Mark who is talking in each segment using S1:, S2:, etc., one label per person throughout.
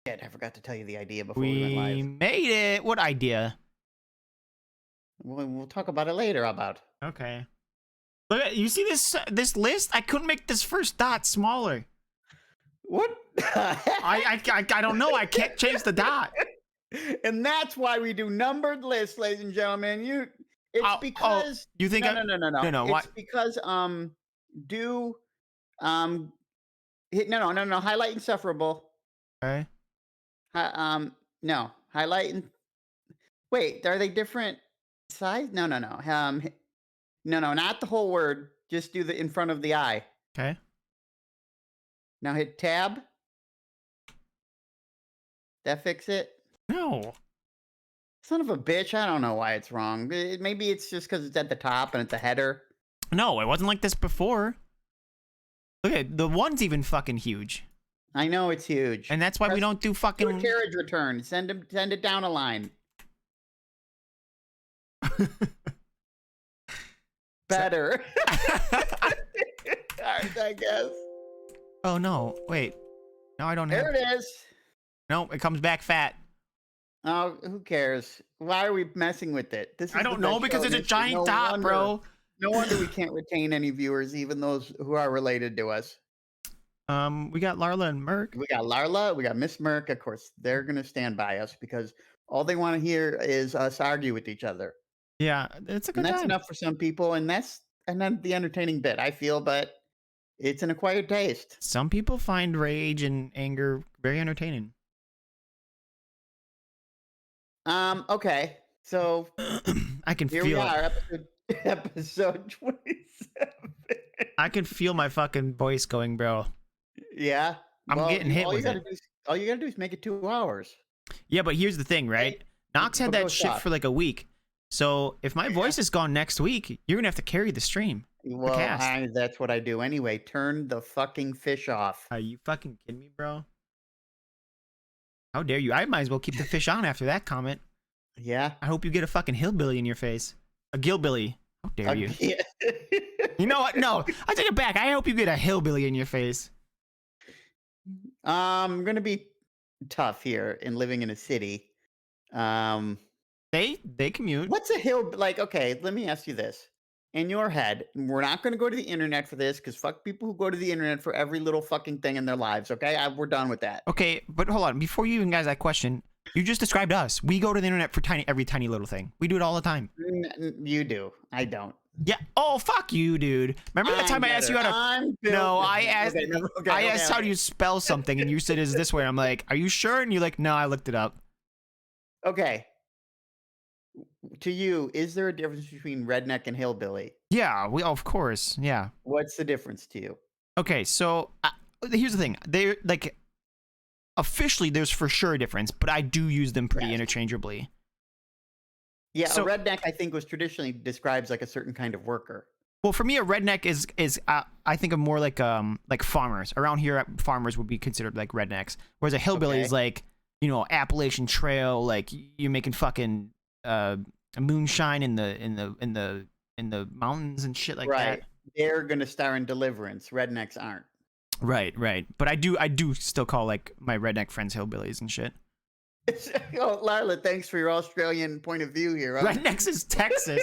S1: Shit, I forgot to tell you the idea before we went
S2: We
S1: live.
S2: made it. What idea?
S1: We'll talk about it later. How about?
S2: Okay. Look at you. See this list? I couldn't make this first dot smaller.
S1: What?
S2: I don't know. I can't change the dot.
S1: And that's why we do numbered lists, ladies and gentlemen. It's because
S2: you think
S1: no,
S2: no.
S1: It's
S2: What?
S1: because do hit no. Highlight insufferable.
S2: Okay.
S1: No. Highlight and wait. Are they different size? No. No. Not the whole word. Just do the in front of the eye.
S2: Okay.
S1: Now hit tab. That fix it?
S2: No.
S1: Son of a bitch. I don't know why it's wrong. Maybe it's just because it's at the top and it's a header.
S2: No, it wasn't like this before. Look at the one's even fucking huge.
S1: I know it's huge.
S2: And that's why we don't do fucking
S1: do a carriage return. Send it down a line. Better. Alright, I guess.
S2: Oh no. Wait. No, I don't have
S1: There it is.
S2: No, it comes back fat.
S1: Oh, who cares? Why are we messing with it? This is
S2: I don't know because it's a giant dot, bro.
S1: No wonder we can't retain any viewers, even those who are related to us.
S2: We got Larla and Merc.
S1: We got Larla, we got Miss Merc. Of course, they're gonna stand by us because all they want to hear is us argue with each other.
S2: Yeah, it's a good
S1: And that's
S2: time.
S1: enough for some people, and that's the entertaining bit, I feel, but it's an acquired taste.
S2: Some people find rage and anger very entertaining.
S1: Okay. So
S2: I can
S1: here
S2: feel
S1: we
S2: it.
S1: are, episode 27.
S2: I can feel my fucking voice going, bro.
S1: Yeah.
S2: I'm getting hit with it.
S1: All you gotta do is make it 2 hours.
S2: Yeah, but here's the thing, right? Nox had that shit
S1: stop.
S2: for like a week. So if my voice is gone next week, you're gonna have to carry the stream.
S1: Well,
S2: cast.
S1: that's what I do anyway. Turn the fucking fish off.
S2: Are you fucking kidding me, bro? How dare you? I might as well keep the fish on after that comment.
S1: Yeah.
S2: I hope you get a fucking hillbilly in your face. A gillbilly. How dare you?
S1: Yeah.
S2: You know what? No, I take it back. I hope you get a hillbilly in your face.
S1: I'm gonna be tough here in living in a city.
S2: They commute.
S1: What's a hill like? Okay, let me ask you this. In your head, we're not going to go to the internet for this because fuck people who go to the internet for every little fucking thing in their lives. Okay, we're done with that.
S2: Okay, but hold on. Before you even guys that question, you just described us. We go to the internet for every tiny little thing. We do it all the time.
S1: You do. I don't.
S2: Yeah. Oh, fuck you, dude. Remember that time I asked you how to? No, I asked. I asked how do you spell something, and you said is this way. I'm like, are you sure? And you're like, no, I looked it up.
S1: Okay. To you, is there a difference between redneck and hillbilly?
S2: Yeah, of course. Yeah.
S1: What's the difference to you?
S2: Okay, so here's the thing. They're like officially there's for sure a difference, but I do use them pretty interchangeably.
S1: Yeah, so, a redneck I think was traditionally describes like a certain kind of worker.
S2: Well, for me, a redneck is I think of more like farmers. Around here, farmers would be considered like rednecks, whereas a hillbilly is like, you know, Appalachian Trail, like you're making fucking moonshine in the mountains and shit like that.
S1: They're gonna star in Deliverance. Rednecks aren't.
S2: Right. But I do still call like my redneck friends hillbillies and shit.
S1: Oh, Larla, thanks for your Australian point of view here. Huh?
S2: Rednecks is Texas.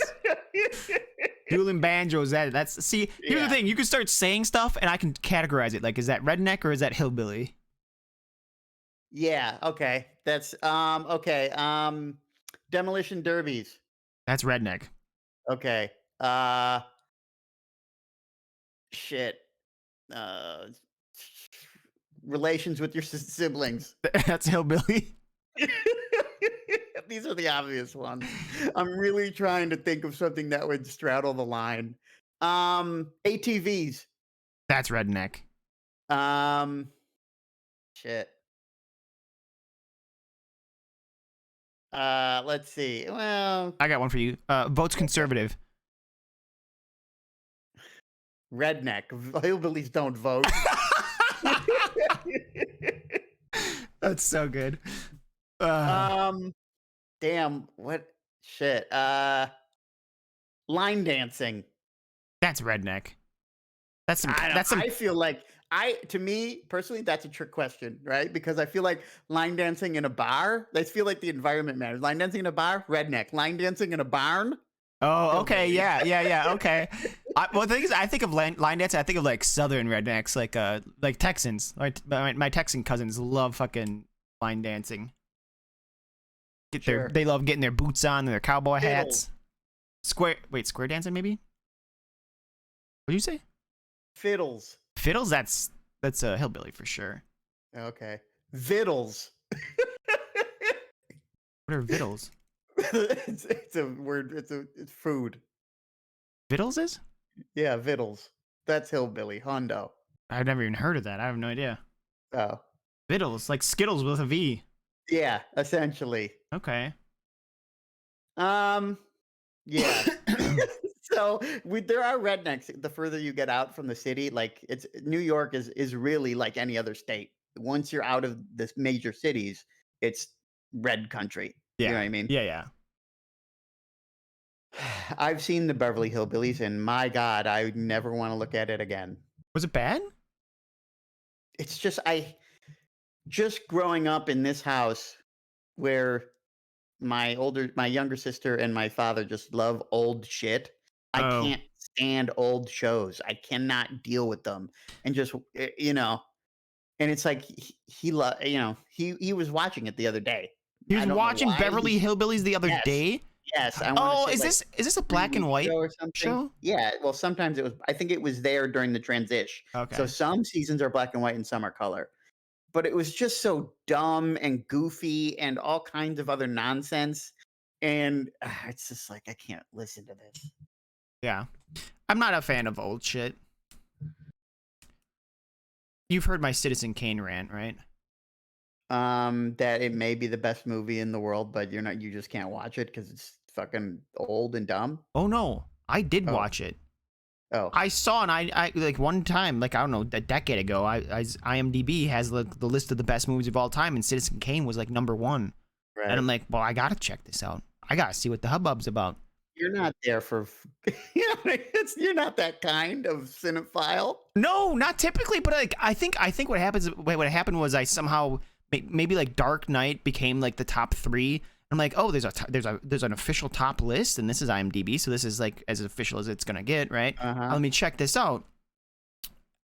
S2: Dueling banjos. That's see. Here's the thing: you can start saying stuff, and I can categorize it. Like, is that redneck or is that hillbilly?
S1: Yeah. Okay. That's okay. Demolition derbies.
S2: That's redneck.
S1: Okay. Shit. Relations with your siblings.
S2: That's hillbilly.
S1: These are the obvious ones. I'm really trying to think of something that would straddle the line. ATVs.
S2: That's redneck.
S1: Shit. Let's see. Well,
S2: I got one for you. Votes conservative.
S1: Redneck. Hillbillies don't vote.
S2: That's so good.
S1: Damn. What? Shit. Line dancing.
S2: That's redneck. That's some.
S1: I feel like to me personally, that's a trick question, right? Because I feel like line dancing in a bar, I feel like the environment matters. Line dancing in a bar, redneck. Line dancing in a barn,
S2: Oh, okay,
S1: hillbilly.
S2: yeah, yeah, yeah, okay. Well, the thing is, I think of line dancing. I think of like Southern rednecks, like Texans. My Texan cousins love fucking line dancing.
S1: Sure.
S2: They love getting their boots on and their cowboy
S1: Fiddles.
S2: hats. Square dancing maybe? What'd you say?
S1: Fiddles.
S2: Fiddles? That's a hillbilly for sure.
S1: Okay. Vittles.
S2: What are vittles?
S1: It's a word. It's food.
S2: Vittles is?
S1: Yeah, vittles. That's hillbilly. Hondo.
S2: I've never even heard of that. I have no idea.
S1: Oh.
S2: Vittles, like Skittles with a V.
S1: Yeah, essentially.
S2: Okay.
S1: Um, yeah. So there are rednecks. The further you get out from the city, like it's New York is really like any other state. Once you're out of the major cities, it's red country. You know what
S2: Yeah.
S1: I mean?
S2: Yeah, yeah.
S1: I've seen the Beverly Hillbillies, and my God, I would never want to look at it again.
S2: Was it bad?
S1: It's just growing up in this house where my younger sister and my father just love old shit. I
S2: Oh.
S1: can't stand old shows. I cannot deal with them. And just and it's like he was watching it the other day.
S2: He
S1: I
S2: was
S1: don't know
S2: watching
S1: why.
S2: Beverly Hillbillies the other
S1: Yes.
S2: day.
S1: Yes, I want to
S2: Oh,
S1: say like
S2: is this a black and
S1: 3 week
S2: white
S1: show or something.
S2: show?
S1: Yeah, well sometimes it was I think it was there during the transition. So
S2: Okay.
S1: some seasons are black and white and some are color. But it was just so dumb and goofy and all kinds of other nonsense. And it's just like I can't listen to this.
S2: Yeah. I'm not a fan of old shit. You've heard my Citizen Kane rant, right?
S1: That it may be the best movie in the world, but you just can't watch it because it's fucking old and dumb.
S2: Oh no, I did
S1: Oh,
S2: watch it.
S1: oh,
S2: I saw and I like one time, like I don't know, a decade ago, IMDb has like the list of the best movies of all time, and Citizen Kane was like #1. And
S1: right.
S2: I'm like, well, I gotta check this out. I gotta see what the hubbub's about.
S1: You're not there for, you're not that kind of cinephile.
S2: No, not typically, but like I think what happened was I somehow maybe like Dark Knight became like the top 3. I'm like, oh, there's an official top list, and this is IMDb, so this is like as official as it's gonna get, right?
S1: Uh huh.
S2: Let me check this out.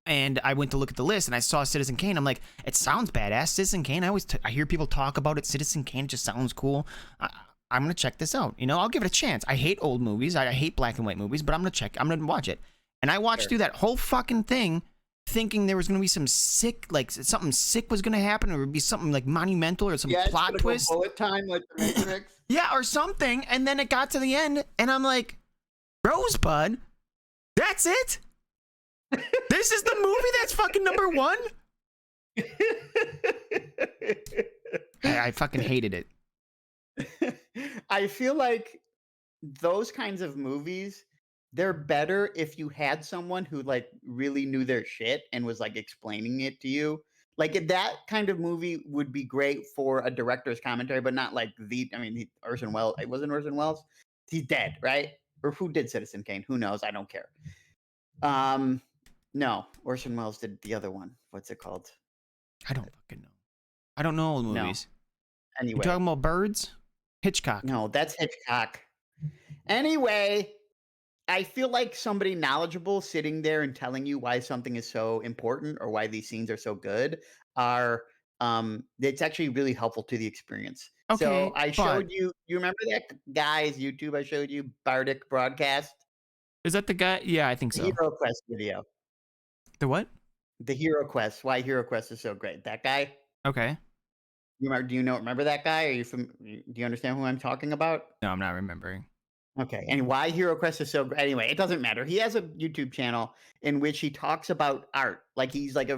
S2: And I went to look at the list, and I saw Citizen Kane. I'm like, it sounds badass, Citizen Kane. I hear people talk about it. Citizen Kane just sounds cool. I'm gonna check this out. I'll give it a chance. I hate old movies. I hate black and white movies, but I'm gonna watch it. And I watched
S1: Sure.
S2: through that whole fucking thing, thinking there was gonna be some sick, like something sick was gonna happen, or it would be something like monumental or some
S1: Yeah, it's
S2: plot
S1: gonna go
S2: twist.
S1: bullet time like the Matrix.
S2: Yeah, or something. And then it got to the end, and I'm like, Rosebud, that's it? This is the movie that's fucking #1? I fucking hated it.
S1: I feel like those kinds of movies, they're better if you had someone who like really knew their shit and was like explaining it to you. Like that kind of movie would be great for a director's commentary, but not like Orson Welles. It wasn't Orson Welles. He's dead, right? Or who did Citizen Kane? Who knows? I don't care. Um, no, Orson Welles did the other one. What's it called?
S2: I don't fucking know. I don't know old
S1: No.
S2: movies. You
S1: Anyway,
S2: talking about birds? Hitchcock.
S1: no, that's Hitchcock. Anyway, I feel like somebody knowledgeable sitting there and telling you why something is so important or why these scenes are so good are it's actually really helpful to the experience. So
S2: Okay,
S1: I
S2: but
S1: showed you remember that guy's YouTube I showed you, Bardic Broadcast?
S2: is that the guy? Yeah, I think
S1: The
S2: so.
S1: Hero Quest video.
S2: The what?
S1: The Hero Quest, why Hero Quest is so great. That guy?
S2: Okay.
S1: Remember that guy? Do you understand who I'm talking about?
S2: No, I'm not remembering.
S1: Okay, and why Hero Quest is so great. Anyway, it doesn't matter. He has a YouTube channel in which he talks about art. Like he's like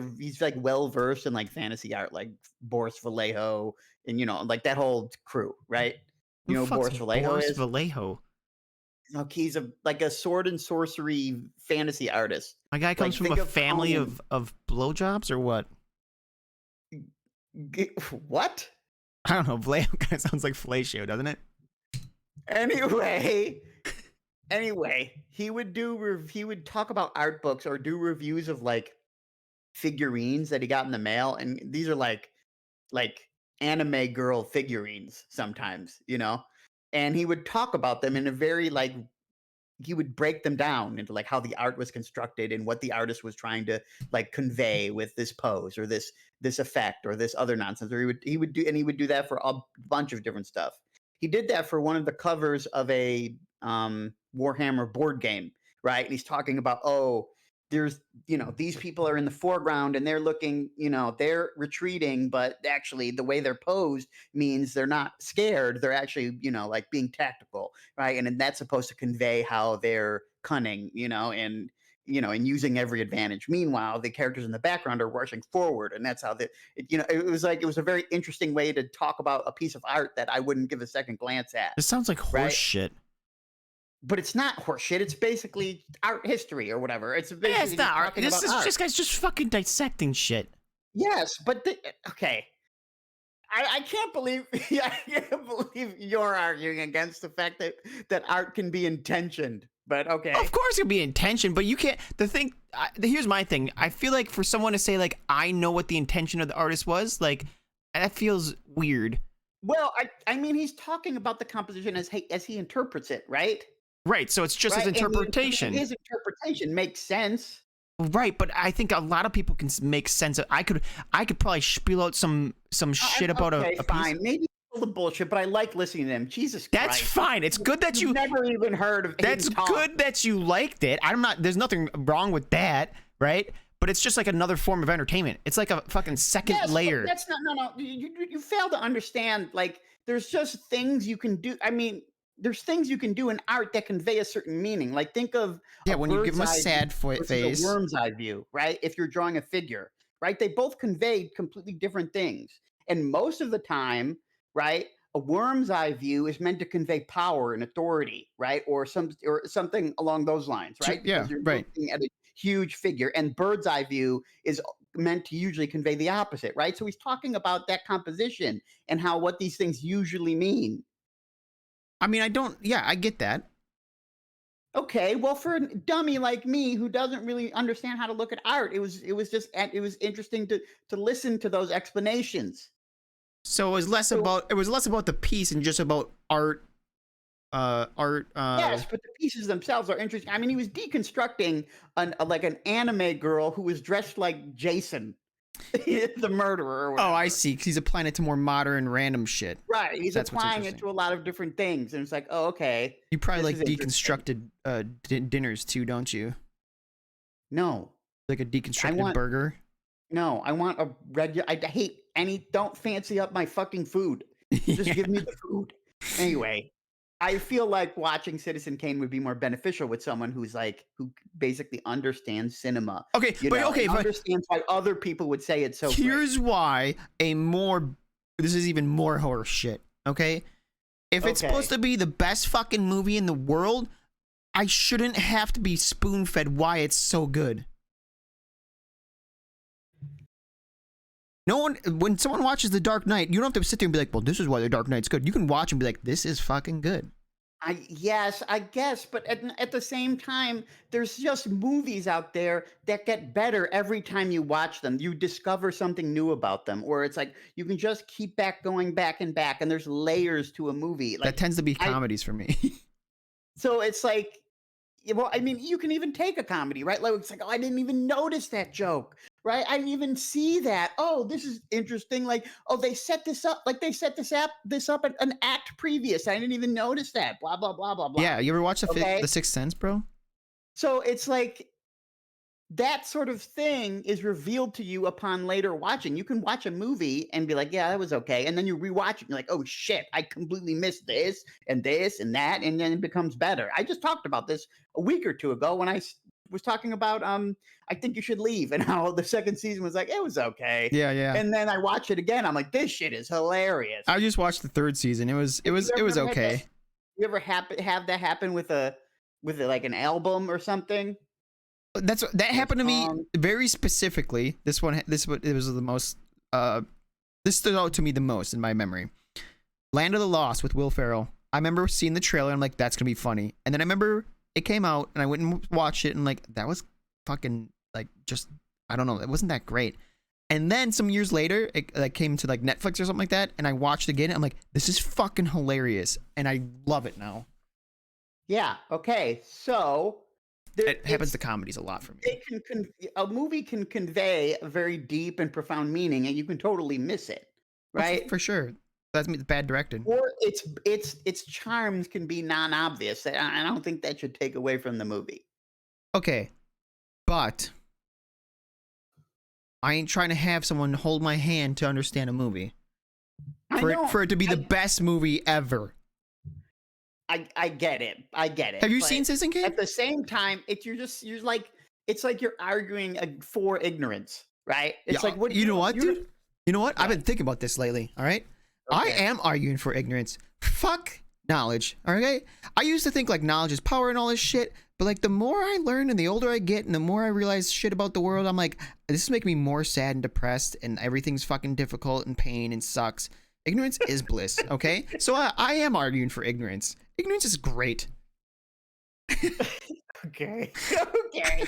S1: well versed in like fantasy art, like Boris Vallejo and like that whole crew, right?
S2: Who
S1: You know who
S2: fuck's
S1: Boris Vallejo
S2: Boris
S1: is?
S2: Vallejo?
S1: Look, he's like a sword and sorcery fantasy artist.
S2: My guy comes
S1: Like
S2: from
S1: think
S2: a
S1: of
S2: family
S1: Conan.
S2: of blowjobs or what?
S1: What?
S2: I don't know. Vallejo kind of sounds like fellatio, doesn't it?
S1: Anyway, he would talk about art books or do reviews of like figurines that he got in the mail, and these are like anime girl figurines sometimes, you know? And he would talk about them in a very like he would break them down into like how the art was constructed and what the artist was trying to like convey with this pose or this effect or this other nonsense. Or he would do that for a bunch of different stuff. He did that for one of the covers of a Warhammer board game, right? And he's talking about, oh, there's, these people are in the foreground and they're looking, they're retreating, but actually the way they're posed means they're not scared. They're actually, like being tactical, right? And that's supposed to convey how they're cunning, and using every advantage. Meanwhile, the characters in the background are rushing forward, and that's how it was a very interesting way to talk about a piece of art that I wouldn't give a second glance at,
S2: This sounds like horse
S1: right?
S2: shit.
S1: But it's not horseshit. It's basically art history or whatever. It's
S2: Yeah, it's
S1: basically
S2: not
S1: just
S2: art.
S1: talking
S2: This
S1: about
S2: is
S1: art.
S2: just guys just fucking dissecting shit.
S1: Yes, but okay. I can't believe I can't believe you're arguing against the fact that art can be intentioned. But okay.
S2: Of course, it'd be intention, but you can't. The thing. Here's my thing. I feel like for someone to say like I know what the intention of the artist was, like that feels weird.
S1: Well, I mean, he's talking about the composition as he interprets it, right?
S2: Right. So it's just his
S1: Right, and
S2: interpretation.
S1: his interpretation makes sense.
S2: Right, but I think a lot of people can make sense of. I could probably spiel out some shit about
S1: Okay,
S2: a piece.
S1: fine. Maybe full of bullshit, but I like listening to him. Jesus
S2: That's
S1: Christ.
S2: fine. It's good that
S1: You've never even heard of him
S2: That's
S1: talk.
S2: good that you liked it. I'm not. There's nothing wrong with that, right? But it's just like another form of entertainment. It's like a fucking second
S1: Yes, but
S2: layer.
S1: that's not no. You fail to understand. Like, there's just things you can do. I mean, there's things you can do in art that convey a certain meaning. Like, think of
S2: Yeah,
S1: a
S2: when you give
S1: bird's
S2: them a
S1: eye
S2: sad
S1: view versus
S2: face.
S1: a worm's eye view, right? If you're drawing a figure, right? They both convey completely different things. And most of the time, right, a worm's eye view is meant to convey power and authority, right? Or something along those lines, right?
S2: Yeah,
S1: Because you're
S2: right.
S1: looking at a huge figure. And bird's eye view is meant to usually convey the opposite, right? So he's talking about that composition and how what these things usually mean.
S2: I mean, I don't. Yeah, I get that.
S1: Okay, well, for a dummy like me who doesn't really understand how to look at art, it was interesting to listen to those explanations.
S2: So it was less
S1: So
S2: about the piece and just about art. Art.
S1: yes, but the pieces themselves are interesting. I mean, he was deconstructing like an anime girl who was dressed like Jason, the murderer. Or
S2: Oh,
S1: whatever.
S2: I see. 'Cause he's applying it to more modern random shit.
S1: Right, he's
S2: That's what's
S1: applying it
S2: interesting.
S1: to a lot of different things, and it's like, oh, okay,
S2: You probably
S1: this
S2: like
S1: is interesting.
S2: deconstructed dinners too, don't you?
S1: No,
S2: Like a
S1: I
S2: deconstructed
S1: want
S2: burger.
S1: no, I want a regular. I hate any. Don't fancy up my fucking food. Just
S2: Yeah.
S1: give me the food. Anyway, I feel like watching Citizen Kane would be more beneficial with someone who basically understands cinema,
S2: Okay, but okay,
S1: and
S2: but
S1: understands why other people would say it's so great.
S2: here's why this is even more horse shit. Okay, if it's supposed
S1: Okay.
S2: to be the best fucking movie in the world, I shouldn't have to be spoon fed why it's so good. No one, when someone watches The Dark Knight, you don't have to sit there and be like, well, this is why The Dark Knight's good. You can watch and be like, this is fucking good.
S1: Yes, I guess, but at the same time, there's just movies out there that get better every time you watch them. You discover something new about them, or it's like you can just keep going back and back, and there's layers to a movie.
S2: That
S1: Like
S2: tends to be
S1: I,
S2: comedies for me.
S1: so it's like, yeah, well, I mean, you can even take a comedy, right? Like it's like, oh, I didn't even notice that joke, right? I didn't even see that. Oh, this is interesting. Like, oh, they set this up. Like they set this up at an act previous. I didn't even notice that. Blah blah blah blah blah.
S2: Yeah, you ever watch
S1: Okay,
S2: the Sixth Sense, bro?
S1: so it's like that sort of thing is revealed to you upon later watching. You can watch a movie and be like, yeah, that was okay. And then you rewatch it and you're like, oh shit, I completely missed this and this and that. And then it becomes better. I just talked about this a week or two ago when I was talking about I Think You Should Leave and how the second season was like, it was okay.
S2: Yeah, yeah.
S1: And then I watch it again. I'm like, this shit is hilarious.
S2: I just watched the third season. It was okay.
S1: You ever have that happen with like an album or something?
S2: That happened to me
S1: Um,
S2: very specifically. It was the most this stood out to me the most in my memory. Land of the Lost with Will Ferrell. I remember seeing the trailer and I'm like, that's gonna be funny. And then I remember it came out and I went and watched it and like that was fucking like just I don't know, it wasn't that great. And then some years later, it like came to like Netflix or something like that, and I watched it again. And I'm like, this is fucking hilarious, and I love it now.
S1: Yeah. Okay. So there,
S2: It happens to comedies a lot for me.
S1: a movie can convey a very deep and profound meaning, and you can totally miss it,
S2: Oh,
S1: right?
S2: for sure. That's me. Bad directing.
S1: Or its charms can be non-obvious. I don't think that should take away from the movie.
S2: Okay, but I ain't trying to have someone hold my hand to understand a movie. For it to be the best movie ever.
S1: I get it. I get it.
S2: Have you seen Citizen Kane?
S1: At the same time, you're like it's like you're arguing for ignorance, right? It's like what
S2: you know what, dude? You know what?
S1: Yeah.
S2: I've been thinking about this lately. All right, I am arguing for ignorance. Fuck knowledge. All right. I used to think like knowledge is power and all this shit, but like the more I learn and the older I get and the more I realize shit about the world, I'm like, this is making me more sad and depressed, and everything's fucking difficult and pain and sucks. Ignorance is bliss. Okay, so I am arguing for ignorance. Ignorance is great.
S1: Okay. Okay.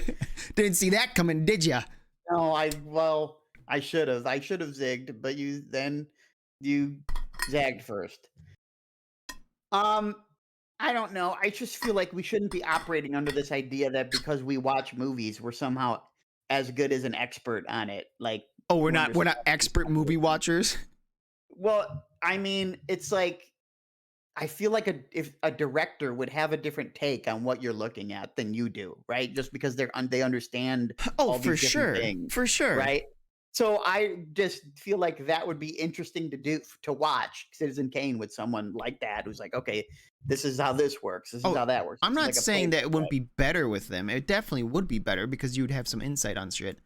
S2: Didn't see that coming, did ya?
S1: No, I should have. I should have zigged, but you zagged first. I don't know. I just feel like we shouldn't be operating under this idea that because we watch movies, we're somehow as good as an expert on it. Like,
S2: oh, we're not expert movie watchers.
S1: Well, I mean, it's like I feel like if a director would have a different take on what you're looking at than you do, right? Just because they understand all these different things,
S2: for sure,
S1: right? So I just feel like that would be interesting to watch Citizen Kane with someone like that who's like, okay, this is how this works. This is how that works.
S2: I'm not
S1: like
S2: saying that it wouldn't be better with them. It definitely would be better because you would have some insight on shit.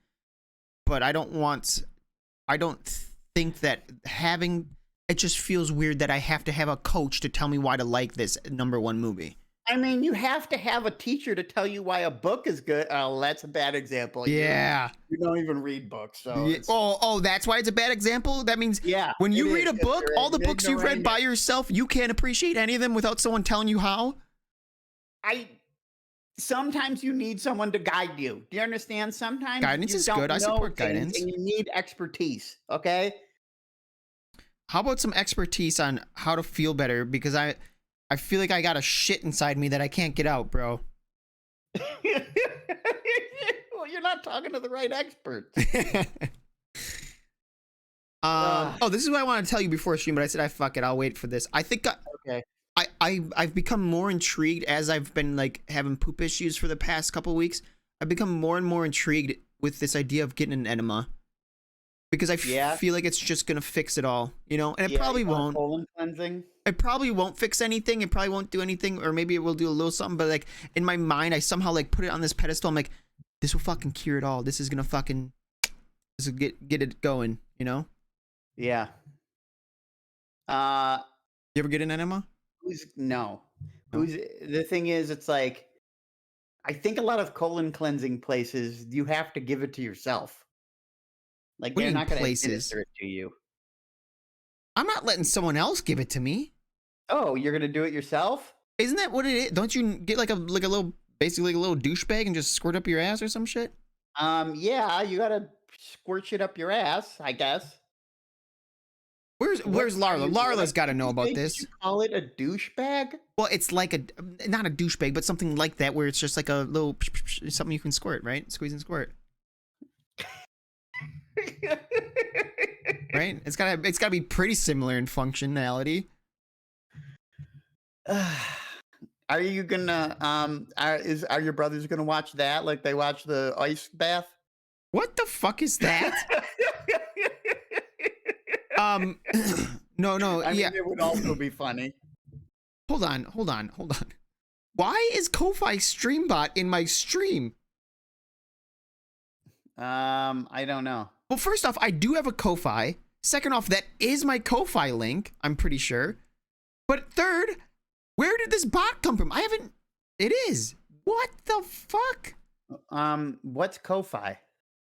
S2: But I don't think that having it just feels weird that I have to have a coach to tell me why to like this #1 movie.
S1: I mean, you have to have a teacher to tell you why a book is good. Oh, that's a bad example.
S2: Yeah.
S1: You don't even read books. So
S2: yeah. Oh, that's why it's a bad example? That means when you read a book, all the books you've read by yourself, you can't appreciate any of them without someone telling you how?
S1: Sometimes you need someone to guide you. Do you understand? Sometimes
S2: guidance is good. I support guidance.
S1: And you need expertise, okay?
S2: How about some expertise on how to feel better? Because I feel like I got a shit inside me that I can't get out, bro.
S1: Well, you're not talking to the right experts.
S2: Oh, this is what I want to tell you before stream, but I said, fuck it, I'll wait for this. I think I've become more intrigued as I've been like having poop issues for the past couple weeks. I've become more and more intrigued with this idea of getting an enema. Because I feel like it's just gonna fix it all, you know, and it probably won't.
S1: Colon cleansing.
S2: It probably won't fix anything. It probably won't do anything, or maybe it will do a little something. But like in my mind, I somehow like put it on this pedestal. I'm like, this will fucking cure it all. This is gonna fucking, this will get it going, you know?
S1: Yeah.
S2: You ever get an enema?
S1: No. The thing is, it's like, I think a lot of colon cleansing places, you have to give it to yourself. Like they're not going to administer it to you.
S2: I'm not letting someone else give it to me.
S1: Oh, you're going to do it yourself?
S2: Isn't that what it is? Don't you get like a little, basically like a little douchebag and just squirt up your ass or some shit?
S1: Yeah, you got to squirt shit up your ass, I guess.
S2: Where's Larla? Larla's got to know about this.
S1: Did you call it a douchebag?
S2: Well, it's like not a douchebag, but something like that, where it's just like a little something you can squirt, right? Squeeze and squirt. Right? It's gotta be pretty similar in functionality.
S1: Are you gonna are your brothers gonna watch that like they watch the ice bath?
S2: What the fuck is that? No.
S1: I mean, it would also be funny.
S2: Hold on. Why is Ko-Fi Streambot in my stream?
S1: I don't know.
S2: Well, first off, I do have a Ko-Fi. Second off, that is my Ko-Fi link, I'm pretty sure. But third, where did this bot come from? It is. What the fuck?
S1: What's Ko-Fi?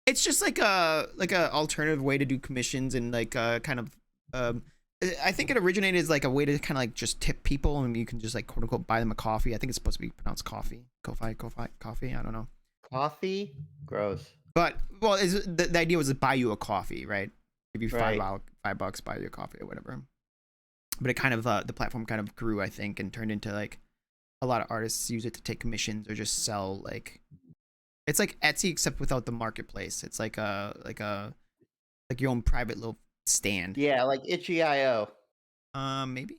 S2: It's just like a alternative way to do commissions and like kind of I think it originated as like a way to kind of like just tip people, and you can just like quote unquote buy them a coffee. I think it's supposed to be pronounced coffee. Ko-Fi, coffee. I don't know.
S1: Coffee? Gross.
S2: But well, the idea was to buy you a coffee, right? Give you
S1: Right.
S2: $5, buy you a coffee or whatever. But it kind of the platform kind of grew, I think, and turned into like a lot of artists use it to take commissions or just sell like it's like Etsy except without the marketplace. It's like your own private little stand.
S1: Yeah, like itch.io.
S2: Maybe.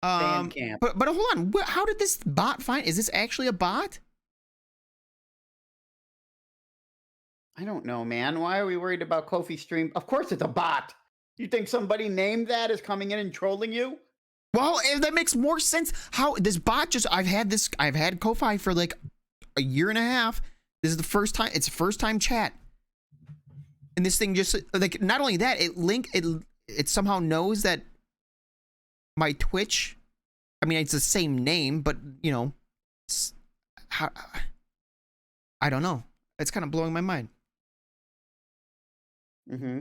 S1: Bandcamp.
S2: But hold on. How did this bot find? Is this actually a bot?
S1: I don't know, man. Why are we worried about Kofi Stream? Of course it's a bot. You think somebody named that is coming in and trolling you?
S2: Well, that makes more sense. How this bot just I've had Ko-Fi for like a year and a half. This is the first time. It's first time chat. And this thing just like not only that, it somehow knows that my Twitch. I mean, it's the same name, but you know, how I don't know. It's kind of blowing my mind.
S1: Mm-hmm.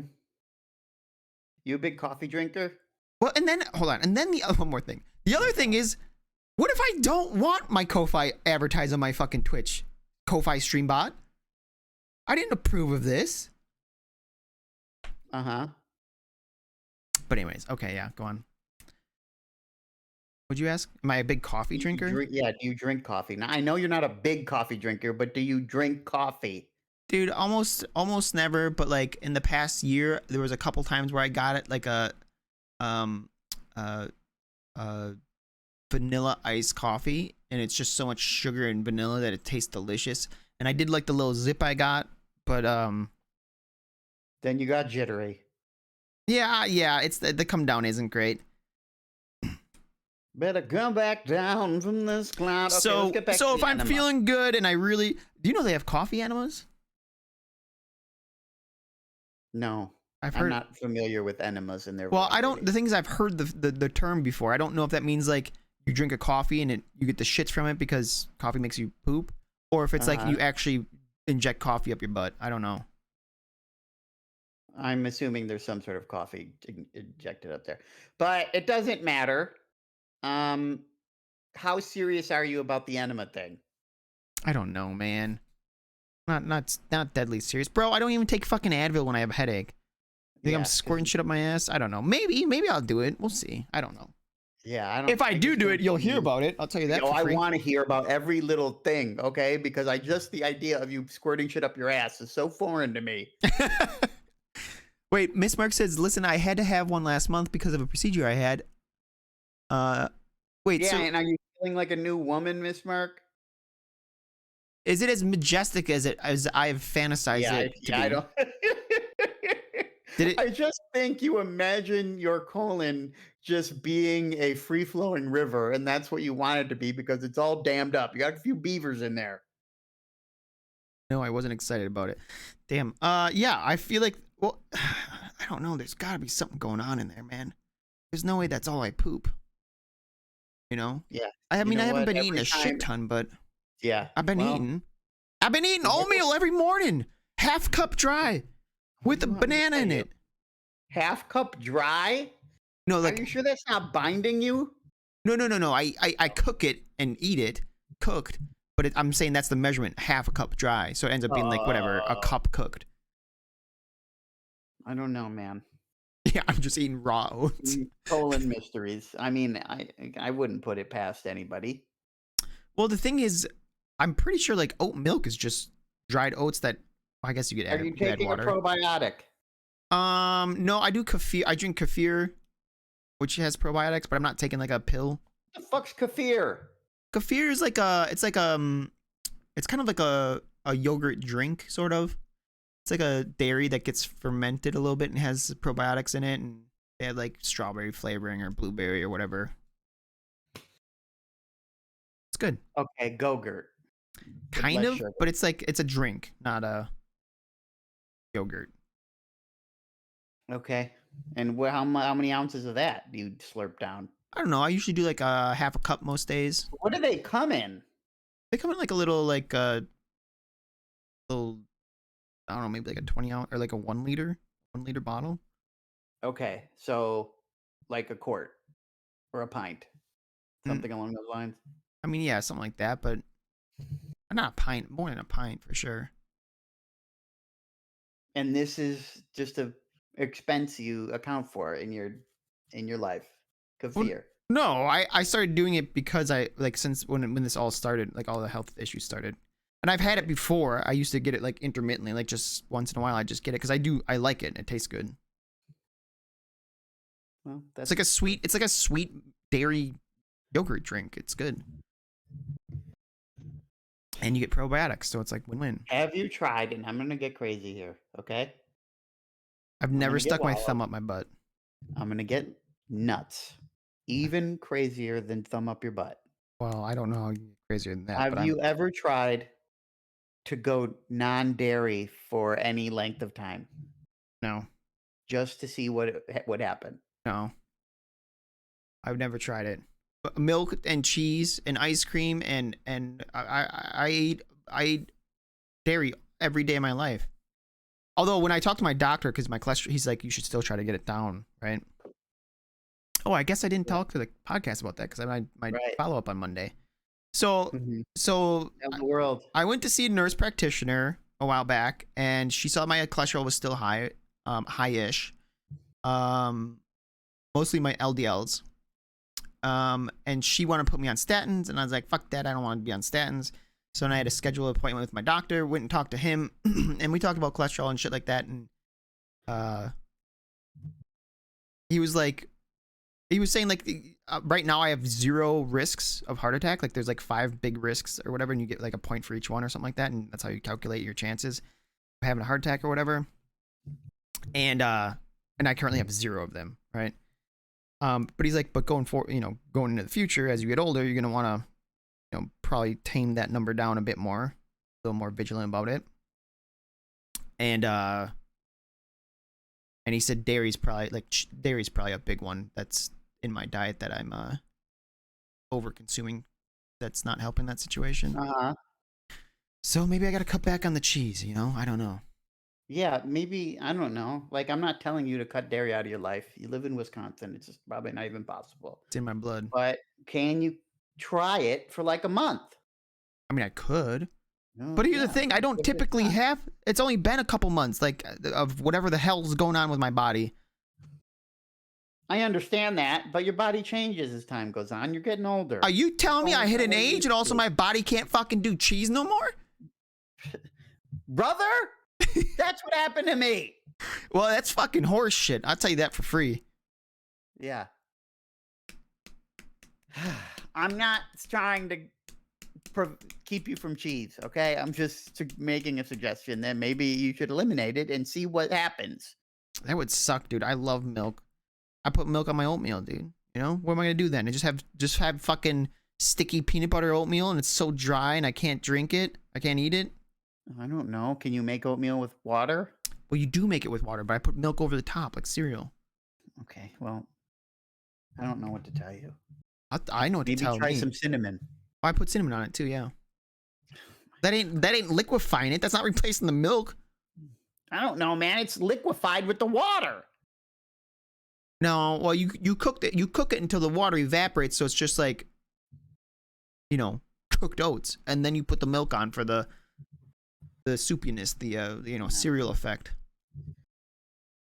S1: You a big coffee drinker?
S2: Well, and then hold on, and then the other one more thing. The other thing is, what if I don't want my Ko-Fi advertised on my fucking Twitch Ko-Fi stream bot? I didn't approve of this.
S1: Uh-huh.
S2: But anyways, okay, yeah, go on. What'd you ask? Am I a big coffee drinker?
S1: Do you drink coffee? Now I know you're not a big coffee drinker, but do you drink coffee?
S2: Dude, almost never, but like in the past year, there was a couple times where I got it like a um uh vanilla iced coffee, and it's just so much sugar and vanilla that it tastes delicious. And I did like the little zip I got, but
S1: Then you got jittery.
S2: yeah, it's the come down isn't great.
S1: Better come back down from this cloud. Okay,
S2: So
S1: let's get back to
S2: if
S1: the
S2: I'm
S1: enema.
S2: feeling good and I really, do you know they have coffee enemas?
S1: No,
S2: I've
S1: I'm
S2: heard.
S1: not familiar with enemas and their
S2: Well, I don't.
S1: varieties.
S2: The thing is, I've heard the term before. I don't know if that means like you drink a coffee and you get the shits from it because coffee makes you poop, or if it's like
S1: Uh-huh.
S2: you actually inject coffee up your butt. I don't know.
S1: I'm assuming there's some sort of coffee injected up there, but it doesn't matter. Um, how serious are you about the enema thing?
S2: I don't know, man. Not deadly serious, bro. I don't even take fucking Advil when I have a headache. You think I'm
S1: Yeah, 'cause
S2: squirting shit up my ass? I don't know. Maybe I'll do it. We'll see. I don't know.
S1: yeah, I don't.
S2: If I do
S1: just
S2: do
S1: don't
S2: it, you'll hear
S1: believe-
S2: about it. I'll tell you that
S1: Yo,
S2: for
S1: I
S2: free.
S1: want to hear about every little thing, okay? Because the idea of you squirting shit up your ass is so foreign to me.
S2: Wait, Miss Mark says, "Listen, I had to have one last month because of a procedure I had." Wait,
S1: Yeah,
S2: so
S1: and are you feeling like a new woman, Miss Mark?
S2: is it as majestic as I've fantasized it to be?
S1: I don't.
S2: Did it?
S1: I just think you imagine your colon just being a free flowing river, and that's what you want it to be because it's all dammed up. You got a few beavers in there.
S2: No, I wasn't excited about it. Damn. Yeah, I feel like. Well, I don't know. There's got to be something going on in there, man. There's no way that's all I poop. You know.
S1: Yeah.
S2: I
S1: You
S2: mean,
S1: know
S2: I haven't
S1: what?
S2: been eating
S1: Every
S2: a
S1: time,
S2: shit ton, but
S1: yeah.
S2: I've been
S1: well,
S2: eating. I've been eating
S1: Well,
S2: oatmeal every morning, half cup dry,
S1: what
S2: with
S1: do
S2: a
S1: you want me to
S2: banana
S1: tell
S2: in
S1: you?
S2: it.
S1: Half cup dry?
S2: No,
S1: Are
S2: like
S1: you sure that's not binding you?
S2: no. I cook it and eat it cooked, but I'm saying that's the measurement, half a cup dry, so it ends up being like whatever, a cup cooked.
S1: I don't know, man.
S2: Yeah, I'm just eating raw oats.
S1: Colon mysteries. I mean, I wouldn't put it past anybody.
S2: Well, the thing is, I'm pretty sure like oat milk is just dried oats that I guess you could
S1: Are
S2: add,
S1: you
S2: you add
S1: taking a
S2: water.
S1: probiotic?
S2: No, I do kefir. I drink kefir, which has probiotics, but I'm not taking like a pill.
S1: What the fuck's kefir?
S2: Kefir is like it's kind of like a yogurt drink sort of. It's like a dairy that gets fermented a little bit and has probiotics in it, and they have like strawberry flavoring or blueberry or whatever. It's good,
S1: Okay, Go-Gurt.
S2: kind
S1: less
S2: of,
S1: sugar.
S2: but it's a drink, not a yogurt.
S1: Okay. And how many ounces of that do you slurp down?
S2: I don't know. I usually do like a half a cup most days.
S1: What do they come in?
S2: They come in like a little little, I don't know, maybe like a 20 ounce or like a 1 liter bottle.
S1: Okay, so like a quart or a pint,
S2: Mm.
S1: something along those lines.
S2: I mean, yeah, something like that. But Not a pint, more than a pint for sure.
S1: And this is just a expense you account for in your life.
S2: Well,
S1: Kefir.
S2: no, I started doing it because I like since when this all started, like all the health issues started. And I've had it
S1: Right.
S2: before. I used to get it like intermittently, like just once in a while I just get it because I like it. It tastes good.
S1: Well,
S2: It's like a sweet dairy yogurt drink. It's good. And you get probiotics, so it's like win-win.
S1: have you tried, and I'm gonna get crazy here, okay?
S2: I've
S1: I'm
S2: never
S1: gonna get
S2: stuck my
S1: wild.
S2: thumb up my butt.
S1: I'm gonna get nuts. Even crazier than thumb up your butt.
S2: Well, I don't know how you get crazier than that, but
S1: Have
S2: I'm
S1: you ever tried to go non-dairy for any length of time
S2: no,
S1: just to see what would happen?
S2: no. I've never tried it. But milk and cheese and ice cream and I eat dairy every day of my life. Although when I talk to my doctor, because my cholesterol, he's like, you should still try to get it down, right? Oh, I guess I didn't
S1: Yeah.
S2: talk to the podcast about that because I might
S1: Right.
S2: follow up on Monday. So
S1: Mhm.
S2: so
S1: Tell the world.
S2: I went to see a nurse practitioner a while back, and she saw my cholesterol was still high, high-ish, um, mostly my LDLs. And she wanted to put me on statins, and I was like, fuck that, I don't want to be on statins. So then I had to schedule an appointment with my doctor, went and talked to him, and we talked about cholesterol and shit like that. And uh, he was like, he was saying like, right now I have 0 risks of heart attack. Like there's like 5 big risks or whatever, and you get like a point for each one or something like that, and that's how you calculate your chances of having a heart attack or whatever. And I currently have 0 of them, right? But he's like, but going into the future, as you get older, you're gonna want to, probably tame that number down a bit more, a little more vigilant about it. And and he said dairy's probably a big one that's in my diet that I'm over consuming. That's not helping that situation.
S1: Uh-huh.
S2: So maybe I got to cut back on the cheese. I don't know.
S1: Yeah, maybe, I don't know. Like, I'm not telling you to cut dairy out of your life. You live in Wisconsin. It's just probably not even possible.
S2: It's in my blood.
S1: But can you try it for like a month?
S2: I mean, I could.
S1: No,
S2: But here's the
S1: yeah.
S2: thing, I don't
S1: Give it a
S2: typically
S1: shot.
S2: have. It's only been a couple months, like of whatever the hell's going on with my body.
S1: I understand that, but your body changes as time goes on. You're getting older.
S2: Are you telling me I
S1: Don't
S2: hit
S1: know
S2: an
S1: what it
S2: age
S1: used
S2: and also
S1: to.
S2: my body can't fucking do cheese no more?
S1: Brother, that's what happened to me.
S2: Well, that's fucking horse shit. I'll tell you that for free.
S1: Yeah. I'm not trying to keep you from cheese, okay? I'm just making a suggestion that maybe you should eliminate it and see what happens.
S2: That would suck, dude. I love milk. I put milk on my oatmeal, dude. What am I gonna do then? I just have fucking sticky peanut butter oatmeal and it's so dry and I can't drink it. I can't eat it.
S1: I don't know. Can you make oatmeal with water?
S2: Well, you do make it with water, but I put milk over the top like cereal.
S1: Okay, well, I don't know what to tell you.
S2: I know what to
S1: Maybe
S2: tell
S1: try
S2: me.
S1: some cinnamon.
S2: I put cinnamon on it too. Yeah. That ain't liquefying it. That's not replacing the milk.
S1: I don't know, man. It's liquefied with the water.
S2: No, well, you cooked it. You cook it until the water evaporates, so it's just like, cooked oats, and then you put the milk on for the soupiness, the cereal effect.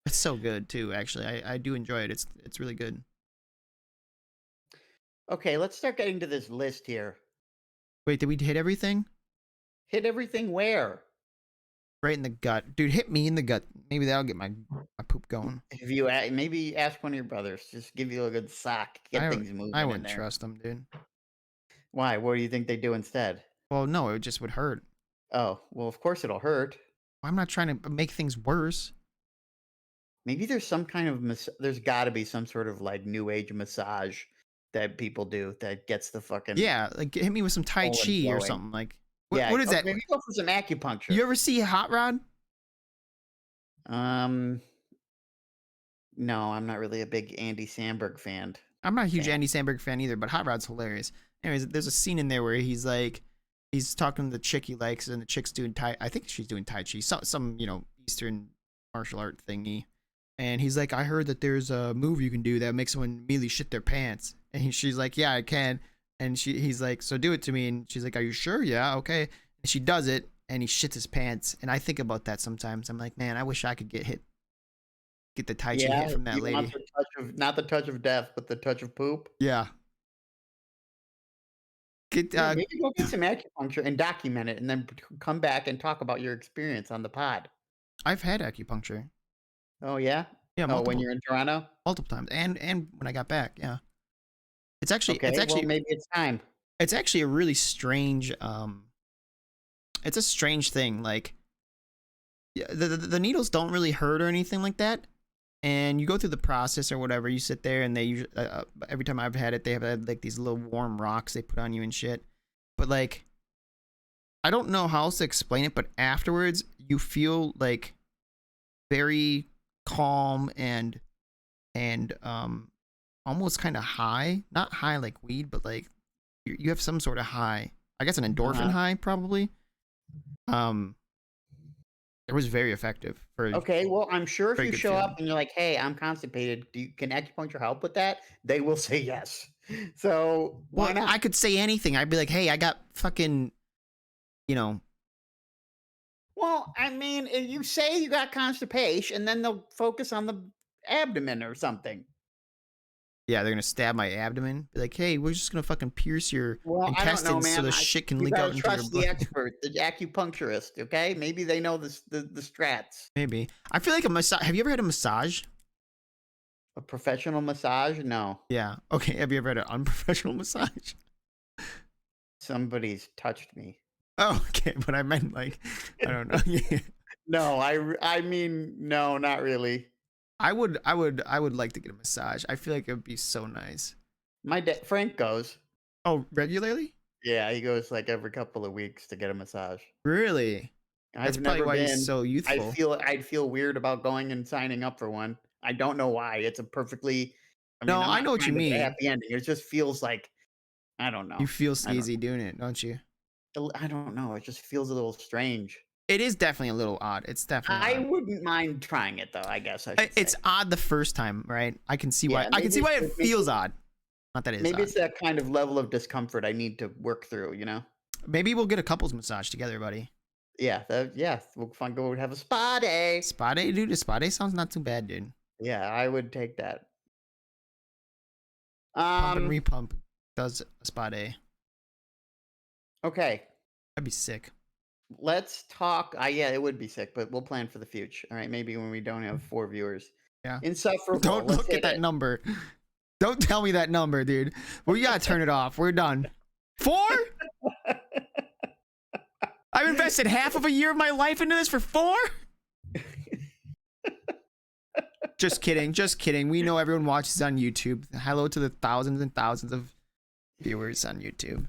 S2: It's so good too. Actually, I do enjoy it. It's really good.
S1: Okay, let's start getting to this list here.
S2: Wait, did we hit everything?
S1: Hit everything where?
S2: Right in the gut, dude. Hit me in the gut. Maybe that'll get my poop going.
S1: If you maybe ask one of your brothers, just give you a good sock, get things moving
S2: I
S1: in
S2: wouldn't
S1: there.
S2: trust them, dude.
S1: Why? What do you think they do instead?
S2: Well, no, it just would hurt.
S1: Oh, well, of course it'll hurt.
S2: I'm not trying to make things worse.
S1: Maybe there's some kind of there's got to be some sort of like new age massage that people do that gets the fucking
S2: Yeah, like hit me with some Tai
S1: colon
S2: Chi or
S1: flowing.
S2: something. Like,
S1: Yeah,
S2: what is that?
S1: maybe go for some acupuncture.
S2: You ever see Hot Rod?
S1: Um, no, I'm not really a big Andy Samberg fan.
S2: I'm not a huge Andy Samberg fan either, but Hot Rod's hilarious. Anyways, there's a scene in there where he's talking to the chick he likes, and the chick's doing I think she's doing Tai Chi, some Eastern martial art thingy. And he's like, I heard that there's a move you can do that makes someone immediately shit their pants. And she's like, yeah, I can. And he's like, so do it to me. And she's like, are you sure? Yeah, okay. And she does it, and he shits his pants. And I think about that sometimes. I'm like, man, I wish I could get the Tai Chi
S1: Yeah,
S2: hit from that
S1: you want
S2: lady.
S1: the touch of not the touch of death, but the touch of poop?
S2: Yeah. Get
S1: Yeah, maybe go get some acupuncture and document it, and then come back and talk about your experience on the pod.
S2: I've had acupuncture.
S1: Oh, yeah?
S2: Yeah,
S1: Oh, when
S2: multiple
S1: you're in Toronto?
S2: multiple times, and when I got back. Yeah, it's actually it's
S1: Okay, well,
S2: actually
S1: maybe it's time.
S2: it's actually a really strange it's a strange thing. Like, yeah, the needles don't really hurt or anything like that. And you go through the process or whatever. You sit there, and they usually every time I've had it, they have like these little warm rocks they put on you and shit. But like, I don't know how else to explain it. But afterwards, you feel like very calm and almost kind of high. Not high like weed, but like you have some sort of high. I guess an endorphin
S1: Uh-huh.
S2: high probably. Um, it was very effective for a
S1: Okay, well, I'm sure if
S2: very
S1: you
S2: good
S1: show up
S2: feeling.
S1: and you're like, "Hey, I'm constipated. Can acupuncture help with that?" They will say yes. So, why
S2: Well,
S1: not?
S2: I could say anything. I'd be like, hey, I got fucking, you know,
S1: Well, I mean, you say you got constipation, and then they'll focus on the abdomen or something.
S2: yeah, they're gonna stab my abdomen. Be like, hey, we're just gonna fucking pierce your
S1: Well, I don't know,
S2: intestines so
S1: man.
S2: the shit can
S1: You
S2: leak
S1: gotta
S2: out into your
S1: trust the
S2: blood.
S1: expert, the acupuncturist, okay? Maybe they know the strats.
S2: Maybe. I feel like a massage. Have you ever had a massage?
S1: A professional massage? No.
S2: Yeah. Okay. Have you ever had an unprofessional massage?
S1: Somebody's touched me.
S2: Oh, okay. But I meant like, I don't know. Yeah.
S1: No, I mean, no, not really.
S2: I would like to get a massage. I feel like it would be so nice.
S1: My dad Frank goes.
S2: Oh, regularly?
S1: Yeah, he goes, like, every couple of weeks to get a massage.
S2: Really? That's
S1: I've
S2: probably
S1: never
S2: why he's
S1: been.
S2: so youthful.
S1: I'd feel weird about going and signing up for one. I don't know why. It's a perfectly I
S2: No,
S1: mean, I'm
S2: I
S1: not
S2: know what you
S1: trying to get a
S2: mean.
S1: happy ending. It just feels like I don't
S2: You
S1: know.
S2: feel
S1: I don't
S2: skeezy doing it, don't you?
S1: I don't know. It just feels a little strange.
S2: It is definitely a little odd. It's definitely
S1: I
S2: odd.
S1: wouldn't mind trying it though, I guess I should
S2: It's
S1: say.
S2: odd the first time, right? I can see why.
S1: Yeah,
S2: I can see why it feels odd. Not that it is
S1: maybe
S2: odd.
S1: it's that kind of level of discomfort I need to work through, you know?
S2: Maybe we'll get a couples massage together, buddy.
S1: Yeah, we'll find go have a spa day.
S2: Spa day, dude. A spa day sounds not too bad, dude.
S1: Yeah, I would take that.
S2: Pump and
S1: Um,
S2: repump does a spa day.
S1: okay.
S2: That'd be sick.
S1: Let's talk. Yeah, it would be sick, but we'll plan for the future. All right, maybe when we don't have 4 viewers.
S2: Yeah.
S1: Insufferable.
S2: Don't
S1: Let's
S2: look at
S1: hit
S2: that
S1: it.
S2: number. Don't tell me that number, dude. We gotta turn it off. We're done. 4? I've invested half of a year of my life into this for 4? Just kidding. Just kidding. We know everyone watches on YouTube. Hello to the thousands and thousands of viewers on YouTube.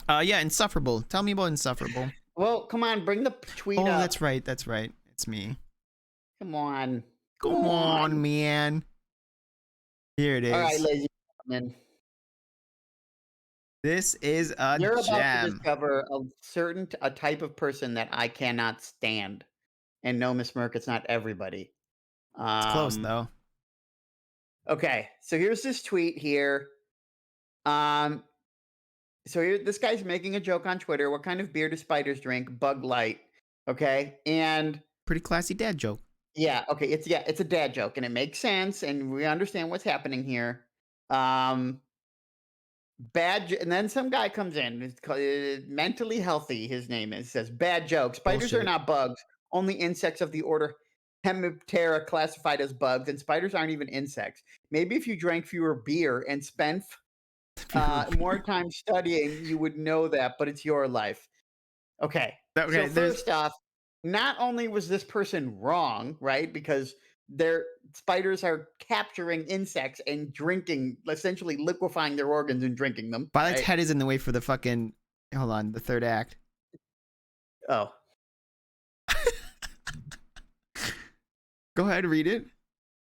S2: Yeah, Insufferable. Tell me about Insufferable.
S1: Well, come on, bring the tweet
S2: Oh,
S1: up.
S2: that's right. That's right. It's me.
S1: Come on.
S2: Come on, man. Here it
S1: All right,
S2: is.
S1: ladies and gentlemen.
S2: This is a
S1: You're about to
S2: gem.
S1: discover a type of person that I cannot stand. And no, Miss Merck, it's not everybody.
S2: It's close
S1: Um,
S2: though.
S1: okay, so here's this tweet here. Um, so here, this guy's making a joke on Twitter. What kind of beer do spiders drink? Bug Light. Okay, and
S2: Pretty classy dad joke.
S1: yeah, okay, it's a dad joke, and it makes sense, and we understand what's happening here. Um, and then some guy comes in. It's called, mentally healthy. His name is says bad joke. Spiders are
S2: Bullshit.
S1: not bugs. Only insects of the order Hemiptera classified as bugs, and spiders aren't even insects. Maybe if you drank fewer beer and spent more time studying, you would know that. But it's your life. Okay. So
S2: Okay, there's
S1: first off, not only was this person wrong, right? Because their spiders are capturing insects and drinking, essentially liquefying their organs and drinking them,
S2: Violet's
S1: right?
S2: head is in the way for the fucking. Hold on, the third act.
S1: Oh,
S2: Go ahead, read it.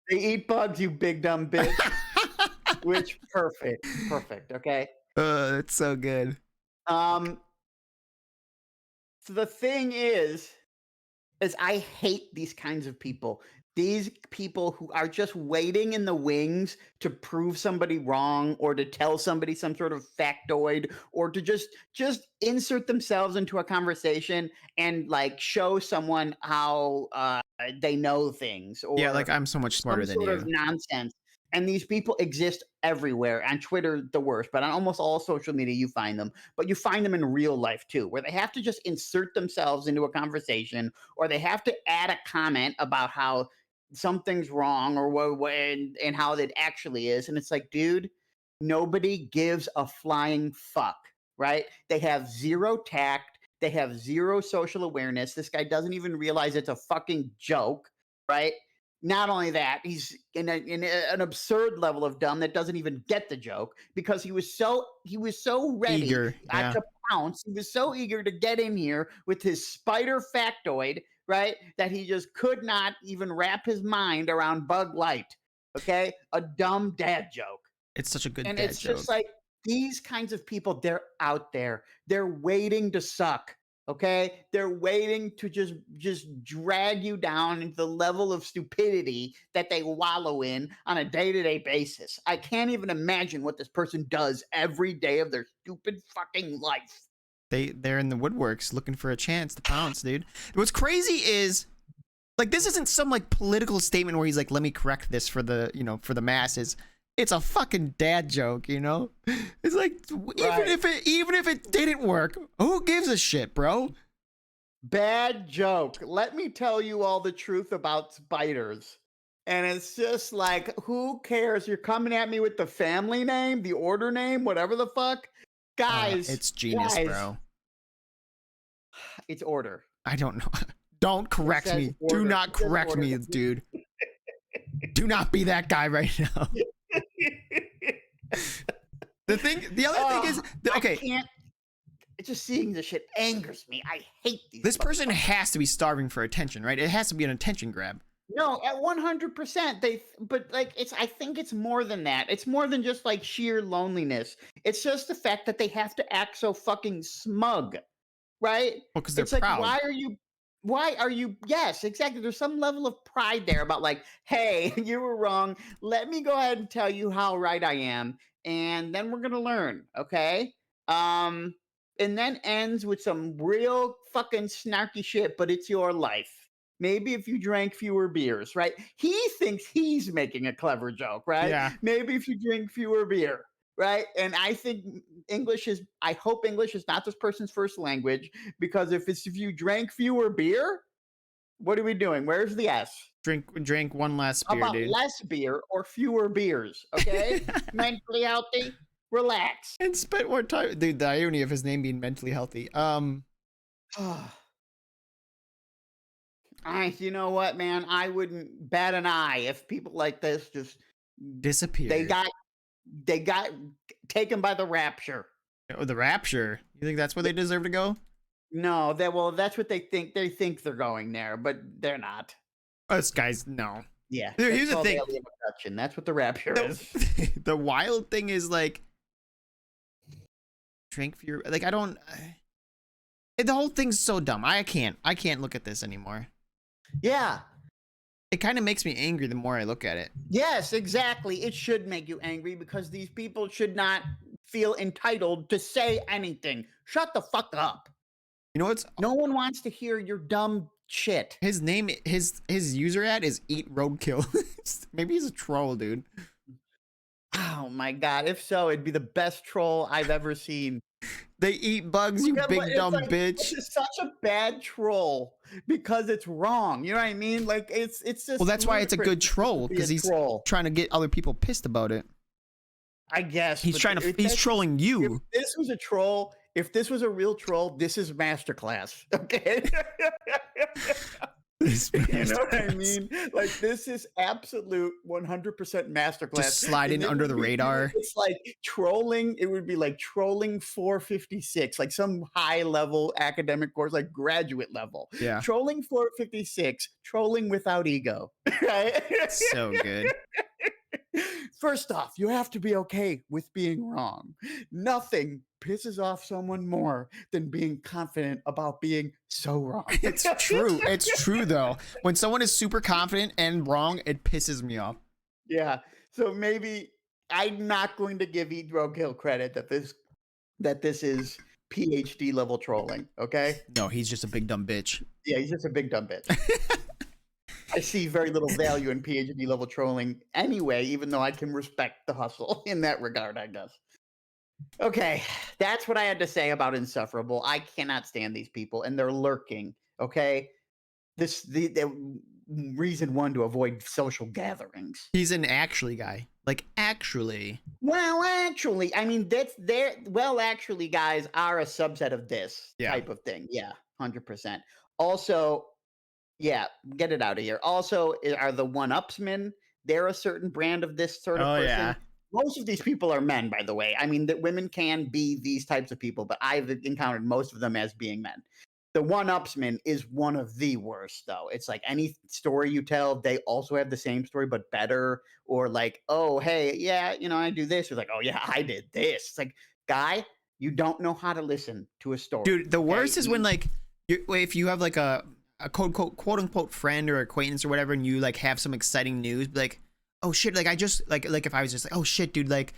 S1: they eat bugs, you big dumb bitch. Which perfect, perfect. Okay.
S2: That's so good.
S1: Um. So the thing is I hate these kinds of people. These people who are just waiting in the wings to prove somebody wrong or to tell somebody some sort of factoid or to just insert themselves into a conversation and like show someone how they know things
S2: Yeah,
S1: or
S2: like I'm so much
S1: some
S2: smarter than
S1: sort of
S2: you.
S1: nonsense. And these people exist everywhere. On Twitter, the worst, but on almost all social media, you find them. But you find them in real life too, where they have to just insert themselves into a conversation or they have to add a comment about how something's wrong or and how it actually is. And it's like, dude, nobody gives a flying fuck, right? They have zero tact. They have zero social awareness. This guy doesn't even realize it's a fucking joke, right? Not only that, he's an absurd level of dumb that doesn't even get the joke because he was so ready
S2: Eager. Yeah.
S1: to pounce. He was so eager to get in here with his spider factoid, right? That he just could not even wrap his mind around Bug Light. Okay, a dumb dad joke.
S2: It's such a good
S1: And
S2: dad
S1: it's just
S2: joke.
S1: like these kinds of people, they're out there. They're waiting to suck. Okay? They're waiting to just drag you down into the level of stupidity that they wallow in on a day-to-day basis. I can't even imagine what this person does every day of their stupid fucking life.
S2: They're in the woodworks looking for a chance to pounce, dude. What's crazy is like this isn't some like political statement where he's like, let me correct this for the for the masses. It's a fucking dad joke, you know? It's like
S1: Right.
S2: even if it didn't work, who gives a shit, bro?
S1: Bad joke. Let me tell you all the truth about spiders. And it's just like, who cares? You're coming at me with the family name, the order name, whatever the fuck. Guys,
S2: It's genius,
S1: guys,
S2: bro.
S1: it's order.
S2: I don't know. Don't
S1: It
S2: correct
S1: says
S2: me. Do
S1: order.
S2: not
S1: It says
S2: correct
S1: order.
S2: me, dude. Do not be that guy right now. The other thing is,
S1: Oh, I
S2: okay,
S1: can't. Just seeing this shit angers me. I hate these
S2: this person
S1: motherfuckers.
S2: has to be starving for attention, right? It has to be an attention grab.
S1: No, at 100%. But like, I think it's more than that. It's more than just like sheer loneliness. It's just the fact that they have to act so fucking smug. Right?
S2: Well, because they're
S1: It's like,
S2: proud.
S1: why are you yes, exactly. There's some level of pride there about like, hey, you were wrong. Let me go ahead and tell you how right I am, and then we're gonna learn, okay? Um, and then ends with some real fucking snarky shit, but it's your life. Maybe if you drank fewer beers, right? He thinks he's making a clever joke, right?
S2: Yeah.
S1: Maybe if you drink fewer beer, right? And I think I hope English is not this person's first language because if you drank fewer beer, what are we doing? Where's the S?
S2: Drink one less
S1: How
S2: beer,
S1: about
S2: dude.
S1: less beer or fewer beers? Okay, mentally healthy, relax.
S2: And spent more time, dude. The irony of his name being mentally healthy.
S1: You know what, man? I wouldn't bat an eye if people like this just they
S2: Disappeared.
S1: got they got taken by the rapture.
S2: Oh, the rapture. You think that's where they deserve to go?
S1: No, that's what they think. They think they're going there, but they're not.
S2: Oh, this guy's no.
S1: Yeah,
S2: Dude,
S1: that's
S2: here's the
S1: called
S2: thing.
S1: alien abduction. That's what the rapture is.
S2: The wild thing is like drink fewer. Like I don't. The whole thing's so dumb. I can't look at this anymore.
S1: Yeah.
S2: It kind of makes me angry the more I look at it.
S1: Yes, exactly. It should make you angry because these people should not feel entitled to say anything. Shut the fuck up.
S2: You know what's
S1: No one wants to hear your dumb shit.
S2: his name? His user ad is Eat Roadkill. Maybe he's a troll, dude.
S1: Oh my god. If so, it'd be the best troll I've ever seen.
S2: They eat bugs, you
S1: Look at
S2: big
S1: it's
S2: dumb
S1: like,
S2: bitch.
S1: this is such a bad troll because it's wrong. You know what I mean? Like it's just
S2: Well, that's why it's a
S1: ludicrous
S2: good troll
S1: to be
S2: because
S1: a
S2: he's
S1: troll.
S2: trying to get other people pissed about it.
S1: I guess
S2: He's
S1: but
S2: trying to.
S1: if
S2: He's
S1: that's-
S2: trolling
S1: If
S2: you.
S1: this was a troll, if this was a real troll, this is masterclass. Okay. You know what I mean? Like this is absolute 100% masterclass.
S2: Just sliding
S1: And it
S2: under
S1: would
S2: the
S1: be-
S2: radar.
S1: It's like trolling. It would be like trolling 456, like some high level academic course, like graduate level.
S2: Yeah.
S1: Trolling 456, trolling without ego. Right?
S2: So good.
S1: First off, you have to be okay with being wrong. Nothing pisses off someone more than being confident about being so wrong.
S2: It's true. It's true though. When someone is super confident and wrong, it pisses me off.
S1: Yeah. So maybe I'm not going to give Eat Rogue Hill credit that this is PhD level trolling. Okay.
S2: No, he's just a big dumb bitch.
S1: Yeah, he's just a big dumb bitch. I see very little value in PhD level trolling anyway, even though I can respect the hustle in that regard, I guess. Okay, that's what I had to say about Insufferable. I cannot stand these people, and they're lurking. Okay, the reason one to avoid social gatherings.
S2: He's an actually guy. Like actually.
S1: Well, actually, I mean that's there. Well, actually, guys are a subset of this
S2: Yeah.
S1: type of thing. Yeah, 100%. Also, yeah, get it out of here. Also, are the one-upsmen, they're a certain brand of this sort of
S2: Oh
S1: person.
S2: yeah.
S1: Most of these people are men, by the way. I mean, that women can be these types of people, but I've encountered most of them as being men. The one-upsman is one of the worst, though. It's like any story you tell, they also have the same story, but better. Or like, oh, hey, yeah, I do this. Or like, oh, yeah, I did this. It's like, guy, you don't know how to listen to a story.
S2: Dude, the
S1: okay?
S2: worst is when like if you have like a quote unquote friend or acquaintance or whatever, and you like have some exciting news, be like, oh shit, like I just like if I was just like, oh shit, dude, like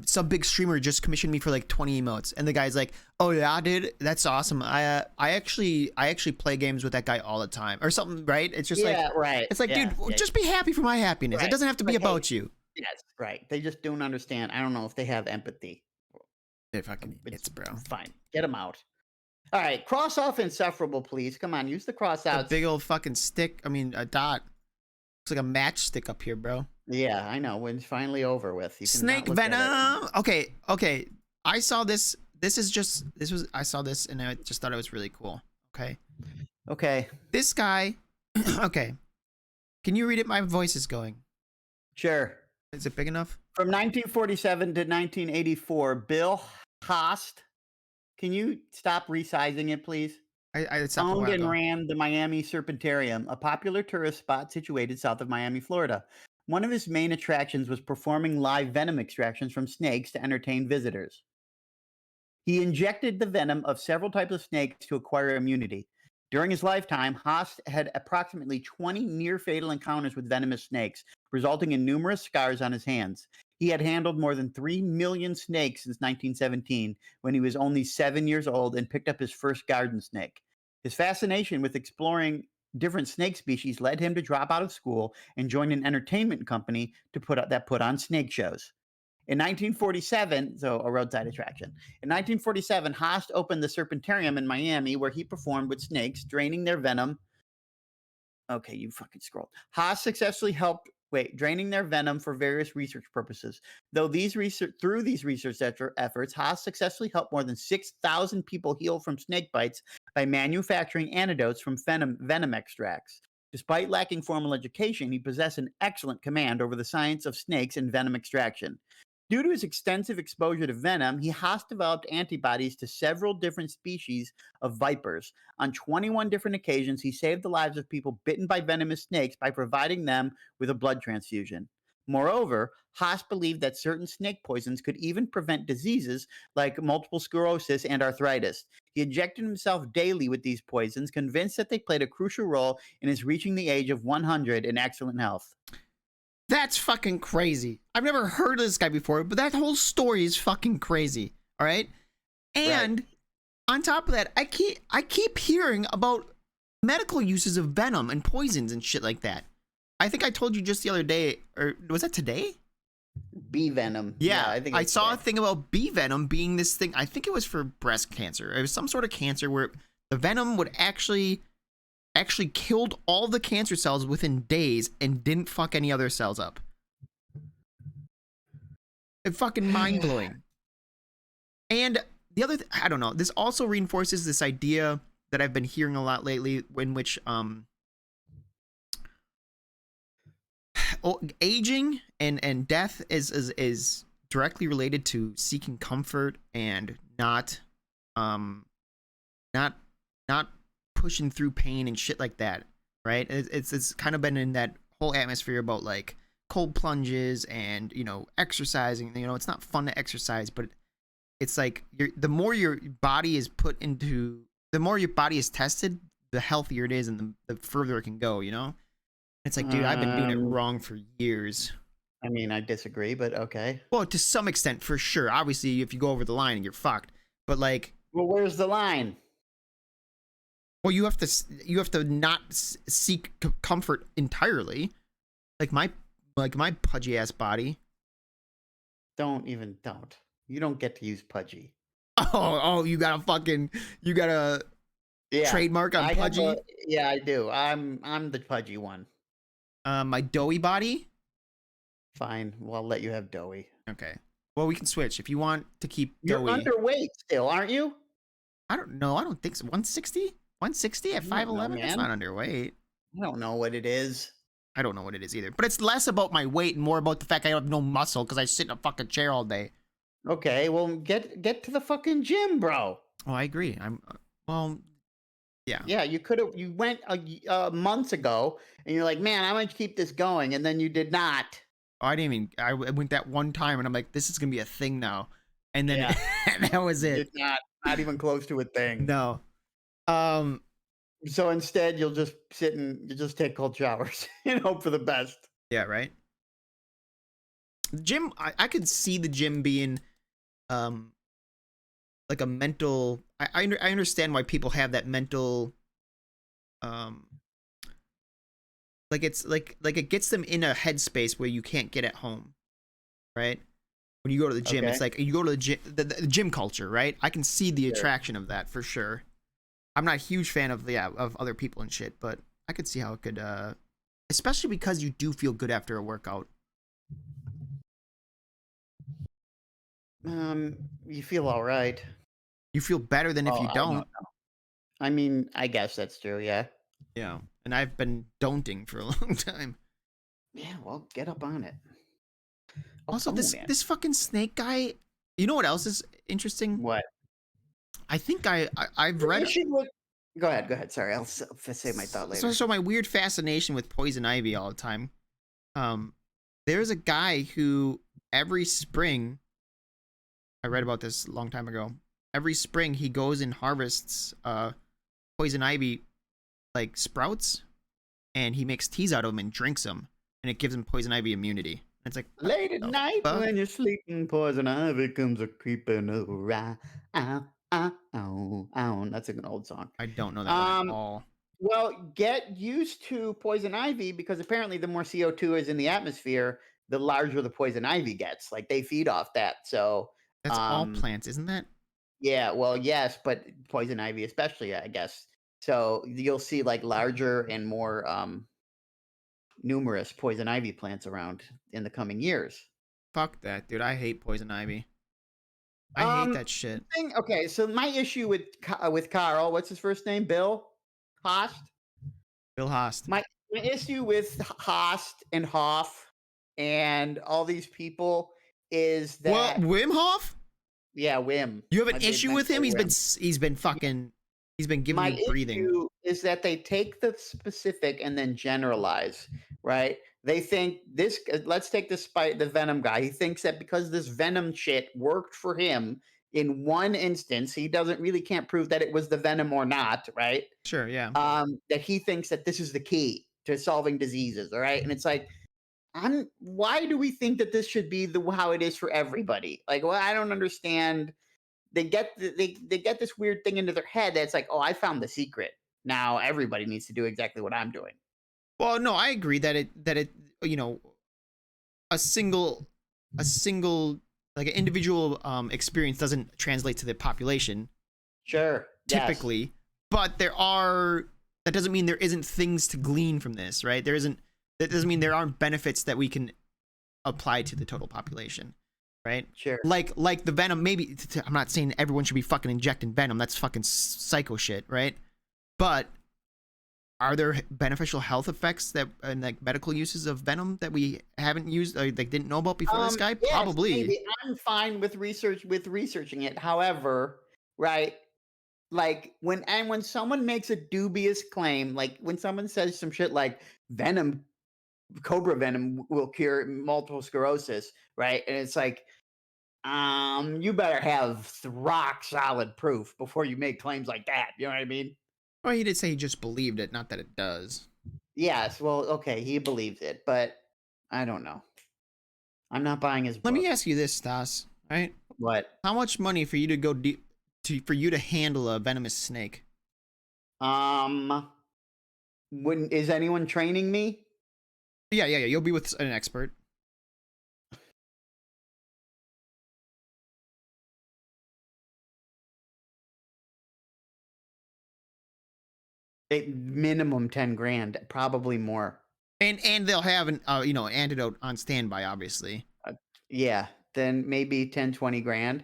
S2: some big streamer just commissioned me for like 20 emotes, and the guy's like, oh yeah, dude, that's awesome. I actually play games with that guy all the time or something, right? It's just
S1: yeah,
S2: like,
S1: right.
S2: it's like,
S1: Yeah,
S2: dude,
S1: yeah.
S2: just be happy for my happiness.
S1: Right.
S2: It doesn't have to be
S1: Like, hey,
S2: about you.
S1: yes, right. They just don't understand. I don't know if they have empathy.
S2: They're fucking
S1: It's
S2: idiots, bro.
S1: fine. Get them out. All right, cross off Insufferable, please. Come on, use the cross
S2: A
S1: outs.
S2: big old fucking stick. I mean, a dot. Looks like a matchstick up here, bro.
S1: Yeah, I know. When it's finally over with, you can
S2: Snake venom. Okay. I saw this. I saw this and I just thought it was really cool. Okay. This guy. Okay. Can you read it? My voice is going.
S1: Sure.
S2: Is it big enough?
S1: From 1947 to 1984, Bill Haast. Can you stop resizing it, please?
S2: I stopped a
S1: Owned
S2: while
S1: and
S2: ago.
S1: ran the Miami Serpentarium, a popular tourist spot situated south of Miami, Florida. One of his main attractions was performing live venom extractions from snakes to entertain visitors. He injected the venom of several types of snakes to acquire immunity. During his lifetime, Haas had approximately 20 near fatal encounters with venomous snakes, resulting in numerous scars on his hands. He had handled more than 3 million snakes since 1917, when he was only 7 years old and picked up his first garden snake. His fascination with exploring different snake species led him to drop out of school and join an entertainment company that put on snake shows. In 1947, so a roadside attraction. In 1947, Haast opened the Serpentarium in Miami, where he performed with snakes, draining their venom. Okay, you fucking scrolled. Haas successfully helped draining their venom for various research purposes. Through these research efforts, Haas successfully helped more than 6,000 people heal from snake bites by manufacturing antidotes from venom extracts. Despite lacking formal education, he possessed an excellent command over the science of snakes and venom extraction. Due to his extensive exposure to venom, he has developed antibodies to several different species of vipers. On 21 different occasions, he saved the lives of people bitten by venomous snakes by providing them with a blood transfusion. Moreover, Haas believed that certain snake poisons could even prevent diseases like multiple sclerosis and arthritis. He injected himself daily with these poisons, convinced that they played a crucial role in his reaching the age of 100 in excellent health.
S2: That's fucking crazy. I've never heard of this guy before, but that whole story is fucking crazy. All right? And on top of that, I keep hearing about medical uses of venom and poisons and shit like that. I think I told you just the other day, or was that today?
S1: Bee venom.
S2: Yeah,
S1: I think
S2: I saw a thing about bee venom being this thing. I think it was for breast cancer. It was some sort of cancer where the venom would actually killed all the cancer cells within days and didn't fuck any other cells up. It's fucking mind-blowing. And the other I don't know, this also reinforces this idea that I've been hearing a lot lately, in which aging and death is directly related to seeking comfort and not pushing through pain and shit like that, right? It's kind of been in that whole atmosphere about like cold plunges and exercising. It's not fun to exercise, but it's like the more your body is put into, the more your body is tested, the healthier it is, and the further it can go. It's like, dude, I've been doing it
S1: Um,
S2: wrong for years.
S1: I mean, I disagree, but okay.
S2: Well, to some extent, for sure. Obviously, if you go over the line, you're fucked. But like,
S1: Well, where's the line?
S2: well, you have to not seek comfort entirely. Like my pudgy ass body.
S1: Don't. You don't get to use pudgy.
S2: Oh, you got a
S1: Yeah,
S2: trademark on
S1: I have a
S2: pudgy.
S1: yeah, I do. I'm the pudgy one.
S2: My doughy body.
S1: Fine, well, I'll let you have doughy.
S2: Okay. Well, we can switch if you want to keep
S1: You're
S2: doughy.
S1: underweight still, aren't you?
S2: I don't know. I don't think so. 160? 160 at
S1: I don't know,
S2: 5'11"? That's not
S1: man.
S2: underweight.
S1: I don't know what it is.
S2: I don't know what it is either. But it's less about my weight and more about the fact I have no muscle because I sit in a fucking chair all day.
S1: Okay, well, get to the fucking gym, bro.
S2: Oh, I agree. Well, yeah.
S1: Yeah, you went months ago, and you're like, man, I'm gonna keep this going, and then you did not.
S2: Oh, I didn't even. I went that one time, and I'm like, this is gonna be a thing now, and then
S1: Yeah,
S2: that was
S1: you
S2: it.
S1: did not even close to a thing.
S2: No. Um.
S1: So instead, you'll just sit and you just take cold showers and hope for the best.
S2: Yeah. Right. Gym. I could see the gym being, um, like a mental. I understand why people have that mental. Um. Like it's like it gets them in a headspace where you can't get at home, right? When you go to the gym,
S1: Okay,
S2: it's like you go to the gym, the gym culture, right? I can see the
S1: sure.
S2: attraction of that for sure. I'm not a huge fan of of other people and shit, but I could see how it could, especially because you do feel good after a workout.
S1: You feel all right.
S2: You feel better than if
S1: Oh,
S2: you
S1: I don't
S2: don't.
S1: know. I mean, I guess that's true. Yeah.
S2: Yeah, and I've been don'ting for a long time.
S1: Yeah. Well, get up on it. Oh,
S2: Also,
S1: oh,
S2: this
S1: man.
S2: this fucking snake guy. You know what else is interesting?
S1: What?
S2: I think I've
S1: The
S2: read.
S1: issue with Go ahead, go ahead. Sorry, say my thought
S2: So,
S1: later.
S2: so my weird fascination with poison ivy all the time. Um, there's a guy who every spring, I read about this a long time ago. Every spring he goes and harvests poison ivy like sprouts, and he makes teas out of them and drinks them, and it gives him poison ivy immunity. And it's like, what
S1: Late at
S2: the
S1: night
S2: fuck?
S1: when you're sleeping, poison ivy comes a creeping around. Ow, ow, ow, ow. That's an old song.
S2: I don't know that one at
S1: Um,
S2: all.
S1: well, get used to poison ivy because apparently the more CO2 is in the atmosphere, the larger the poison ivy gets. Like they feed off that. So,
S2: That's all
S1: um,
S2: plants, isn't that?
S1: yeah, well, yes, but poison ivy especially, I guess. So you'll see like larger and more numerous poison ivy plants around in the coming years.
S2: Fuck that, dude. I hate poison ivy. I hate
S1: Um,
S2: that shit.
S1: okay, so my issue with Carl, what's his first name? Bill Host.
S2: Bill Haast.
S1: My issue with Host and Hoff and all these people is
S2: Well,
S1: that
S2: Wim Hof?
S1: yeah, Wim.
S2: You have an
S1: I did
S2: issue
S1: meant
S2: with
S1: to say
S2: him?
S1: Wim.
S2: He's been giving
S1: My
S2: you breathing.
S1: issue is that they take the specific and then generalize, right? They think this. Let's take the Venom guy. He thinks that because this Venom shit worked for him in one instance, he doesn't really can't prove that it was the Venom or not, right?
S2: Sure, yeah.
S1: That he thinks that this is the key to solving diseases, all right? And it's like, why do we think that this should be how it is for everybody? Like, well, I don't understand. They get this weird thing into their head that's like, oh, I found the secret. Now everybody needs to do exactly what I'm doing.
S2: Well, no, I agree that it you know a single a single like an individual experience doesn't translate to the population
S1: Sure. Yes.
S2: typically, but that doesn't mean there isn't things to glean from this, right? That doesn't mean there aren't benefits that we can apply to the total population, right?
S1: Sure.
S2: Like the venom. Maybe I'm not saying everyone should be fucking injecting venom. That's fucking psycho shit, right? But are there beneficial health effects that and like medical uses of venom that we haven't used or like didn't know about before this guy?
S1: Yes,
S2: Probably.
S1: maybe. I'm fine with researching it. However, right, like when someone makes a dubious claim, like when someone says some shit like venom cobra venom will cure multiple sclerosis, right? And it's like, you better have rock solid proof before you make claims like that. You know what I mean?
S2: Well, he did say he just believed it, not that it does.
S1: Yes. Well, okay, he believes it, but I don't know. I'm not buying his
S2: Let me
S1: book.
S2: ask you this, Stas. Right?
S1: What?
S2: How much money for you to go deep for you to handle a venomous snake?
S1: Um, when is anyone training me?
S2: Yeah. You'll be with an expert.
S1: Minimum 10 grand, probably more.
S2: And they'll have an an antidote on standby, obviously.
S1: Uh, yeah, then maybe 10, 20 grand.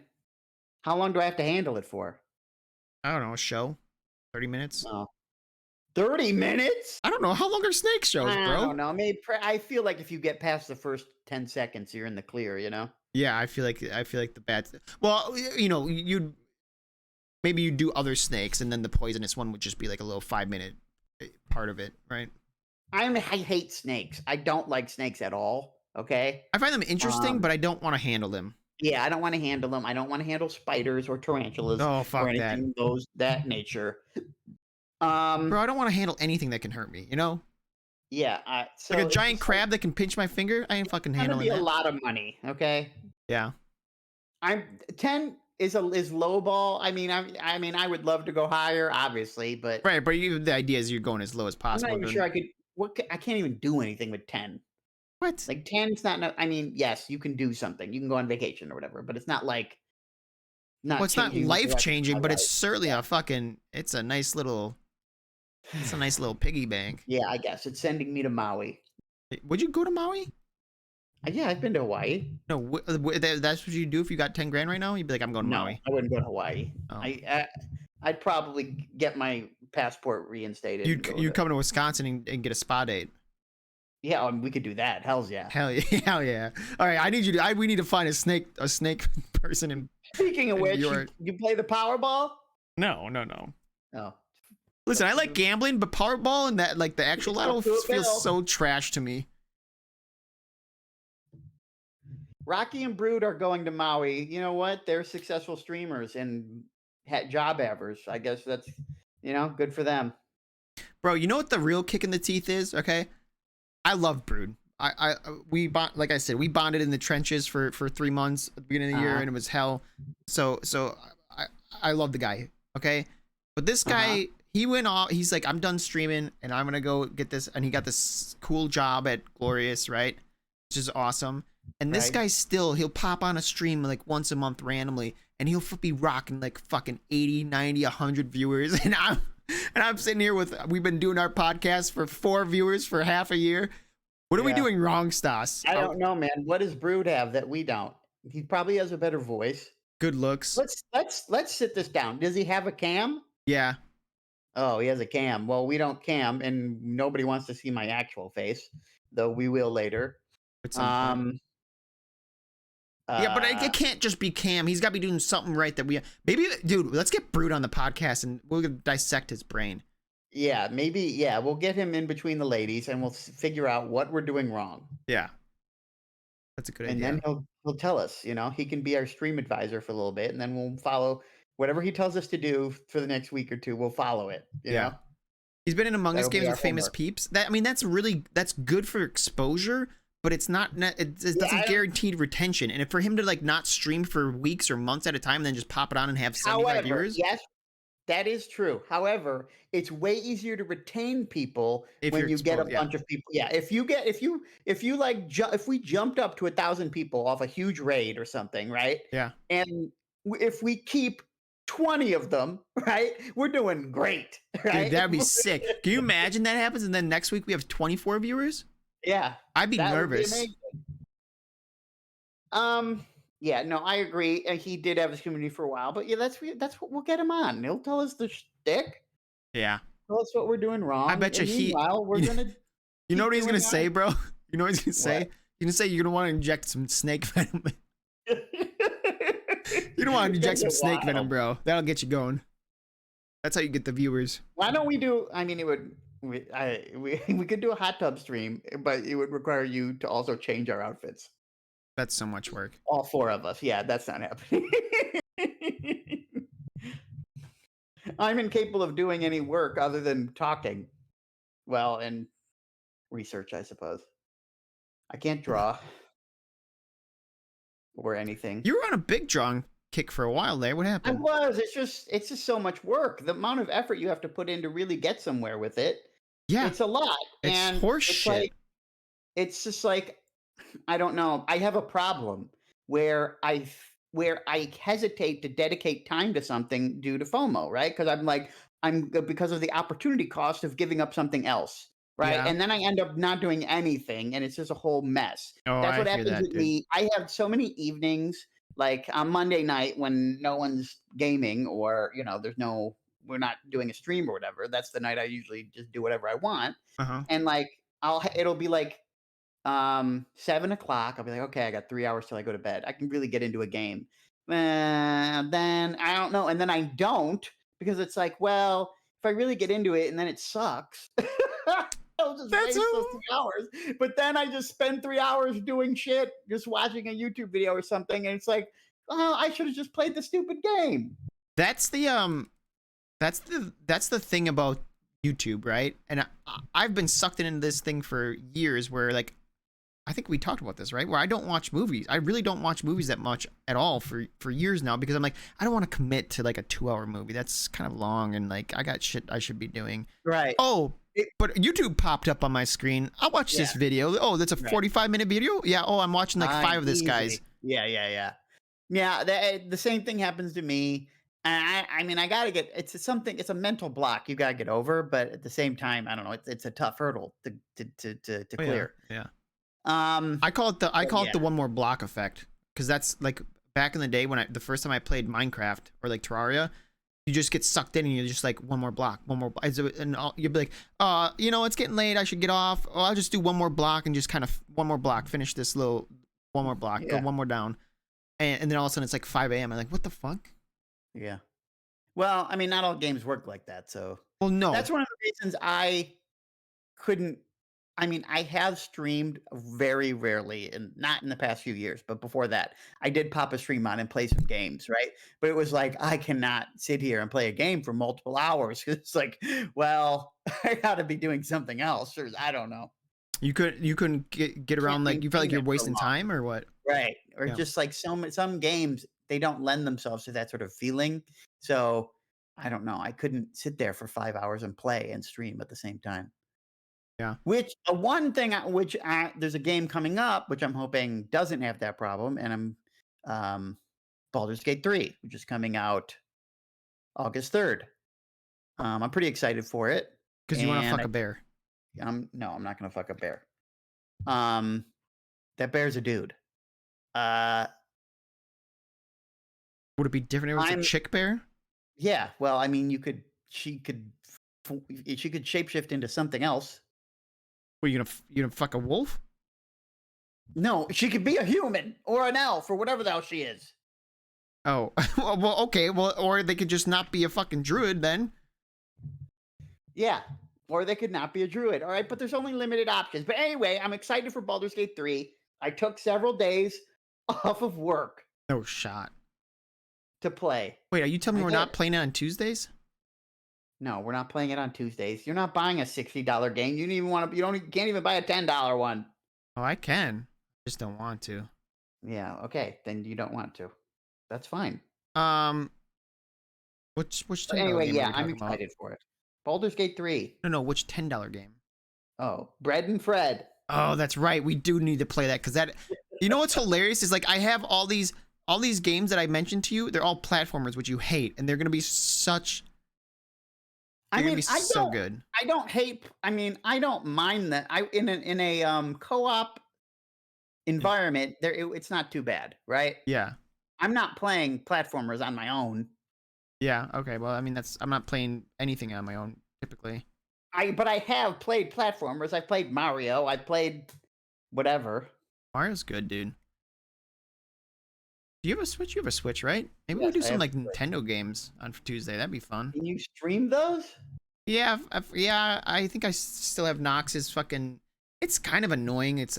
S1: How long do I have to handle it for?
S2: I don't know, a show, 30 minutes.
S1: Oh, 30 minutes?
S2: I don't know how long are snake shows,
S1: I
S2: bro.
S1: don't know. Maybe I feel like if you get past the first 10 seconds, you're in the clear, you know?
S2: Yeah, I feel like the bad. Well, you'd maybe you do other snakes, and then the poisonous one would just be like a little 5 minute part of it, right?
S1: I hate snakes. I don't like snakes at all. Okay.
S2: I find them interesting,
S1: Um,
S2: but I don't want to handle them.
S1: yeah, I don't want to handle them. I don't want to handle spiders or tarantulas
S2: Oh
S1: or
S2: fuck that,
S1: anything those that nature.
S2: bro!
S1: Um,
S2: I don't want to handle anything that can hurt me.
S1: yeah.
S2: Like a
S1: So it's
S2: giant
S1: just like
S2: crab that can pinch my finger. I ain't fucking
S1: gonna
S2: handling
S1: be a
S2: that.
S1: lot of money. Okay.
S2: Yeah,
S1: I'm 10 is low ball. I mean I would love to go higher, obviously, but
S2: right. But the idea is you're going as low as
S1: I'm not
S2: possible.
S1: even sure I could. I can't even do anything with 10.
S2: What?
S1: Like 10's not. No, I mean, yes, you can do something. You can go on vacation or whatever, but it's not like
S2: Well,
S1: not
S2: it's not
S1: changing the
S2: life
S1: direction of my
S2: changing, but it's
S1: life.
S2: certainly a fucking. It's a nice little. It's a nice little piggy bank.
S1: Yeah, I guess it's sending me to Maui.
S2: Would you go to Maui?
S1: Yeah, I've been to Hawaii.
S2: No, that's what you do if you got 10 grand right now. You'd be like, I'm going to
S1: No,
S2: Maui.
S1: I wouldn't go to Hawaii.
S2: Oh,
S1: I'd probably get my passport reinstated and
S2: you'd
S1: go to.
S2: come to Wisconsin and get a spa date.
S1: Yeah, we could do that. Hell's yeah.
S2: Hell yeah, hell yeah. All right, I need you to. We need to find a snake person
S1: Speaking of
S2: in
S1: which,
S2: your.
S1: you play the Powerball?
S2: No, no, no.
S1: Oh,
S2: Listen, I like gambling, but Powerball and that like the actual
S1: it's up
S2: lotto
S1: to a
S2: feels
S1: bill.
S2: so trash to me.
S1: Rocky and Brood are going to Maui. You know what? They're successful streamers and job avers. I guess that's good for them.
S2: Bro, you know what the real kick in the teeth is? Okay, I love Brood. We like I said, we bonded in the trenches for 3 months at the beginning of the year,
S1: Uh-huh.
S2: and it was hell. So I I love the guy. Okay, but this
S1: Uh-huh.
S2: guy, he went off. He's like, I'm done streaming, and I'm gonna go get this. And he got this cool job at Glorious, right? Which is awesome. And this
S1: Right.
S2: guy still, he'll pop on a stream like once a month randomly, and he'll be rocking like fucking 80, 90, 100 viewers, and I'm sitting here with, we've been doing our podcast for 4 viewers for half a year. What are we
S1: Yeah.
S2: doing wrong, Stas?
S1: I don't know, man. What does Brood have that we don't? He probably has a better voice.
S2: Good looks.
S1: Let's sit this down. Does he have a cam?
S2: Yeah,
S1: Oh, he has a cam. Well, we don't cam, and nobody wants to see my actual face, though we will later.
S2: at some point.
S1: Um.
S2: Yeah, but
S1: Uh.
S2: it can't just be Cam. He's got to be doing something right that we maybe, dude. Let's get Brood on the podcast and we'll dissect his brain.
S1: Yeah. Maybe. Yeah. We'll get him in between the ladies, and we'll figure out what we're doing wrong.
S2: Yeah, that's a good
S1: And
S2: idea.
S1: then he'll tell us. He can be our stream advisor for a little bit, and then we'll follow whatever he tells us to do for the next week or two. We'll follow it.
S2: Yeah. He's been in Among Us
S1: That'll be
S2: games
S1: our
S2: with famous
S1: homework.
S2: peeps. That's good for exposure, but it's not. It
S1: Yeah,
S2: doesn't guarantee retention. And for him to like not stream for weeks or months at a time, and then just pop it on and have 75
S1: However,
S2: viewers.
S1: yes, that is true. However, it's way easier to retain people
S2: If
S1: when
S2: you're
S1: you get a
S2: exposed, yeah.
S1: bunch of people. Yeah, if you like if we jumped up to 1,000 people off a huge raid or something, right?
S2: Yeah.
S1: And if we keep 20 of them, right, we're doing great, right?
S2: Dude, that'd be sick. Can you imagine that happens and then next week we have 24 viewers?
S1: Yeah,
S2: I'd be
S1: that would be
S2: nervous.
S1: amazing. Yeah, no, I agree. He did have his community for a while, but yeah, that's what we'll get him on. He'll tell us the shtick,
S2: Yeah.
S1: tell us what we're doing wrong.
S2: I bet you
S1: and meanwhile, we're gonna
S2: You know
S1: keep
S2: what he's
S1: doing
S2: gonna say, bro? You know what he's gonna say?
S1: What?
S2: He's gonna say you're gonna want to inject some snake venom.
S1: You
S2: You don't want to inject some snake
S1: wild.
S2: venom, bro. That'll get you going. That's how you get the viewers.
S1: Why don't we do? I mean, it would. We could do a hot tub stream, but it would require you to also change our outfits.
S2: That's so much work.
S1: All 4 of us. Yeah, that's not happening. I'm incapable of doing any work other than talking. Well, and research, I suppose. I can't draw or anything.
S2: You were on a big drawing kick for a while there. What
S1: I
S2: happened?
S1: was. It's just so much work. The amount of effort you have to put in to really get somewhere with it,
S2: Yeah,
S1: it's a lot.
S2: it's
S1: And
S2: horse
S1: it's
S2: shit.
S1: like it's just like I don't know. I have a problem where I hesitate to dedicate time to something due to FOMO, right? Because I'm like because of the opportunity cost of giving up something else, right?
S2: Yeah.
S1: And then I end up not doing anything, and it's just a whole mess.
S2: Oh,
S1: That's
S2: I
S1: what
S2: hear
S1: happens
S2: that,
S1: with
S2: dude.
S1: me. I have so many evenings, like on Monday night when no one's gaming or there's no we're not doing a stream or whatever. That's the night I usually just do whatever I want,
S2: Uh-huh.
S1: and like it'll be like 7 o'clock. I'll be like, okay, I got 3 hours till I go to bed. I can really get into a game. Then I don't know. And then I don't because it's like, well, if I really get into it and then it sucks, I'll just
S2: That's
S1: waste those
S2: a
S1: 3 hours. But then I just spend 3 hours doing shit, just watching a YouTube video or something. And it's like, oh, I should have just played the stupid game.
S2: that's the that's the thing about YouTube, right? And I've been sucked into this thing for years where like I think we talked about this, right? Where I don't watch movies. I really don't watch movies that much at all for years now because I'm like I don't want to commit to like a 2 hour movie. That's kind of long and like I got shit I should be doing.
S1: Right.
S2: Oh,
S1: It,
S2: but YouTube popped up on my screen. I'll watch
S1: yeah.
S2: this video. Oh, that's a
S1: Right.
S2: 45-minute video? Yeah. Oh, I'm watching like 5 of this guy's.
S1: Easy. Yeah, yeah, yeah. Yeah, the same thing happens to me. And I mean, I gotta get it's a mental block you gotta get over, but at the same time, I don't know, it's a tough hurdle to
S2: Oh yeah.
S1: clear.
S2: Yeah.
S1: Um,
S2: I
S1: but
S2: call it
S1: yeah,
S2: the one more block effect because that's like back in the day when the first time I played Minecraft or like Terraria, you just get sucked in and you're just like one more block, one more, and you'll be like, it's getting late, I should get off. Oh, I'll just do one more block and just kind of one more block, finish this little one more block, go
S1: yeah,
S2: one more down, and then all of a sudden it's like 5 a.m. I'm like, what the fuck?
S1: yeah. Well, I mean, not all games work like that, so
S2: Well, no,
S1: that's one of the reasons I couldn't I mean, I have streamed very rarely, and not in the past few years, but before that, I did pop a stream on and play some games, right? But it was like, I cannot sit here and play a game for multiple hours. It's like, well, I gotta be doing something else, or I don't know.
S2: you couldn't get
S1: Can't
S2: around like you felt like
S1: maintain
S2: you're
S1: it for
S2: wasting
S1: long.
S2: time or what?
S1: Right. Or
S2: Yeah,
S1: just like some games, they don't lend themselves to that sort of feeling. So I don't know. I couldn't sit there for 5 hours and play and stream at the same time.
S2: yeah.
S1: Which one thing there's a game coming up, which I'm hoping doesn't have that problem, and Baldur's Gate 3, which is coming out August 3rd. I'm pretty excited for it,
S2: Because you want to
S1: and
S2: fuck a bear.
S1: no, I'm not gonna fuck a bear. Um, that bear's a dude. Uh,
S2: Would it be different if it was a
S1: I'm
S2: chick bear?
S1: yeah. Well, I mean, she could shapeshift into something else.
S2: Were you gonna fuck a wolf?
S1: No, she could be a human or an elf or whatever the hell she is.
S2: Oh, well, okay. Well, or they could just not be a fucking druid then.
S1: Yeah. Or they could not be a druid. All right. But there's only limited options. But anyway, I'm excited for Baldur's Gate 3. I took several days off of work
S2: No shot.
S1: to play.
S2: Wait, are you telling me
S1: I
S2: we're
S1: did.
S2: not playing it on Tuesdays?
S1: No, we're not playing it on Tuesdays. You're not buying a $60 game. You don't even want to, can't even buy a $10 one.
S2: Oh, I can. Just don't want to.
S1: Yeah. Okay. Then you don't want to. That's fine.
S2: Um, which
S1: But
S2: $10
S1: anyway,
S2: game are
S1: yeah,
S2: we
S1: I'm
S2: talking about?
S1: excited for it. Baldur's Gate 3.
S2: No, which $10 game?
S1: Oh, Bread and Fred.
S2: Oh, that's right. We do need to play that because that. You know what's hilarious is like I have all these games that I mentioned to you. They're all platformers, which you hate, and they're gonna be such.
S1: I
S2: They're gonna
S1: mean,
S2: be so good.
S1: I don't hate. I mean, I don't mind that. I in a co-op environment, it's not too bad, right?
S2: Yeah.
S1: I'm not playing platformers on my own.
S2: Yeah. Okay. Well, I mean, I'm not playing anything on my own typically.
S1: But I have played platformers. I played Mario. I played whatever.
S2: Mario's good, dude. Do you have a Switch? You have a Switch, right? Maybe we
S1: Yes,
S2: do
S1: I
S2: some
S1: have.
S2: like Nintendo games on Tuesday. That'd be fun.
S1: Can you stream those?
S2: Yeah, yeah. I think I still have Nox's fucking. It's kind of annoying. It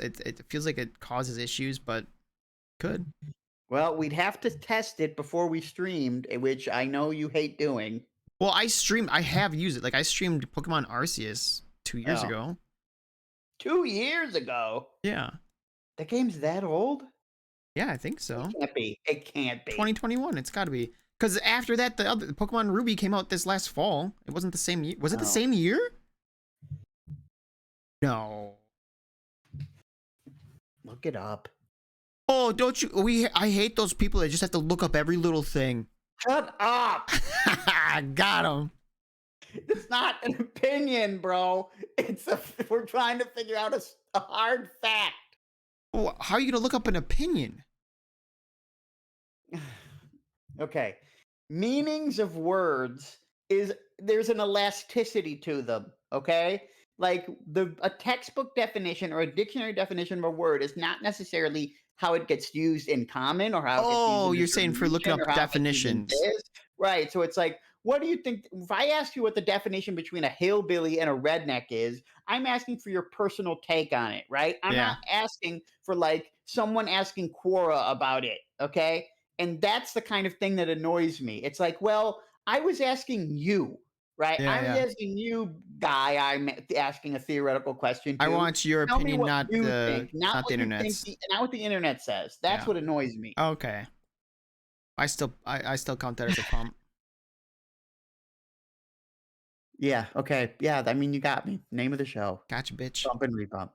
S2: feels like it causes issues, but could.
S1: Well, we'd have to test it before we streamed, which I know you hate doing.
S2: Well, I streamed. I have used it. Like I streamed Pokemon Arceus 2 years
S1: Oh,
S2: ago.
S1: 2 years ago.
S2: Yeah,
S1: The game's that old?
S2: yeah, I think
S1: It
S2: so.
S1: can't be. It can't be.
S2: 2021. It's got to be. Because after that, the other Pokemon Ruby came out this last fall. It wasn't the same year. Was it the
S1: Oh,
S2: same year? No.
S1: look it up.
S2: Oh, don't you? I hate those people that just have to look up every little thing.
S1: Shut up.
S2: Got him.
S1: It's not an opinion, bro. We're trying to figure out a hard fact.
S2: Oh, how are you gonna look up an opinion?
S1: Okay. Meanings of words is there's an elasticity to them, okay? Like a textbook definition or a dictionary definition of a word is not necessarily how it gets used in common or how it gets used
S2: Oh,
S1: in a
S2: you're saying
S1: certain
S2: for looking
S1: region
S2: up
S1: or how it gets used in
S2: definitions.
S1: this. Right. So it's like, what do you think? If I ask you what the definition between a hillbilly and a redneck is, I'm asking for your personal take on it, right? I'm
S2: Yeah,
S1: not asking for like someone asking Quora about it, okay? And that's the kind of thing that annoys me. It's like, well, I was asking you, right?
S2: yeah,
S1: I was
S2: yeah.
S1: asking you, guy, I'm asking a theoretical question
S2: I
S1: to.
S2: want your
S1: Tell me
S2: opinion,
S1: what
S2: not
S1: you
S2: the
S1: think, not
S2: not the
S1: what you think,
S2: internet's.
S1: not what the internet says. That's
S2: Yeah.
S1: what annoys me.
S2: Okay. I still count that as a pump.
S1: Yeah, okay. Yeah, I mean, you got me. Name of the show.
S2: Gotcha, bitch.
S1: Bump and repump.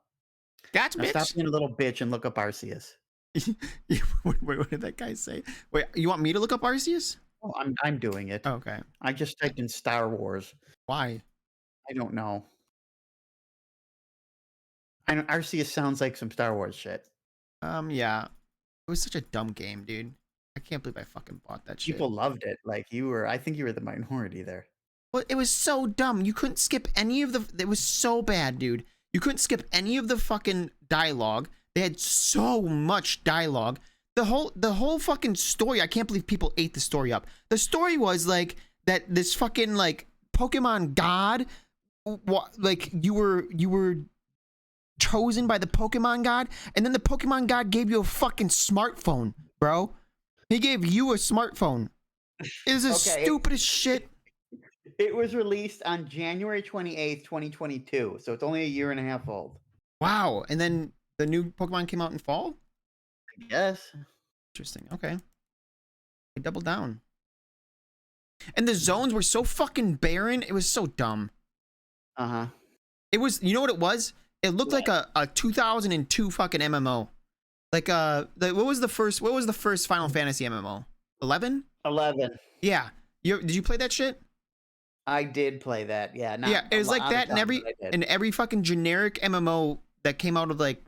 S2: Gotcha,
S1: Now stop
S2: bitch.
S1: being a little bitch and look up Arceus.
S2: Wait, what did that guy say? Wait, you want me to look up Arceus?
S1: Oh, I'm doing it.
S2: Okay.
S1: I just typed in Star Wars.
S2: Why?
S1: I don't know. I know Arceus sounds like some Star Wars shit.
S2: Yeah. It was such a dumb game, dude. I can't believe I fucking bought that shit.
S1: People loved it. Like you were I think you were the minority there.
S2: Well, it was so dumb. You couldn't skip any of the. It was so bad, dude. You couldn't skip any of the fucking dialogue. They had so much dialogue. The whole fucking story. I can't believe people ate the story up. The story was like that. This fucking like Pokemon God. Like you were chosen by the Pokemon God, and then the Pokemon God gave you a fucking smartphone, bro. He gave you a smartphone. It is the
S1: Okay,
S2: stupidest shit.
S1: it was released on January 28th, 2022. So it's only a year and a half old.
S2: Wow. And then the new Pokemon came out in fall?
S1: I guess.
S2: Interesting. Okay. They doubled down. And the zones were so fucking barren. It was so dumb.
S1: Uh-huh.
S2: It was, you know what it was? It looked like a 2002 fucking MMO. Like what was the first Final Fantasy MMO? 11?
S1: 11.
S2: Yeah. Did you play that shit?
S1: I did play that. Yeah, not
S2: Yeah, it
S1: a
S2: was
S1: lot
S2: like
S1: of
S2: that
S1: time, but I did.
S2: in every fucking generic MMO that came out of like,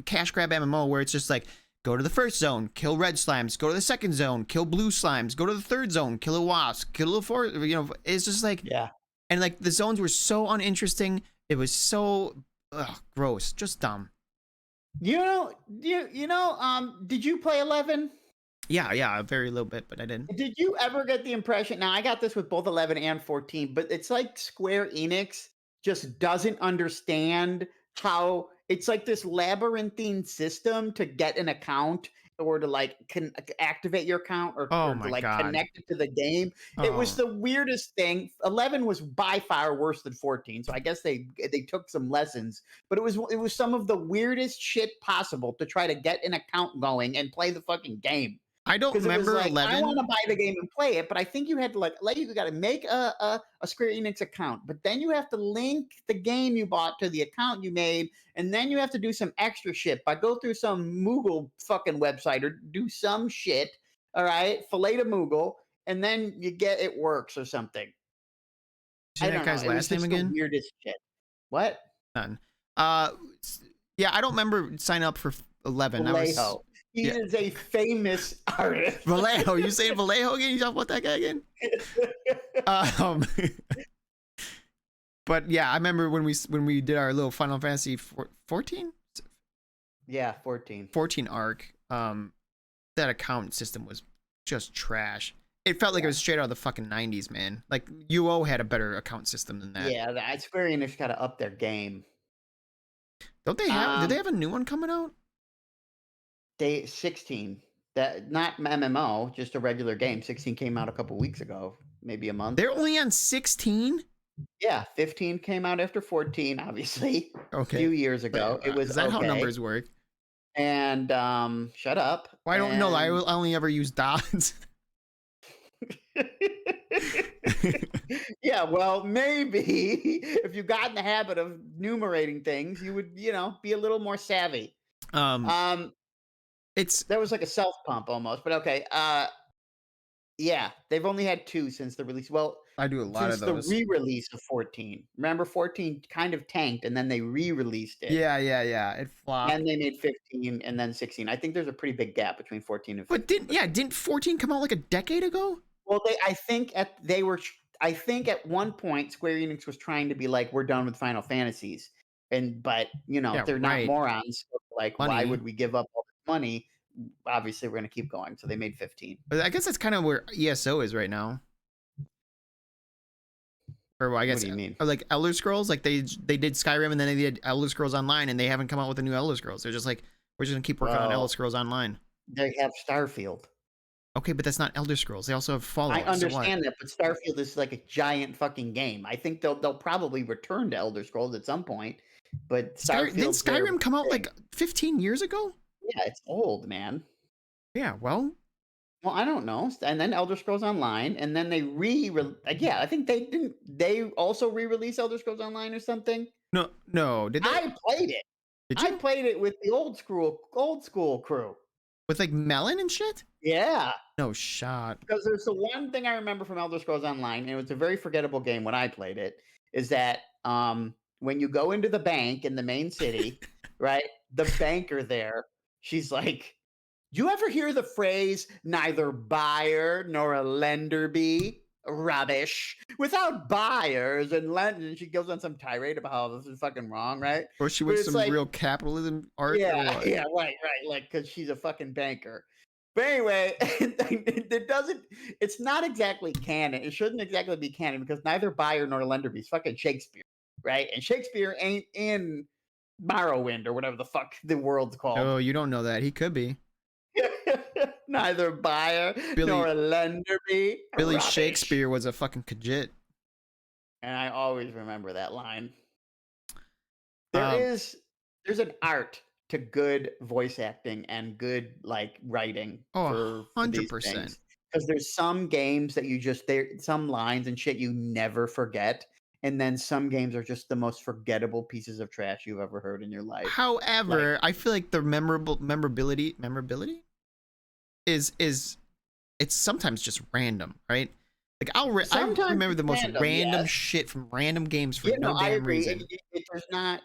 S2: cash grab MMO where it's just like go to the first zone, kill red slimes, go to the second zone, kill blue slimes, go to the third zone, kill a wasp, kill a fourth, it's just like
S1: Yeah.
S2: and like the zones were so uninteresting. It was so gross, just dumb.
S1: Did you play 11?
S2: Yeah, a very little bit, but I didn't.
S1: Did you ever get the impression? Now, I got this with both 11 and 14, but it's like Square Enix just doesn't understand how it's like this labyrinthine system to get an account or to like activate your account
S2: Oh
S1: or to
S2: my
S1: like
S2: god.
S1: connect it to the game. It was
S2: Oh,
S1: the weirdest thing. 11 was by far worse than 14, so I guess they took some lessons, but it was some of the weirdest shit possible to try to get an account going and play the fucking game.
S2: I don't
S1: Because it was
S2: remember
S1: like, I
S2: 11.
S1: want to buy the game and play it, but I think you had to you got to make a Square Enix account, but then you have to link the game you bought to the account you made, and then you have to do some extra shit. By go through some Moogle fucking website or do some shit. All right, fillet to Moogle, and then you get it works or something.
S2: See
S1: I
S2: that
S1: don't know.
S2: guy's
S1: It was
S2: last name
S1: just the
S2: again?
S1: weirdest shit. What?
S2: None. Uh, yeah, I don't remember signing up for 11. I was
S1: Vallejo. He
S2: yeah.
S1: is a famous artist.
S2: Vallejo. You saying Vallejo again? You talking about that guy again? Um, but yeah, I remember when we did our little Final Fantasy 14
S1: Yeah, 14.
S2: 14 arc. That account system was just trash. it felt like it
S1: Yeah.
S2: was straight out of the fucking 90s, man. Like UO had a better account system than that.
S1: Yeah, the Square Enix gotta up their game.
S2: Don't they have? Did they
S1: Um,
S2: have a new one coming out?
S1: they 16. That not MMO, just a regular game. 16 came out a couple weeks ago, maybe a month.
S2: They're only on 16.
S1: Yeah, 15 came out after 14, obviously, a
S2: Okay.
S1: few years
S2: Wait,
S1: ago. It was
S2: is that how
S1: okay.
S2: numbers work?
S1: And shut up.
S2: Well, I don't know. I
S1: And
S2: only ever use dots.
S1: yeah, well, maybe if you got in the habit of numerating things, you would, be a little more savvy.
S2: um,
S1: Um,
S2: it's
S1: that was like a self pump almost, but okay. Yeah, they've only had 2 since the release. Well,
S2: I do a lot of
S1: since the
S2: those.
S1: re-release of 14. Remember 14 kind of tanked and then they re-released it.
S2: Yeah, yeah, yeah. It flopped.
S1: And they made 15 and then 16. I think there's a pretty big gap between 14 and
S2: But
S1: 15, but
S2: didn't 14 come out like a decade ago?
S1: well, I think at one point Square Enix was trying to be like, "We're done with Final Fantasies." But,
S2: Yeah,
S1: they're not
S2: right.
S1: morons, so like, why
S2: Money.
S1: would we give up all this money? Obviously, we're gonna keep going, so they made 15.
S2: But I guess that's kind of where ESO is right now. Or well, I
S1: What
S2: guess
S1: do you mean?
S2: or like Elder Scrolls, like they did Skyrim and then they did Elder Scrolls Online, and they haven't come out with a new Elder Scrolls. They're just like, we're just gonna keep working on Elder
S1: Well,
S2: Scrolls Online.
S1: they have Starfield.
S2: Okay, but that's not Elder Scrolls. They also have
S1: I
S2: Fallout. So what?
S1: understand that, but Starfield is like a giant fucking game. I think they'll probably return to Elder Scrolls at some point, but
S2: Didn't
S1: Starfield's their
S2: Skyrim come out
S1: thing.
S2: like 15 years ago?
S1: Yeah, it's old, man.
S2: Yeah, well,
S1: Well, I don't know. And then Elder Scrolls Online, and then they yeah, I think they also re-release Elder Scrolls Online or something?
S2: no, did they?
S1: I played it.
S2: Did
S1: I
S2: you?
S1: played it with the old school crew.
S2: With like Melon and shit?
S1: Yeah.
S2: No shot.
S1: Because there's the one thing I remember from Elder Scrolls Online, and it was a very forgettable game when I played it, is that when you go into the bank in the main city, right? The banker there, she's like, "Do you ever hear the phrase neither buyer nor a lender be? Rubbish. Without buyers and lenders," she goes on some tirade about how this is fucking wrong, right?
S2: Or she
S1: But
S2: wants
S1: it's
S2: some
S1: like,
S2: real capitalism art or
S1: yeah,
S2: what?
S1: yeah, right, like because she's a fucking banker. But anyway, it doesn't. It's not exactly canon. It shouldn't exactly be canon because neither buyer nor lender be. It's fucking Shakespeare, right? And Shakespeare ain't in Morrowind or whatever the fuck the world's called.
S2: Oh, you don't know that. He could be.
S1: Neither buyer nor
S2: Billy
S1: a lender be.
S2: Billy
S1: Rubbish.
S2: Shakespeare was a fucking kajit.
S1: And I always remember that line. There
S2: Um,
S1: is there's an art to good voice acting and good like writing
S2: oh,
S1: for these
S2: 100%.
S1: things. Because there's some games that some lines and shit you never forget. And then some games are just the most forgettable pieces of trash you've ever heard in your life. Like
S2: However, I feel like the memorability is it's sometimes just random, right? Like I
S1: sometimes
S2: remember
S1: it's
S2: the most
S1: random,
S2: random
S1: yes.
S2: shit from random games for
S1: Yeah, no,
S2: no
S1: I
S2: damn
S1: agree.
S2: reason.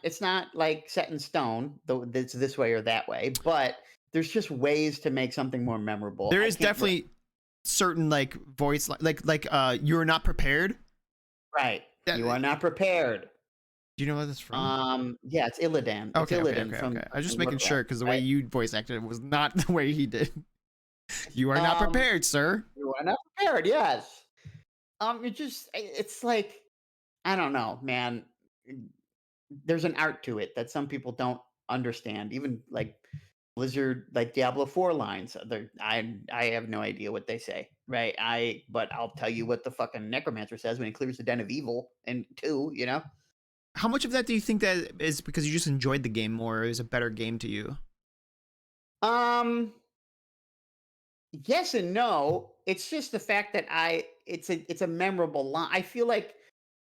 S1: It's not like set in stone, though it's this way or that way, but there's just ways to make something more memorable.
S2: There
S1: I
S2: is
S1: can't re
S2: definitely certain like voice like you're not prepared.
S1: Right.
S2: That,
S1: You are not prepared.
S2: do you know what that's from?
S1: Yeah, it's Illidan. It's Illidan from
S2: Okay. I was just
S1: fucking
S2: making sure
S1: Warcraft,
S2: because the way
S1: right?
S2: you voice acted was not the way he did. You are not
S1: Um,
S2: prepared, sir.
S1: you are not prepared, yes. It's like, I don't know, man. There's an art to it that some people don't understand. Even like Blizzard, like Diablo 4 lines. I have no idea what they say, right? But I'll tell you what the fucking necromancer says when he clears the den of evil in 2.
S2: How much of that do you think that is because you just enjoyed the game more, or is a better game to you?
S1: Um, yes and no. It's just the fact that it's a memorable line. I feel like,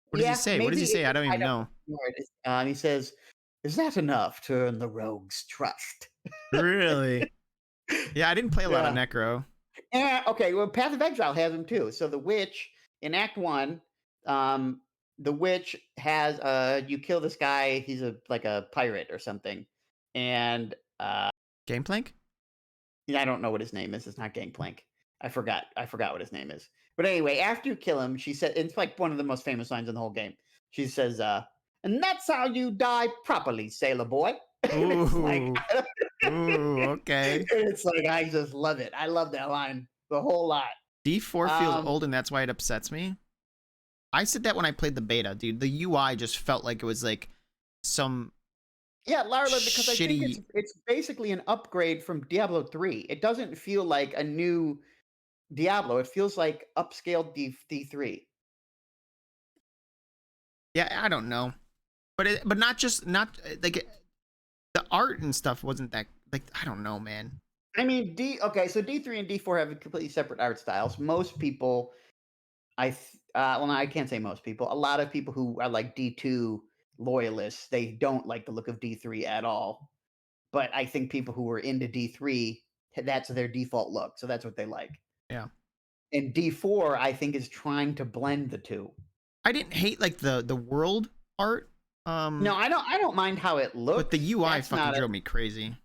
S2: What does he
S1: yeah,
S2: say? What does
S1: maybe
S2: he
S1: if
S2: say? I
S1: you
S2: don't
S1: kind
S2: even
S1: of
S2: know.
S1: ignore it, he says, "Is that enough to earn the rogue's trust?"
S2: Really? Yeah, I didn't play a lot of
S1: Yeah.
S2: Necro.
S1: Yeah. Okay. Well, Path of Exile has him too. So the witch in Act 1, um, the witch has you kill this guy. He's like a pirate or something, and
S2: Gameplank?
S1: I don't know what his name is. It's not Gangplank. I forgot. I forgot what his name is. But anyway, after you kill him, she said it's like one of the most famous lines in the whole game. She says, "And that's how you die properly, sailor boy." And it's like,
S2: Ooh, ooh, okay.
S1: it's like I just love it. I love that line the whole lot.
S2: D4 feels
S1: Um,
S2: old, and that's why it upsets me. I said that when I played the beta, dude. The UI just felt like it was like some
S1: yeah, Larla, because I think
S2: shitty.
S1: it's basically an upgrade from Diablo 3. It doesn't feel like a new Diablo. It feels like upscaled D3.
S2: Yeah, I don't know, but not just not like the art and stuff wasn't that like I don't know, man.
S1: I mean, okay, so D3 and D4 have completely separate art styles. Most people, well, no, I can't say most people. A lot of people who are like D2 loyalists, they don't like the look of D3 at all. But I think people who are into D3, that's their default look, so that's what they like.
S2: Yeah,
S1: And D4, I think, is trying to blend the two.
S2: I didn't hate like the world art,
S1: No, I don't mind how it
S2: but the
S1: looks.
S2: UI
S1: That's
S2: fucking
S1: not a
S2: drove me crazy.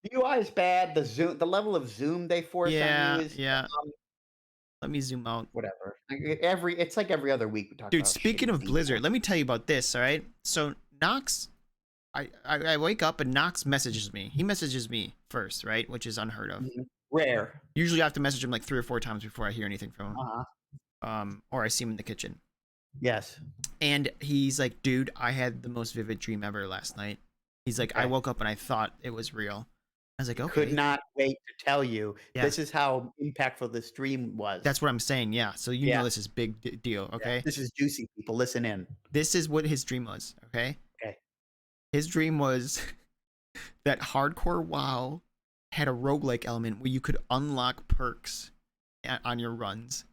S1: the UI is bad. The level of zoom they force on you
S2: Yeah,
S1: is
S2: yeah. Let me zoom out.
S1: whatever. It's like every other week we talk
S2: Dude,
S1: about how
S2: speaking
S1: shitty
S2: of
S1: D4.
S2: Blizzard, let me tell you about this, all right? So Knox, I wake up and Knox messages me. He messages me first, right? Which is unheard of.
S1: Mhm. Rare.
S2: Usually I have to message him like 3 or 4 times before I hear anything from him.
S1: Uh-huh.
S2: Or I see him in the kitchen.
S1: Yes.
S2: And he's like, dude, I had the most vivid dream ever last night. He's like, I
S1: Okay.
S2: woke up and I thought it was real. I was like,
S1: Could
S2: okay.
S1: not wait to tell you.
S2: Yeah,
S1: This is how impactful this stream was.
S2: that's what I'm saying. Yeah. So you
S1: Yeah.
S2: know this is big deal,
S1: Yeah.
S2: okay?
S1: This is juicy, people. Listen in.
S2: This is what his dream was, okay?
S1: Okay.
S2: His dream was that hardcore WoW had a roguelike element where you could unlock perks on your runs.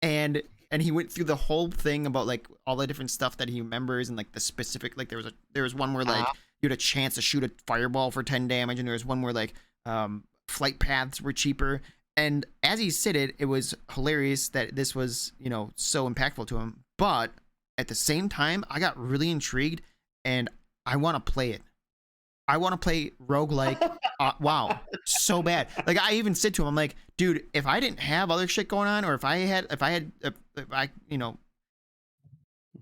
S2: And he went through the whole thing about like all the different stuff that he remembers and like the specific like there was one where like
S1: Uh-huh.
S2: you had a chance to shoot a fireball for 10 damage, and there was one where like flight paths were cheaper. And as he said it, it was hilarious that this was, you know, so impactful to him. But at the same time, I got really intrigued and I want to play it. I want to play roguelike. Wow, so bad. Like I even said to him, I'm like, dude, if I didn't have other shit going on, or if I, you know,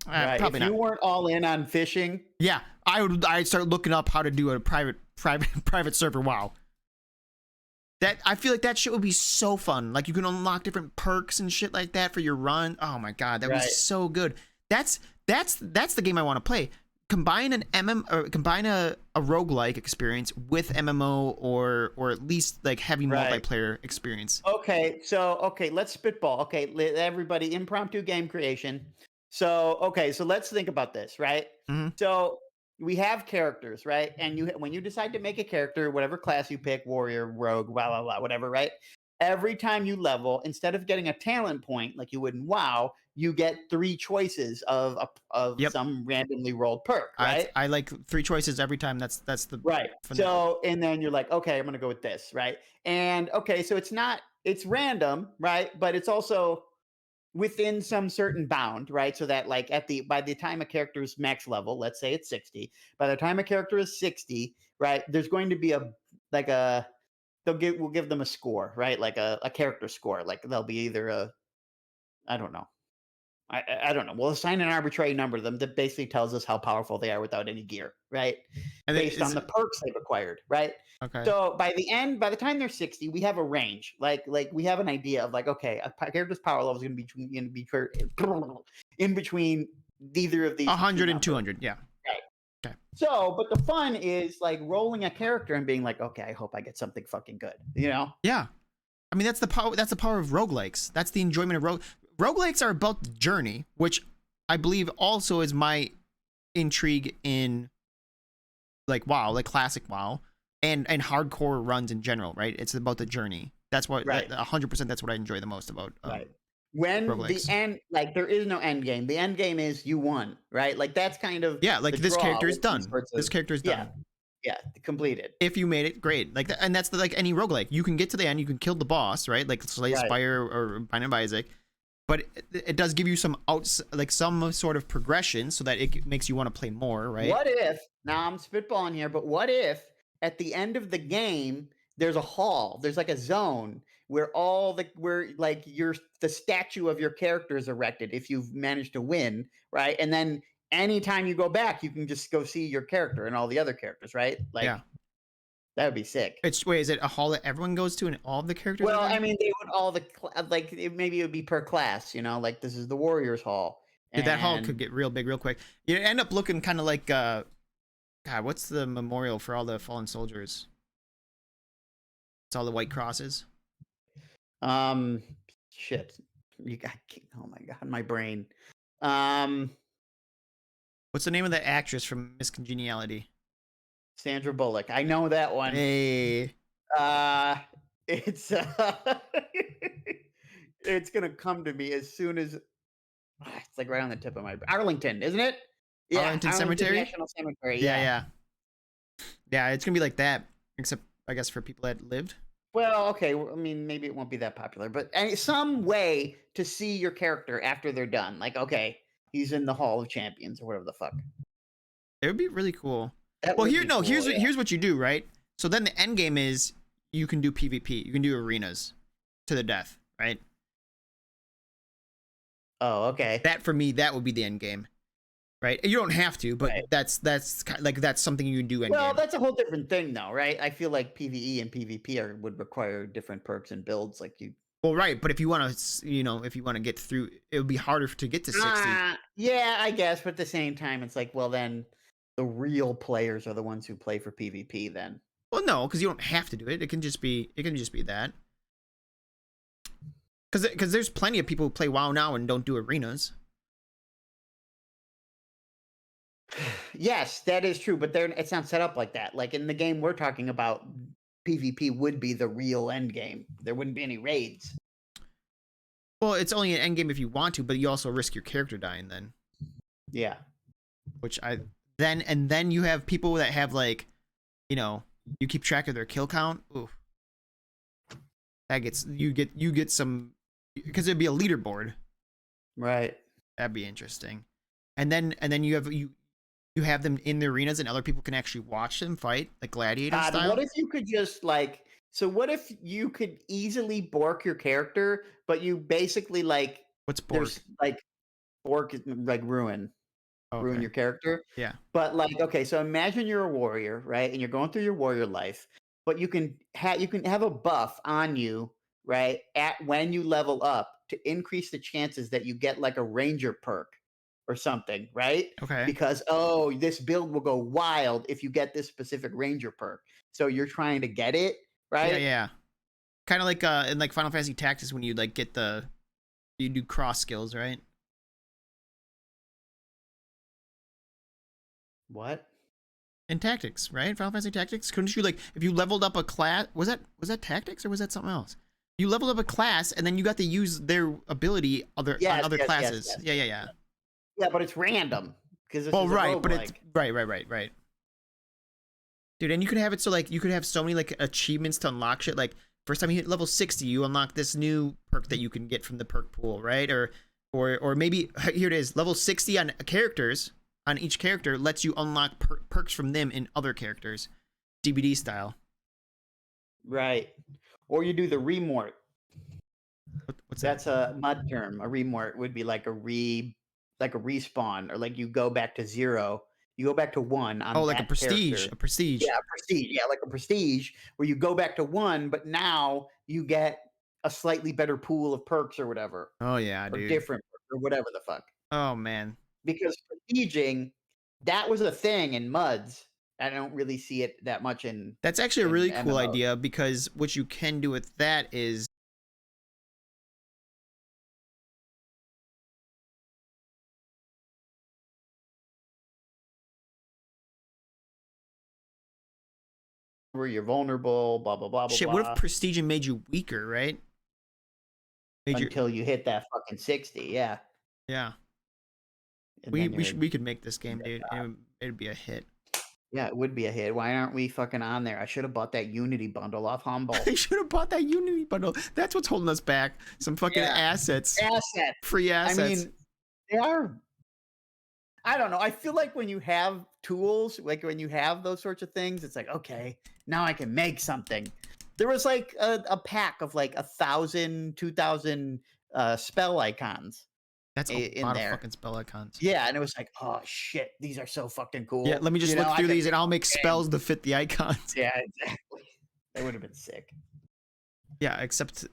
S1: Right.
S2: probably
S1: If you
S2: not.
S1: weren't all in on fishing,
S2: Yeah, I'd start looking up how to do a private server. Wow, that I feel like that shit would be so fun. Like you can unlock different perks and shit like that for your run. Oh my god, that'd be
S1: right.
S2: so good. That's the game I want to play. Combine an or combine a roguelike experience with MMO or at least like heavy
S1: Right.
S2: multiplayer experience.
S1: Okay, let's spitball. Okay, everybody, impromptu game creation. So let's think about this, right?
S2: Mm-hmm.
S1: So we have characters, right? And when you decide to make a character, whatever class you pick, warrior, rogue, blah blah blah, whatever, right? Every time you level, instead of getting a talent point like you would in WoW, you get three choices of
S2: Yep.
S1: some randomly rolled perk, right?
S2: I like 3 choices every time. That's the
S1: Right.
S2: finale.
S1: So, and then you're like, okay, I'm going to go with this, right? And okay, so it's random, right? But it's also within some certain bound, right? So that like by the time a character's max level, let's say it's 60, by the time a character is 60, right? There's going to be like a, we'll give them a score, right? Like a character score. Like they'll be either I don't know. I don't know. We'll assign an arbitrary number to them that basically tells us how powerful they are without any gear, right?
S2: And
S1: Based on
S2: it's
S1: the perks they've acquired, right?
S2: okay.
S1: So by the time they're 60, we have a range. Like we have an idea of like, okay, a character's power level is going to be in between either of these two
S2: 100 and
S1: numbers.
S2: 200. Yeah.
S1: Right.
S2: Okay.
S1: So, but the fun is like rolling a character and being like, okay, I hope I get something fucking good. You know?
S2: Yeah. I mean, that's the power. That's the power of roguelikes. That's the enjoyment of roguelikes are about the journey, which I believe also is my intrigue in like WoW, like classic WoW, and hardcore runs in general. Right? It's about the journey. That's what
S1: Right.
S2: 100%. That's what I enjoy the most about
S1: Right. When the
S2: roguelikes.
S1: end, like there is no end game. The end game is you won, right? Like that's kind of
S2: Yeah, like
S1: the
S2: this
S1: draw
S2: character is
S1: with these
S2: done.
S1: sorts
S2: This
S1: of
S2: character is
S1: yeah,
S2: done.
S1: yeah, completed.
S2: If you made it, great. Like, and that's like any roguelike. You can get to the end, you can kill the boss, right? Like Slay
S1: Right.
S2: Spire or Bind of Isaac, but it does give you some like some sort of progression so that it makes you want to play more, right?
S1: What if, now I'm spitballing here, but what if at the end of the game there's a hall, there's like a zone where like the statue of your character is erected if you've managed to win, right? And then anytime you go back, you can just go see your character and all the other characters, right? Like
S2: Yeah.
S1: That would be sick.
S2: It's wait, is it a hall that everyone goes to and all of the characters are
S1: Well,
S2: there?
S1: I mean, they would all like maybe it would be per class, like this is the Warriors Hall,
S2: Dude, that hall could
S1: and
S2: get real big real quick. You end up looking kind of like God, what's the memorial for all the fallen soldiers? It's all the white crosses.
S1: um, shit, you got oh my god, my brain. Um,
S2: What's the name of the actress from Miss Congeniality?
S1: Sandra Bullock, I know that one.
S2: Hey,
S1: Uh, it's it's gonna come to me as soon as it's like right on the tip of my Arlington, isn't it? Yeah,
S2: Arlington
S1: Arlington
S2: Cemetery.
S1: National Cemetery.
S2: Yeah,
S1: Yeah.
S2: yeah, yeah. It's gonna be like that, except I guess for people that lived.
S1: Well, okay. I mean, maybe it won't be that popular, but some way to see your character after they're done. Like, okay, he's in the Hall of Champions or whatever the fuck.
S2: It would be really cool.
S1: That
S2: Well,
S1: would
S2: here
S1: be
S2: no,
S1: cool. Yeah.
S2: here's what you do, right? So then the end game is you can do PvP. You can do arenas to the death, right?
S1: Oh, okay.
S2: That for me, that would be the end game, right? You don't have to, but
S1: Right.
S2: that's something you can do end
S1: Well,
S2: game.
S1: that's a whole different thing, though, right? I feel like PVE and PvP would require different perks and builds. Like you.
S2: Well, right, but if you want to, if you want to get through, it would be harder to get to 60.
S1: Yeah, I guess, but at the same time, it's like, well, then the real players are the ones who play for PvP. Then.
S2: Well, no, because you don't have to do it. It can just be that. Because there's plenty of people who play WoW now and don't do arenas.
S1: Yes, that is true, but it's not set up like that. Like in the game we're talking about, PvP would be the real end game. There wouldn't be any raids.
S2: Well, it's only an end game if you want to, but you also risk your character dying then.
S1: Yeah.
S2: Which then you have people that have like, you keep track of their kill count. Ooh, that gets you get some because it'd be a leaderboard.
S1: Right.
S2: That'd be interesting. And then you have them in the arenas and other people can actually watch them fight like gladiator
S1: God,
S2: style.
S1: what if you could just like what if you could easily bork your character, but you basically like
S2: What's Borg?
S1: there's like bork is like ruin
S2: Okay.
S1: your character.
S2: Yeah.
S1: But like, okay, so imagine you're a warrior, right? And you're going through your warrior life, but you can have a buff on you, right? At when you level up to increase the chances that you get like a ranger perk or something, right?
S2: Okay.
S1: Because this build will go wild if you get this specific ranger perk. So you're trying to get it, right?
S2: Yeah, yeah. Kind of like in like Final Fantasy Tactics when you like get you do cross skills, right?
S1: What?
S2: In Tactics, right? Final Fantasy Tactics. Couldn't you like if you leveled up a class? Was that Tactics or was that something else? You leveled up a class and then you got to use their ability on other
S1: Yes,
S2: classes.
S1: yes.
S2: Yeah, yeah, yeah.
S1: Yeah, but it's random because
S2: Well, right, but it's right. Dude, and you could have it so like you could have so many like achievements to unlock shit. Like first time you hit level 60, you unlock this new perk that you can get from the perk pool, right? Or maybe here it is, level 60 on characters. On each character lets you unlock perks from them in other characters, DBD style.
S1: Right. Or you do the remort.
S2: What's that?
S1: That's a mud term. A remort would be like a respawn, or like you go back to 0. You go back to 1 on
S2: Oh, like a
S1: that
S2: prestige.
S1: character.
S2: A prestige.
S1: Yeah, prestige. Yeah, like a prestige where you go back to 1, but now you get a slightly better pool of perks or whatever,
S2: Oh yeah,
S1: or
S2: dude.
S1: different or whatever the fuck.
S2: Oh man.
S1: Because prestiging, that was a thing in MUDs. I don't really see it that much in.
S2: That's actually a really cool
S1: MMOs.
S2: idea because what you can do with that is
S1: Where you're vulnerable, blah blah blah blah
S2: shit.
S1: blah.
S2: What if prestiging made you weaker, right?
S1: Until you hit that fucking 60, yeah.
S2: Yeah.
S1: And
S2: We could make this game, dude. It'd be a hit.
S1: Yeah, it would be a hit. Why aren't we fucking on there? I should have bought that Unity bundle off Humble.
S2: I should have bought that Unity bundle. That's what's holding us back. Some fucking assets. Free assets.
S1: I mean, they are. I don't know. I feel like when you have tools, like when you have those sorts of things, it's like, okay, now I can make something. There was like a pack of like 1,000, 2,000 spell icons.
S2: That's a
S1: in
S2: lot
S1: there.
S2: of fucking spell icons.
S1: Yeah, and it was like, oh shit, these are so fucking cool.
S2: Yeah, let me just look through these and I'll make spells to fit the icons.
S1: Yeah, exactly. That would have been sick.
S2: Yeah, except,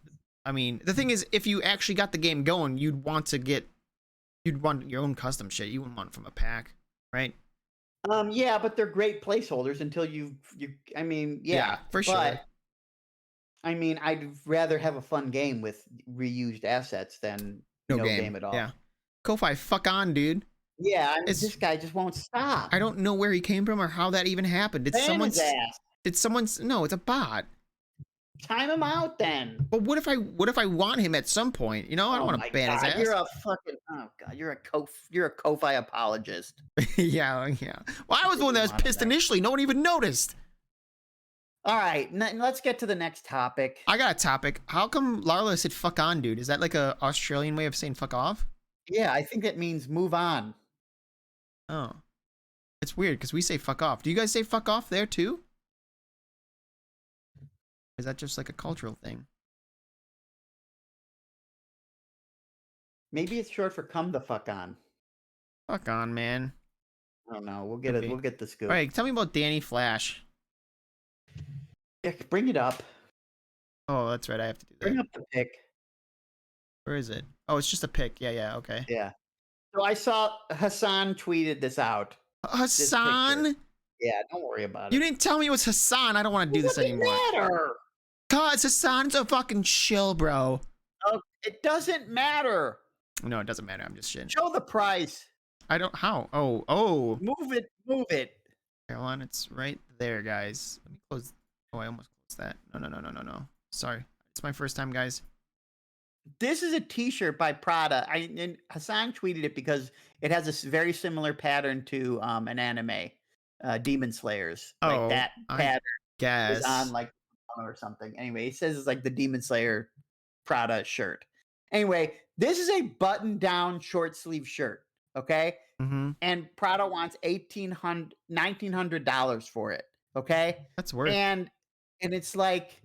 S2: I mean, the thing is, if you actually got the game going, you'd want your own custom shit. You wouldn't want it from a pack, right?
S1: Yeah, but they're great placeholders until I mean,
S2: Yeah,
S1: yeah,
S2: for
S1: but
S2: sure.
S1: I mean, I'd rather have a fun game with reused assets than
S2: No
S1: no
S2: game.
S1: game at all.
S2: Yeah. Ko-Fi, fuck on, dude.
S1: Yeah, I mean,
S2: It's
S1: this guy just won't stop.
S2: I don't know where he came from or how that even happened.
S1: Ban his ass.
S2: Did someone's no, it's a bot.
S1: Time him out then.
S2: But what if I want him at some point? You know, I don't
S1: Oh
S2: want
S1: my
S2: to ban his
S1: god, you're
S2: ass.
S1: a fucking you're a Ko-Fi apologist.
S2: Yeah, yeah. Well, I was the one that was pissed initially. No one even noticed.
S1: All right, let's get to the next topic.
S2: I got a topic. How come Larla said fuck on, dude? Is that like a Australian way of saying fuck off?
S1: Yeah, I think it means move on.
S2: Oh. It's weird because we say fuck off. Do you guys say fuck off there too? Is that just like a cultural thing?
S1: Maybe it's short for come the fuck on.
S2: Fuck on, man.
S1: I don't know. We'll get it. We'll get the scoop.
S2: All right, tell me about Danny Flash.
S1: Yeah, bring it up.
S2: Oh, that's right. I have to do that.
S1: Bring up the pic.
S2: Where is it? Oh, it's just a pic. Yeah, yeah. Okay.
S1: Yeah. So I saw Hassan tweeted this out.
S2: Hassan?
S1: Yeah, don't worry about it.
S2: You didn't tell me it was Hassan. I don't want to do this anymore.
S1: It doesn't matter.
S2: Cause Hassan's a fucking shill, bro.
S1: Oh, it doesn't matter.
S2: No, it doesn't matter. I'm just shitting.
S1: Show the price.
S2: I don't. How? Oh.
S1: Move it. Move it.
S2: Hold on. It's right there, guys. Let me close. Oh, I almost closed that. No. Sorry. It's my first time, guys.
S1: This is a T-shirt by Prada. And Hassan tweeted it because it has a very similar pattern to an anime, Demon Slayers. Like that pattern is on like or something. Anyway, he says it's like the Demon Slayer Prada shirt. Anyway, this is a button-down short sleeve shirt. Okay, and Prada wants $1,900 for it. Okay,
S2: that's worth.
S1: And it's like,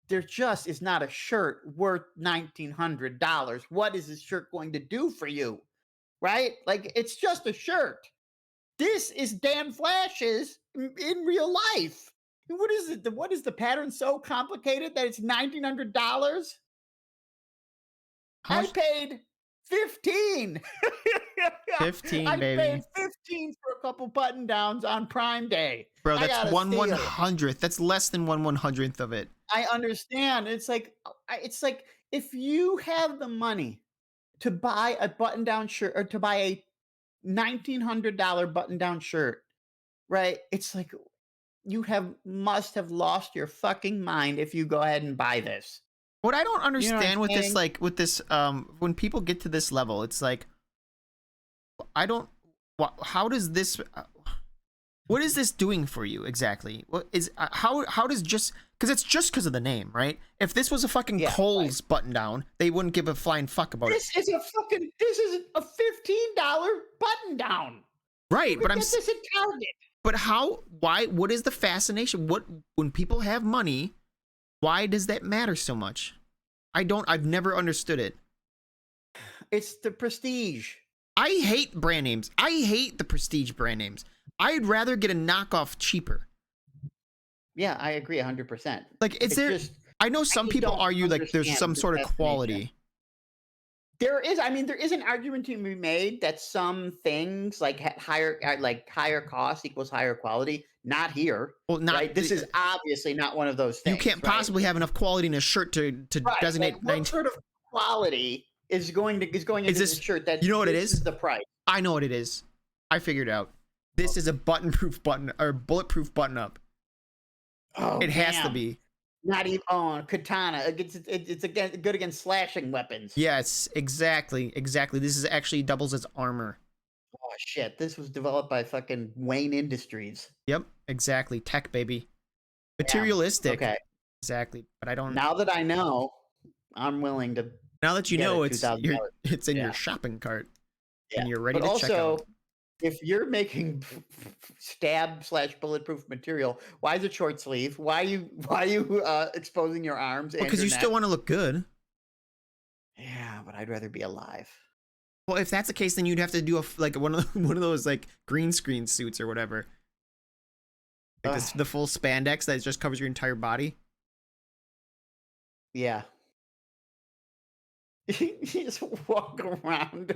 S1: there just is not a shirt worth $1,900. What is this shirt going to do for you? Right? Like, it's just a shirt. This is Dan Flash's in real life. What is it? What is the pattern so complicated that it's $1,900? I paid 15.
S2: 15,
S1: I
S2: baby.
S1: paid 15 for a couple button downs on Prime Day.
S2: Bro, that's 1/100th. That's less than 1/100th of it.
S1: I understand. It's like if you have the money to buy a button down shirt or to buy a $1,900 button down shirt, right? It's like must have lost your fucking mind if you go ahead and buy this.
S2: What I don't understand with this, like with this, when people get to this level, it's like, how does this, what is this doing for you exactly? What is, how does because it's just because of the name, right? If this was a fucking Kohl's button down, they wouldn't give a flying fuck about it.
S1: This is a $15 button down.
S2: Right, but
S1: this at Target.
S2: But what is the fascination? When people have money, why does that matter so much? I've never understood it.
S1: It's the prestige.
S2: I hate brand names. I hate the prestige brand names. I'd rather get a knockoff cheaper.
S1: Yeah, I agree 100%.
S2: Like, I know some people argue like there's some sort of quality.
S1: There is an argument to be made that some things like higher cost equals higher quality. Not here. Well, right? This is obviously not one of those things.
S2: You can't possibly have enough quality in a shirt to designate.
S1: Like, what sort of quality is going into this shirt? That,
S2: you know what it is?
S1: The price.
S2: I know what it is. I figured it out. This is a bulletproof button up.
S1: Oh,
S2: it has to be.
S1: Not even katana. It's good against slashing weapons.
S2: Yes, exactly. This is actually doubles as armor.
S1: Oh shit! This was developed by fucking Wayne Industries.
S2: Yep, exactly. Tech, baby. Materialistic.
S1: Yeah. Okay.
S2: Exactly, but I don't.
S1: Now that I know, I'm willing to.
S2: Now that you know, it's in your shopping cart, and you're ready to check out.
S1: If you're making stab/bulletproof material, why is it short sleeve? Why are you exposing your arms?
S2: Because you still want to look good.
S1: Yeah, but I'd rather be alive.
S2: Well, if that's the case, then you'd have to do one of those like green screen suits or whatever. Like the full spandex that just covers your entire body.
S1: Yeah. You just walk around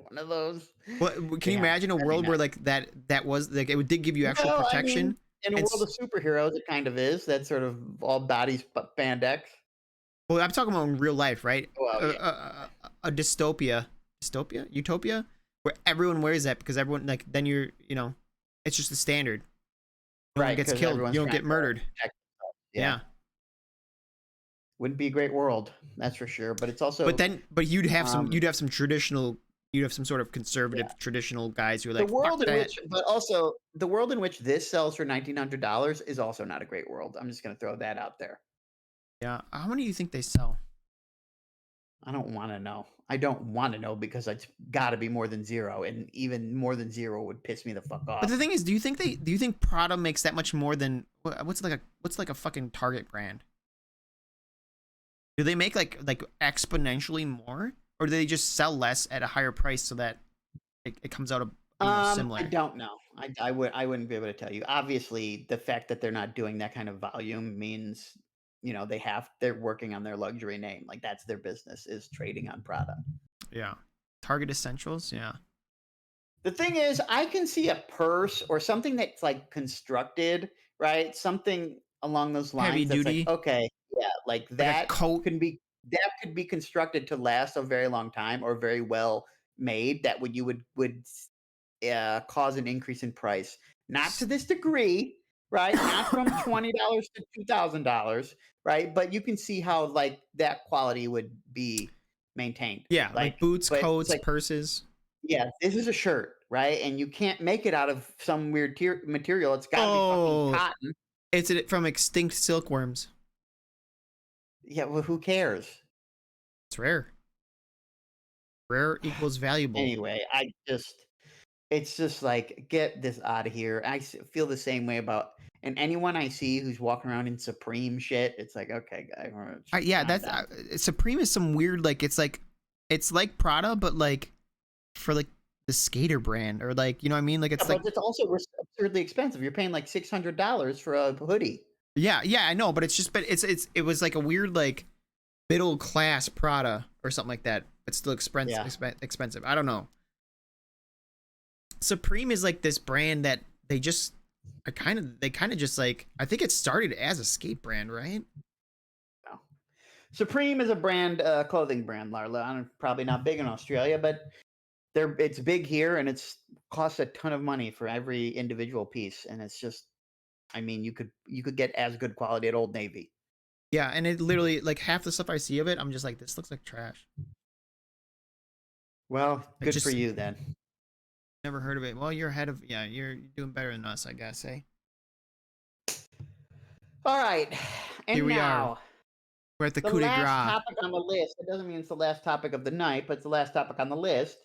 S1: one of those.
S2: Well, can you
S1: Yeah,
S2: imagine a
S1: that'd be
S2: world where
S1: nice.
S2: like that was like it did give you actual
S1: Well, I
S2: protection?
S1: mean, in a
S2: And
S1: world of superheroes, it kind of is. That sort of all body spandex.
S2: well, I'm talking about in real life, right?
S1: Well, yeah.
S2: A utopia, where everyone wears that because everyone like then you're it's just the standard. No one
S1: Right,
S2: gets
S1: because
S2: killed.
S1: everyone's
S2: You don't
S1: trying
S2: get
S1: to
S2: murdered.
S1: protect themselves. Yeah.
S2: Yeah.
S1: Wouldn't be a great world, that's for sure. But it's
S2: But
S1: also,
S2: then, but
S1: um,
S2: you'd have some traditional, you'd have some sort of
S1: yeah.
S2: conservative traditional guys who are
S1: The
S2: like, fuck
S1: world in
S2: that.
S1: which but also the world in which this sells for $1,900 is also not a great world. I'm just gonna throw that out there.
S2: Yeah. How many do you think they sell?
S1: I don't wanna know. I don't wanna know because it's gotta be more than 0, and even more than 0 would piss me the fuck
S2: But the
S1: off.
S2: thing is, do you think Prada makes that much more than what's like a fucking Target brand? Do they make like exponentially more, or do they just sell less at a higher price so that it comes out
S1: I
S2: similar?
S1: don't know. I wouldn't be able to tell you. Obviously, the fact that they're not doing that kind of volume means, they're working on their luxury name. Like, that's their business, is trading on Prada.
S2: Yeah. Target Essentials. Yeah.
S1: The thing is, I can see a purse or something that's, like, constructed, right? Something along those
S2: Heavy
S1: lines that's like,
S2: duty,
S1: okay, yeah, like,
S2: like a coat.
S1: that could be constructed to last a very long time or very well made that would you would cause an increase in price. Not to this degree, right? Not from $20 to $2,000, right? But you can see how, like, that quality would be maintained.
S2: Yeah, like
S1: Like,
S2: boots,
S1: but it's
S2: coats,
S1: like,
S2: purses.
S1: yeah, this is a shirt, right? And you can't make it out of some weird material. It's got to be fucking
S2: Oh,
S1: cotton.
S2: it's from extinct silkworms.
S1: Yeah, well, who cares?
S2: It's rare. Rare equals valuable.
S1: Anyway, it's just like, get this out of here. Feel the same way about, and anyone I see who's walking around in Supreme shit, it's like, okay, guy,
S2: Yeah,
S1: calm
S2: that's
S1: down.
S2: Supreme is some weird like it's like Prada, but like for like the skater brand or like you know what I mean? Like
S1: Yeah,
S2: it's like
S1: but it's also absurdly expensive. You're paying like $600 for a hoodie.
S2: yeah I know, but it was like a weird like middle class Prada or something like that. It's still
S1: Yeah.
S2: expensive. I don't know. Supreme is like this brand that they kind of just like I think it started as a skate brand, right?
S1: No. Supreme is a clothing brand, Larla. I'm probably not big in Australia, but it's big here, and it's costs a ton of money for every individual piece, and it's just, I mean, you could get as good quality at Old Navy.
S2: Yeah, and it literally like half the stuff I see of it, I'm just like this looks like trash.
S1: Well,
S2: I
S1: good for
S2: just
S1: you then.
S2: never heard of it. Well, you're ahead of yeah, you're doing better than us, I guess, eh?
S1: All right,
S2: Here
S1: and
S2: we are.
S1: now
S2: We're at the
S1: the
S2: coup de
S1: last
S2: grace.
S1: topic on the list. It doesn't mean it's the last topic of the night, but it's the last topic on the list.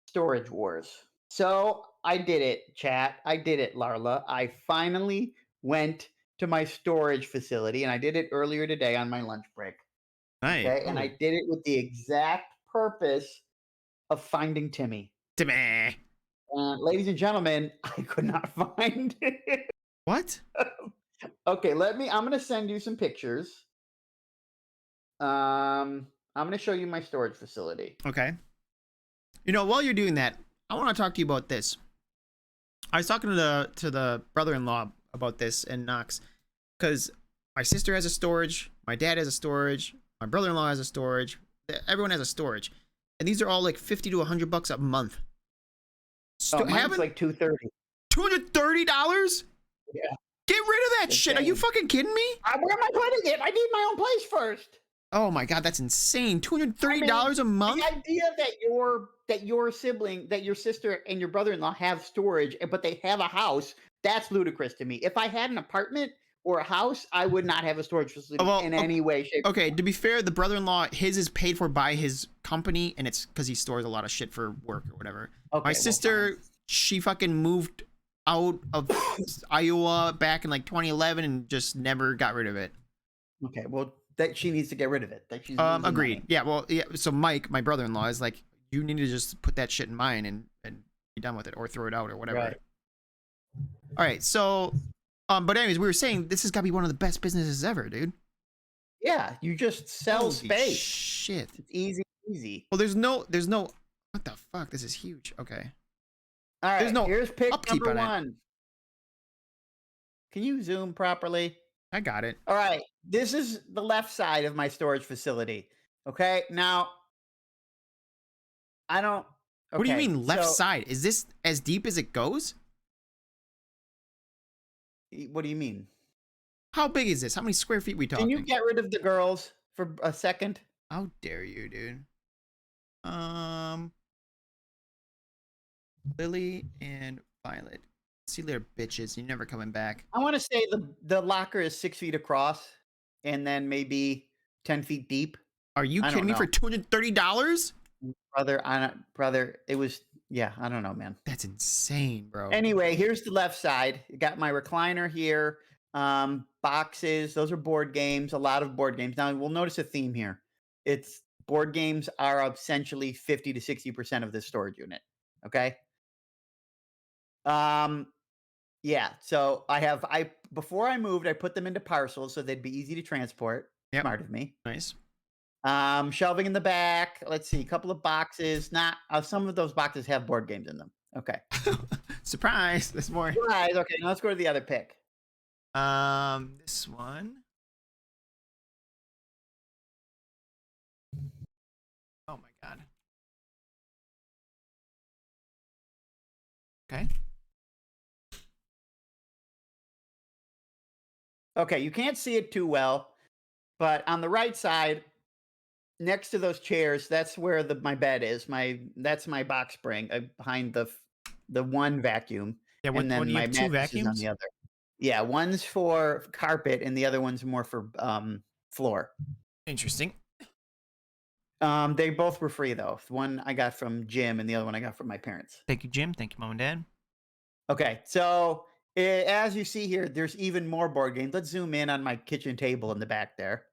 S1: Storage wars. So I did it, chat. I did it, Larla. I finally went to my storage facility, and I did it earlier today on my lunch break.
S2: Hey,
S1: Okay, and I did it with the exact purpose of finding Timmy.
S2: Timmy.
S1: And ladies and gentlemen, I could not find it.
S2: What?
S1: Okay, I'm gonna send you some pictures. I'm gonna show you my storage facility.
S2: Okay. You know, while you're doing that, I want to talk to you about this. I was talking to the brother-in-law about this in Knox because my sister has a storage, my dad has a storage, my brother-in-law has a storage, everyone has a storage, and these are all like $50 to $100 a month.
S1: Oh, mine's
S2: Having
S1: like 230.
S2: $230?
S1: Yeah,
S2: Get rid of that shit. Are you
S1: insane.
S2: fucking kidding me?
S1: Where am I putting it? I need my own place first.
S2: Oh my god, that's insane.
S1: I mean,
S2: $230 a month?
S1: the idea that your sibling, that your sister and your brother-in-law have storage, but they have a house, that's ludicrous to me. If I had an apartment or a house, I would not have a storage
S2: Oh,
S1: facility
S2: well,
S1: in any way, shape, or
S2: okay,
S1: form.
S2: to be fair, the brother-in-law, his is paid for by his company, and it's because he stores a lot of shit for work or whatever. My
S1: Okay, well, fine.
S2: sister, she fucking moved out of Iowa back in like 2011 and just never got rid of it.
S1: Okay, well, that she needs to get rid of it. That she's losing
S2: Agreed.
S1: money.
S2: Yeah, well, yeah. So Mike, my brother-in-law, is like, you need to just put that shit in mine and be done with it, or throw it out, or whatever.
S1: Right.
S2: All right. So, but anyways, we were saying this has got to be one of the best businesses ever, dude.
S1: Yeah, you just sell
S2: Holy
S1: space.
S2: shit.
S1: It's easy, easy.
S2: Well, there's no. What the fuck? This is huge. Okay.
S1: All
S2: There's
S1: right,
S2: no
S1: here's pick
S2: upkeep
S1: number
S2: on it.
S1: 1. Can you zoom properly?
S2: I got it.
S1: All right, this is the left side of my storage facility. Okay, now I don't.
S2: What do you
S1: Okay,
S2: mean left
S1: so
S2: side? Is this as deep as it goes?
S1: what do you mean?
S2: How big is this? How many square feet we
S1: Can you
S2: talking?
S1: get rid of the girls for a second?
S2: How dare you, dude? Um, Lily and Violet. See you later, bitches. You're never coming back.
S1: I want to say the locker is 6 feet across, and then maybe 10 feet deep.
S2: Are you
S1: I
S2: kidding
S1: don't
S2: me? For
S1: know,
S2: $230?
S1: brother. I don't, brother. It was yeah. I don't know, man.
S2: That's insane, bro.
S1: Anyway, here's the left side. You got my recliner here. Boxes. Those are board games. A lot of board games. Now we'll notice a theme here. It's board games are essentially 50 to 60% of this storage unit. Okay. Um. Yeah. So I before I moved, I put them into parcels so they'd be easy to transport.
S2: Yep.
S1: Smart of me.
S2: Nice.
S1: Shelving in the back. Let's see, a couple of boxes. Not some of those boxes have board games in them. Okay.
S2: Surprise. There's more.
S1: Right. Okay. Now let's go to the other pick.
S2: This one. Oh my god. Okay.
S1: Okay. You can't see it too well, but on the right side, next to those chairs, that's where my bed is. That's my box spring behind the one vacuum,
S2: Yeah.
S1: and
S2: What
S1: then
S2: do you
S1: my
S2: have? Two
S1: mattress is on
S2: vacuums?
S1: the other. Yeah, one's for carpet, and the other one's more for floor.
S2: Interesting.
S1: They both were free though. One I got from Jim, and the other one I got from my parents.
S2: Thank you, Jim. Thank you, Mom and Dad.
S1: Okay, so as you see here, there's even more board games. Let's zoom in on my kitchen table in the back there.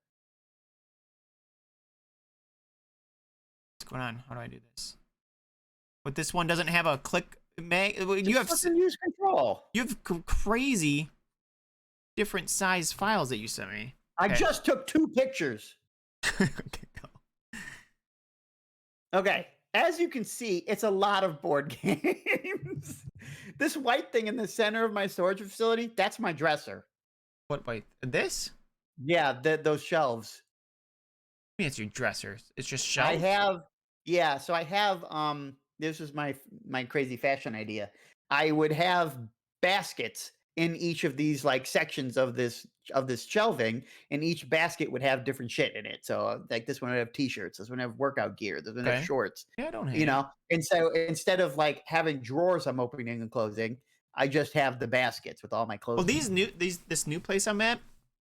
S2: What's going on? How do I do this? But this one doesn't have a click. You have
S1: Just fucking use control.
S2: crazy different size files that you sent me.
S1: I
S2: Okay.
S1: just took 2 pictures.
S2: Okay, go.
S1: Okay, as you can see, it's a lot of board games. This white thing in the center of my storage facility, that's my dresser.
S2: What? Wait, this?
S1: Yeah, those shelves.
S2: I mean, it's your dresser. It's just
S1: I
S2: shelves.
S1: have yeah, so I have this is my crazy fashion idea. I would have baskets in each of these like sections of this shelving, and each basket would have different shit in it. So like this one would have t-shirts, this one would have workout gear, this one would have
S2: Okay.
S1: shorts,
S2: Yeah, I don't hate
S1: you
S2: it.
S1: know. And so instead of like having drawers I'm opening and closing, I just have the baskets with all my clothes.
S2: Well, this new place I'm at,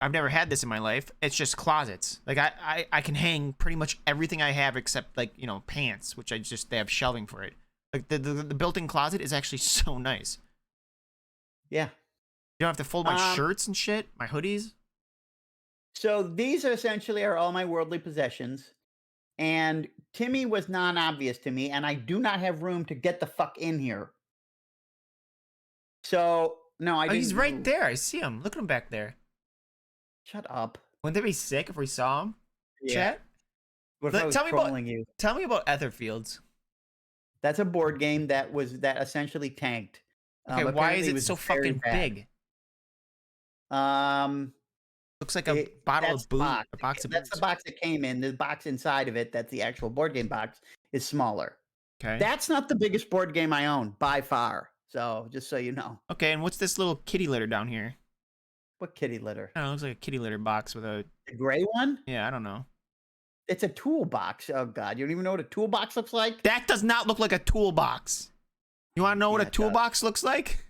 S2: I've never had this in my life. It's just closets. Like I can hang pretty much everything I have except like, you know, pants, which they have shelving for it. Like the built-in closet is actually so nice.
S1: Yeah.
S2: You don't have to fold my
S1: Um,
S2: shirts and shit, my hoodies.
S1: So these essentially are all my worldly possessions. And Timmy was non-obvious to me, and I do not have room to get the fuck in here. So no, I
S2: Oh,
S1: didn't
S2: he's right
S1: move.
S2: there. I see him. Look at him back there.
S1: Shut up.
S2: Wouldn't that be sick if we saw him?
S1: Yeah.
S2: Chat.
S1: What if I was
S2: Tell me about
S1: trolling you?
S2: tell me about Etherfields.
S1: That's a board game that essentially tanked.
S2: Okay, why
S1: Apparently
S2: is it
S1: was
S2: so
S1: very
S2: fucking
S1: bad.
S2: big?
S1: Um,
S2: Looks like a bottle
S1: that's
S2: of
S1: the
S2: booze.
S1: box.
S2: A box of
S1: That's the
S2: booze.
S1: box that came in. The box inside of it, that's the actual board game box, is smaller.
S2: Okay.
S1: That's not the biggest board game I own by far. So just so you know.
S2: Okay, and what's this little kitty litter down here?
S1: What kitty litter?
S2: I don't know, it looks like a kitty litter box with a
S1: The gray one?
S2: yeah, I don't know.
S1: It's a toolbox. Oh god, you don't even know what a toolbox looks like?
S2: That does not look like a toolbox. You want to know what
S1: Yeah,
S2: a
S1: it does.
S2: toolbox looks like?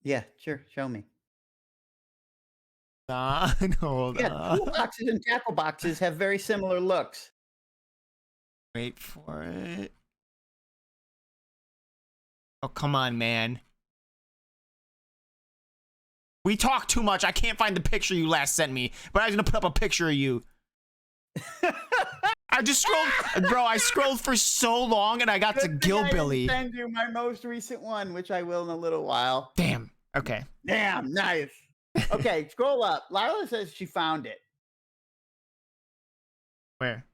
S1: Yeah, sure. Show me.
S2: Hold
S1: Yeah,
S2: on.
S1: toolboxes and tackle boxes have very similar looks.
S2: Wait for it. Oh, come on, man. We talk too much. I can't find the picture you last sent me, but I was gonna put up a picture of you. I I just scrolled, bro. I scrolled for so long and I got to
S1: Good thing I didn't
S2: Gilbilly.
S1: send you my most recent one, which I will in a little while.
S2: Damn. Okay.
S1: Damn, nice. Okay, scroll up. Lila says she found it.
S2: Where?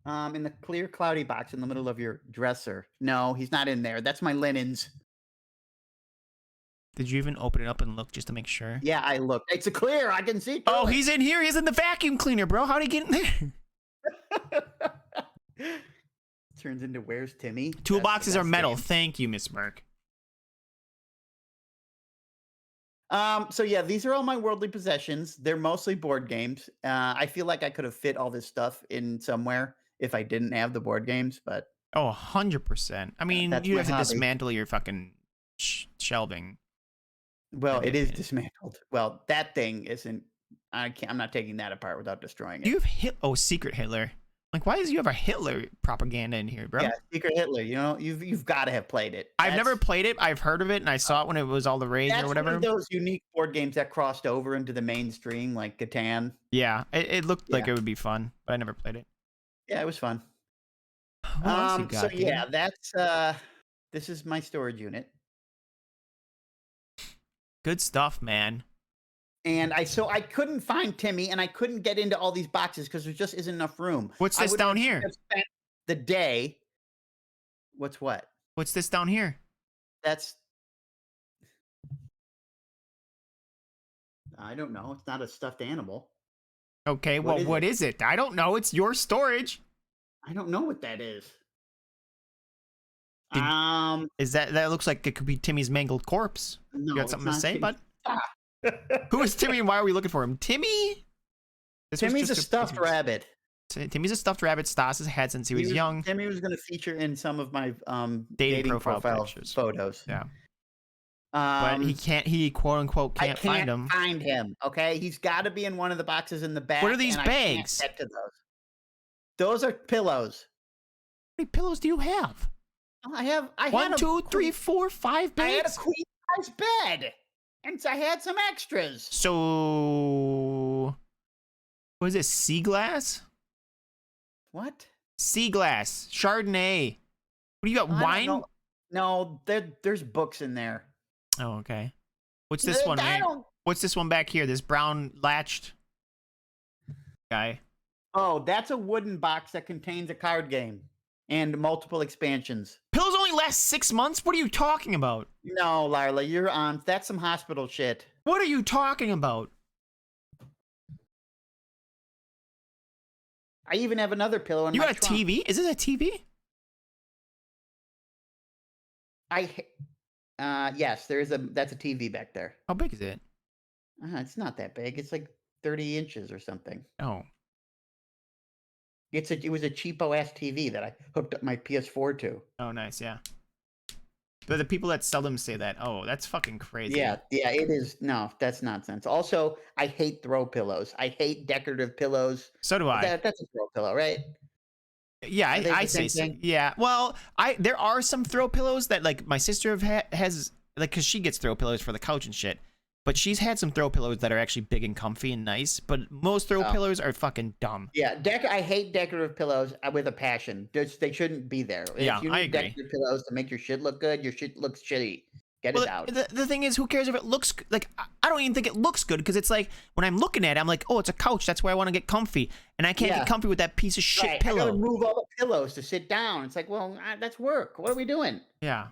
S1: In the clear, cloudy box in the middle of your dresser. No, he's not in there. That's my linens.
S2: Did you even open it up and look just to make sure?
S1: Yeah, I looked. It's a clear. I can see through
S2: Oh,
S1: it.
S2: he's in here. He's in the vacuum cleaner, bro. How'd he get in there?
S1: Turns into where's Timmy?
S2: Toolboxes are metal.
S1: Game.
S2: Thank you, Miss Merck.
S1: So yeah, these are all my worldly possessions. They're mostly board games. I feel like I could have fit all this stuff in somewhere if I didn't have the board games, but
S2: Oh, 100%. I mean,
S1: that's
S2: you
S1: my
S2: have to
S1: hobby.
S2: dismantle your fucking shelving.
S1: Well,
S2: in my
S1: it is
S2: opinion.
S1: dismantled. Well, that thing isn't. I'm not taking that apart without destroying
S2: Do
S1: it.
S2: you have Oh, secret Hitler? Like, why does you have a Hitler propaganda in here, bro?
S1: Yeah, Secret Hitler. You know, you've got to have played it.
S2: I've never played it. I've heard of it, and I saw it when it was all the rage
S1: That's
S2: or
S1: one
S2: whatever.
S1: of those unique board games that crossed over into the mainstream, like Catan.
S2: Yeah, it looked like
S1: Yeah,
S2: it would be fun, but I never played it.
S1: yeah, it was fun.
S2: What else you
S1: So
S2: got,
S1: yeah,
S2: dude?
S1: that's this is my storage unit.
S2: Good stuff, man.
S1: And I couldn't find Timmy, and I couldn't get into all these boxes because there just isn't enough room.
S2: What's
S1: I
S2: this
S1: would
S2: down
S1: have
S2: here?
S1: spent the day. What's what?
S2: What's this down here?
S1: That's I don't know. It's not a stuffed animal.
S2: Okay,
S1: What
S2: well,
S1: is
S2: what
S1: it?
S2: is it? I don't know. It's your storage.
S1: I don't know what that is.
S2: Did Is that looks like it could be Timmy's mangled corpse? You
S1: No,
S2: got
S1: it's
S2: something to
S1: not
S2: say,
S1: Timmy.
S2: bud? Who is Timmy and why are we looking for him? Timmy? This was
S1: Timmy's a
S2: just
S1: stuffed rabbit.
S2: Timmy's a stuffed rabbit. Stas has had since he was young.
S1: Timmy was going to feature in some of my
S2: Dating
S1: dating
S2: profile
S1: profile
S2: pictures.
S1: photos.
S2: Yeah. But he quote unquote
S1: I
S2: can't
S1: can't
S2: find him.
S1: find him. Okay, he's got to be in one of the boxes in the back.
S2: What are these
S1: and
S2: bags?
S1: I can't get to those. Those are pillows.
S2: How many pillows do you have?
S1: I had
S2: 1,
S1: a
S2: 2, 3,
S1: queen-
S2: 4, 5
S1: I had a
S2: bags?
S1: queen size bed, and so I had some extras.
S2: So, what is this? Sea glass?
S1: What?
S2: Sea glass. Chardonnay. What do you got?
S1: I don't
S2: Wine?
S1: know. No, there's books in there.
S2: Oh, okay. What's this one,
S1: I
S2: man?
S1: don't.
S2: What's this one back here? This brown latched guy.
S1: Oh, that's a wooden box that contains a card game and multiple expansions.
S2: Pillows only last 6 months? What are you talking about?
S1: No, Lila, you're on. That's some hospital shit.
S2: What are you talking about?
S1: I even have another pillow in
S2: You
S1: my
S2: got a
S1: trunk.
S2: TV? Is this a TV?
S1: Yes, that's a TV back there.
S2: How big is it?
S1: It's not that big. It's like 30 inches or something.
S2: Oh.
S1: It was a cheapo ass TV that I hooked up my PS4 to.
S2: Oh, nice, yeah. But the people that seldom say that, oh, that's fucking crazy.
S1: Yeah, it is. No, that's nonsense. Also, I hate throw pillows. I hate decorative pillows.
S2: So do I.
S1: That's a throw pillow, right?
S2: Yeah,
S1: Are they
S2: I
S1: the
S2: say
S1: same
S2: so.
S1: thing?
S2: Yeah. Well, there are some throw pillows that like my sister has like because she gets throw pillows for the couch and shit. But she's had some throw pillows that are actually big and comfy and nice. But most throw
S1: Oh.
S2: pillows are fucking dumb.
S1: Yeah, I hate decorative pillows with a passion. They shouldn't be there.
S2: Yeah,
S1: If you
S2: I
S1: need
S2: agree.
S1: decorative pillows to make your shit look good, your shit looks shitty. Get
S2: Well,
S1: it out.
S2: the thing is, who cares if it looks like I don't even think it looks good because it's like when I'm looking at it, I'm like, oh, it's a couch. That's where I want to get comfy, and I can't
S1: Yeah.
S2: get comfy with that piece of shit
S1: Right, I gotta
S2: pillow.
S1: move all the pillows to sit down. It's like, well, that's work. What are we doing?
S2: Yeah.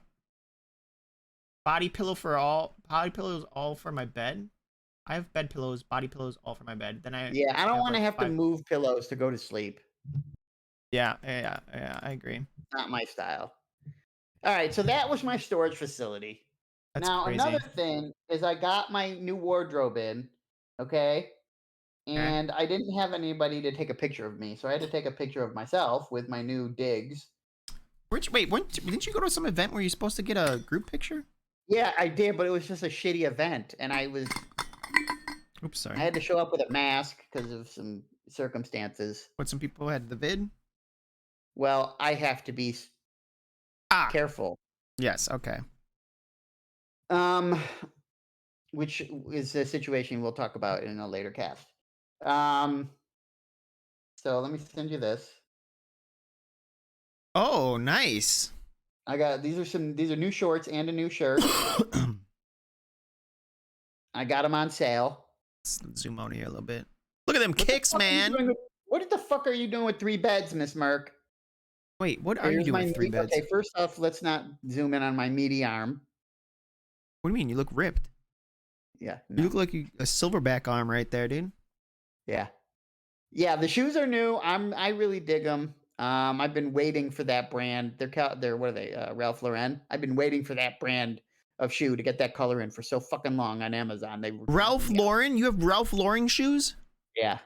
S2: Body pillows all for my bed. I have bed pillows, body pillows all for my bed. Then I
S1: Yeah, I don't
S2: have,
S1: want to
S2: like,
S1: have to
S2: 5
S1: move pillows to go to sleep.
S2: Yeah, I agree.
S1: Not my style. All right, so that was my storage facility.
S2: That's
S1: Now,
S2: crazy.
S1: another thing is I got my new wardrobe in, okay?
S2: Okay.
S1: And I didn't have anybody to take a picture of me, so I had to take a picture of myself with my new digs.
S2: Didn't you go to some event where you're supposed to get a group picture?
S1: Yeah, I did, but it was just a shitty event, and
S2: Oops,
S1: I
S2: sorry.
S1: had to show up with a mask because of some circumstances.
S2: What, some people had the vid?
S1: Well, I have to be careful.
S2: Yes, okay.
S1: Which is a situation we'll talk about in a later cast. So let me send you this.
S2: Oh, nice.
S1: I got these are new shorts and a new shirt. I got them on sale.
S2: Let's zoom out here a little bit. Look at them
S1: What the
S2: kicks,
S1: fuck are you
S2: man.
S1: doing with what the fuck are you doing with 3 beds, Miss Merck?
S2: Wait, what are you
S1: Here's
S2: doing
S1: my
S2: with three
S1: meat
S2: beds?
S1: okay, first off, let's not zoom in on my meaty arm.
S2: What do you mean? You look ripped.
S1: Yeah,
S2: You
S1: no.
S2: look like a silverback arm right there, dude.
S1: Yeah. Yeah, the shoes are new. I really dig them. I've been waiting for that brand. They're what are they? Ralph Lauren. I've been waiting for that brand of shoe to get that color in for so fucking long on Amazon. They were creeping
S2: Ralph
S1: me out.
S2: Lauren? You have Ralph Lauren shoes?
S1: Yeah.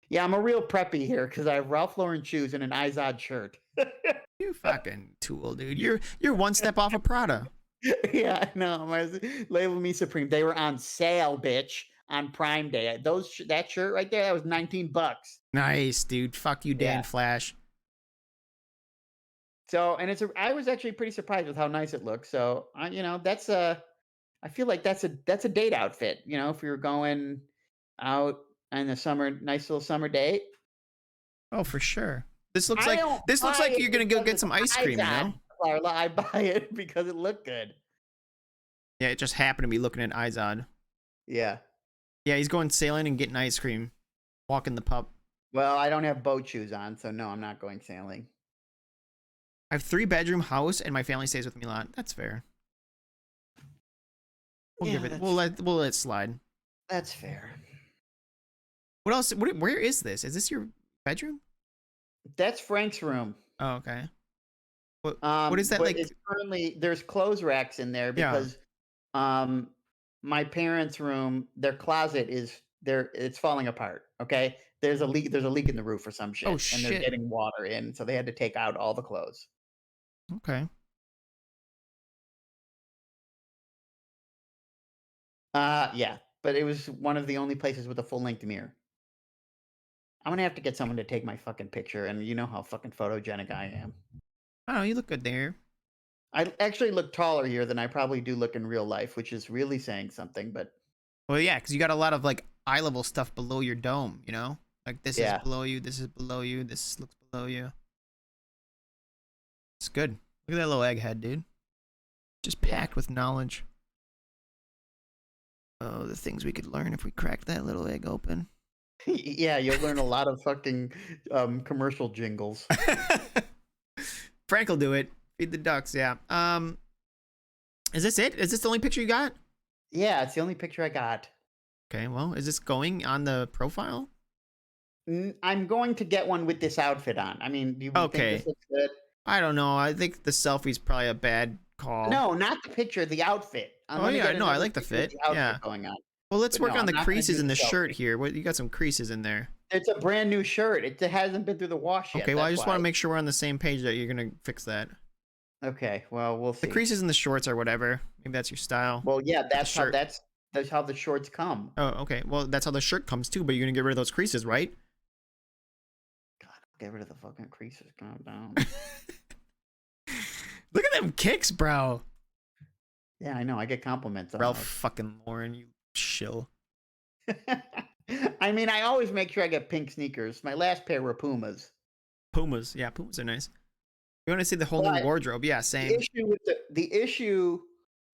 S1: Yeah, I'm a real preppy here because I have Ralph Lauren shoes and an Izod shirt.
S2: You fucking tool, dude. You're one step off of Prada.
S1: Yeah, I know. Label me supreme. They were on sale, bitch, on Prime Day. That shirt right there, that was 19 bucks.
S2: Nice, dude. Fuck you,
S1: Yeah.
S2: Dan Flash.
S1: So, and I was actually pretty surprised with how nice it looks. So, that's a I feel like that's a date outfit, if you're going out in the summer, nice little summer date.
S2: Oh, for sure. This
S1: I don't
S2: looks
S1: buy
S2: like
S1: it
S2: you're gonna go
S1: because
S2: get
S1: it's
S2: some ice cream, you know?
S1: Izod, Carla. I buy it because it looked good.
S2: Yeah, it just happened to be looking at Izod.
S1: Yeah.
S2: Yeah, he's going sailing and getting ice cream. Walking the pup.
S1: Well, I don't have boat shoes on, so no, I'm not going sailing.
S2: I have 3-bedroom house and my family stays with me a lot. That's fair. We'll
S1: Yeah,
S2: give it. We'll let it slide.
S1: that's fair.
S2: What else? Where is this? Is this your bedroom?
S1: That's Frank's room.
S2: Oh, okay. What is that
S1: But
S2: like?
S1: it's currently there's clothes racks in there
S2: Yeah.
S1: because um my parents' room, their closet it's falling apart. Okay. There's a leak in the roof or some
S2: Oh
S1: shit, and they're
S2: shit.
S1: getting water in, so they had to take out all the clothes.
S2: Okay.
S1: Yeah. But it was one of the only places with a full length mirror. I'm gonna have to get someone to take my fucking picture, and you know how fucking photogenic I am.
S2: Oh, you look good there.
S1: I actually look taller here than I probably do look in real life, which is really saying something, but
S2: Well, yeah, because you got a lot of like eye level stuff below your dome. You know, like this is
S1: yeah.
S2: below you. This is below you. This looks below you. It's good. Look at that little egghead, dude. Just
S1: Yeah.
S2: packed with knowledge. Oh, the things we could learn if we cracked that little egg open.
S1: Yeah, you'll learn a lot of fucking, commercial jingles.
S2: Frank will do it. Feed the ducks, yeah. Is this it? Is this the only picture you got?
S1: Yeah, it's the only picture I got.
S2: Okay, well, is this going on the profile?
S1: I'm going to get one with this outfit on. I mean, do you think
S2: Okay.
S1: this looks good?
S2: I don't know. I think the selfie's probably a bad call.
S1: No, not the picture, the outfit.
S2: Oh
S1: Let me
S2: yeah,
S1: get
S2: no, I
S1: another
S2: like the
S1: picture with
S2: fit.
S1: the
S2: Yeah.
S1: outfit going on.
S2: Well, let's
S1: But
S2: work
S1: no,
S2: on
S1: I'm
S2: the
S1: not gonna
S2: creases
S1: do
S2: in
S1: the
S2: the shirt
S1: selfie.
S2: here. What you got some creases in there.
S1: It's a brand new shirt. It hasn't been through the wash yet,
S2: Okay, well, I
S1: that's
S2: just want
S1: why.
S2: to make sure we're on the same page that you're gonna fix that.
S1: Okay, well, we'll
S2: The
S1: see.
S2: creases in the shorts or whatever. Maybe that's your style.
S1: Well, yeah,
S2: But the shirt.
S1: that's how the shorts come.
S2: Oh, okay. Well, that's how the shirt comes too. But you're gonna get rid of those creases, right?
S1: God, get rid of the fucking creases. Calm down.
S2: Look at them kicks, bro.
S1: Yeah, I know. I get compliments on
S2: Ralph fucking Lauren, you shill.
S1: those. I mean, I always make sure I get pink sneakers. My last pair were Pumas.
S2: Pumas, yeah, Pumas are nice. You want to see the whole new
S1: But
S2: wardrobe? Yeah,
S1: the
S2: same.
S1: issue with the issue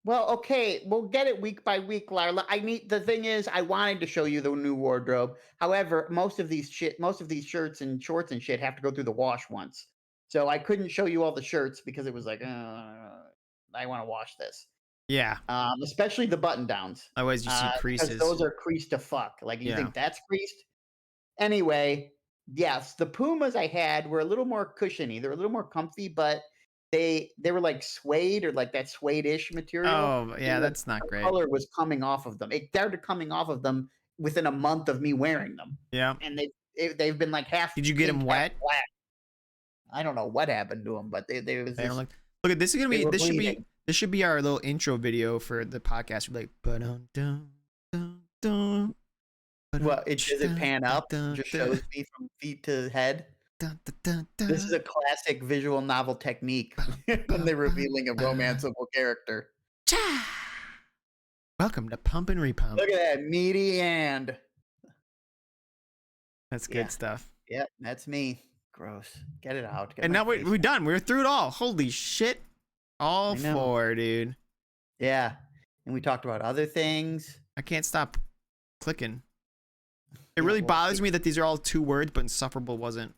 S1: well, okay, we'll get it week by week, Larla. The thing is, I wanted to show you the new wardrobe. However, most of these shirts and shorts and shit have to go through the wash once. So I couldn't show you all the shirts because it was like, I want to wash this.
S2: Yeah.
S1: Especially the button downs.
S2: Otherwise, you see
S1: Because
S2: creases.
S1: those are creased to fuck. Like, you
S2: Yeah.
S1: think that's creased? Anyway, yes, the Pumas I had were a little more cushiony. They're a little more comfy, but they were like suede or like that suede-ish material,
S2: Oh, yeah,
S1: and
S2: that's not
S1: the
S2: great.
S1: color was coming off of them. It started coming off of them within a month of me wearing them,
S2: Yeah.
S1: and they've been like half
S2: Did you get them
S1: pink, half
S2: wet?
S1: black. I don't know what happened to them, but they was
S2: I don't
S1: this
S2: like. Look at this. Is gonna
S1: they
S2: be.
S1: were bleeding.
S2: This should be our little intro video for the podcast. We're like, dun dun dun dun.
S1: Well, does it pan up? Just shows me from feet to head. This is a classic visual novel technique when they're revealing a romanceable character.
S2: Welcome to Pump and Repump.
S1: Look at that meaty and
S2: That's
S1: yeah,
S2: good stuff.
S1: Yep, that's me. Gross. Get it out. Get
S2: And
S1: my
S2: now
S1: face.
S2: we're done. We're through it all. Holy shit. All
S1: I know.
S2: four, dude.
S1: Yeah. And we talked about other things.
S2: I can't stop clicking. It
S1: Yeah,
S2: really
S1: well,
S2: bothers me that these are all 2 words, but insufferable wasn't.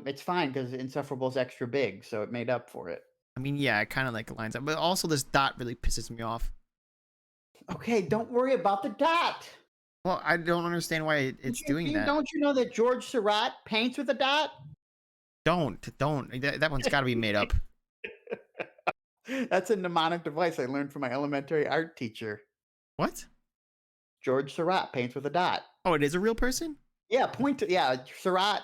S1: it's fine because Insufferable's extra big, so it made up for it.
S2: I mean, yeah, it kind of like lines up, but also this dot really pisses me off.
S1: Okay, don't worry about the dot.
S2: Well, I don't understand why it's doing that.
S1: Don't you know that George Seurat paints with a dot?
S2: Don't. That one's got to be made up.
S1: That's a mnemonic device I learned from my elementary art teacher.
S2: What?
S1: George Seurat paints with a dot.
S2: Oh, it is a real person?
S1: Yeah, Seurat.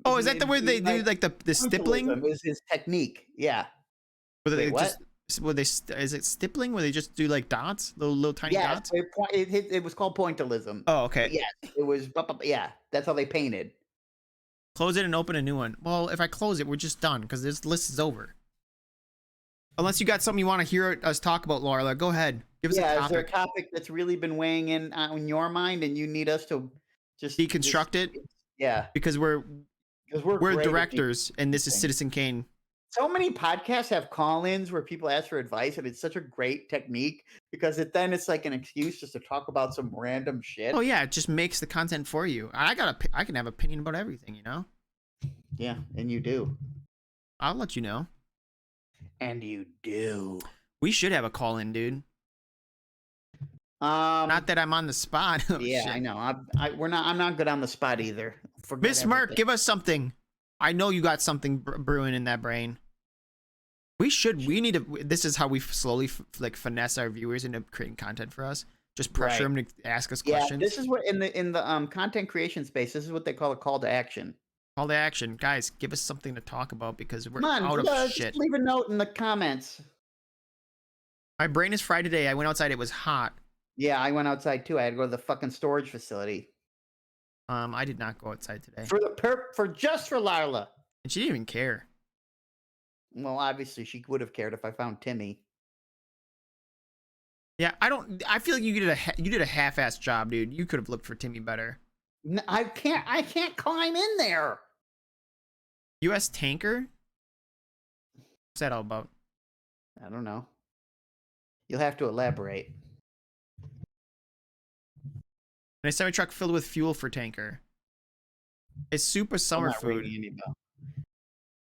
S2: Oh, is that the way they do like the stippling?
S1: Is his technique. Yeah.
S2: Where they
S1: Wait, what?
S2: is it stippling where they just do like dots, little tiny
S1: Yeah,
S2: dots?
S1: it was called pointillism.
S2: Oh, okay.
S1: Yes, it was. Yeah, that's how they painted.
S2: Close it and open a new one. Well, if I close it, we're just done because this list is over. Unless you got something you want to hear us talk about, Laura, go ahead. Give us a topic.
S1: Is there a topic that's really been weighing in on your mind and you need us to just
S2: deconstruct it?
S1: Yeah,
S2: because we're directors and this is Citizen Kane.
S1: So many podcasts have call-ins where people ask for advice, and it's such a great technique because it's like an excuse just to talk about some random shit.
S2: Oh yeah, it just makes the content for you. I can have opinion about everything, you know.
S1: Yeah, and you do.
S2: I'll let you know.
S1: And you do.
S2: We should have a call-in, dude. Not that I'm on the spot. Oh,
S1: yeah, shit. I know. I'm not good on the spot either.
S2: Miss Merck, give us something. I know you got something brewing in that brain. We need to. This is how we slowly like finesse our viewers into creating content for us. Just pressure them to ask us questions.
S1: This is what in the content creation space. This is what they call a call to action.
S2: Call to action, guys. Give us something to talk about because we're out of shit.
S1: Just leave a note in the comments.
S2: My brain is fried today. I went outside. It was hot.
S1: Yeah, I went outside too. I had to go to the fucking storage facility.
S2: I did not go outside today.
S1: For Larla.
S2: And she didn't even care.
S1: Well, obviously she would have cared if I found Timmy.
S2: Yeah, I feel like you did a half-assed job, dude. You could have looked for Timmy better.
S1: No, I can't climb in there.
S2: U.S. tanker? What's that all about?
S1: I don't know. You'll have to elaborate.
S2: And a semi-truck filled with fuel for tanker. It's super summer food.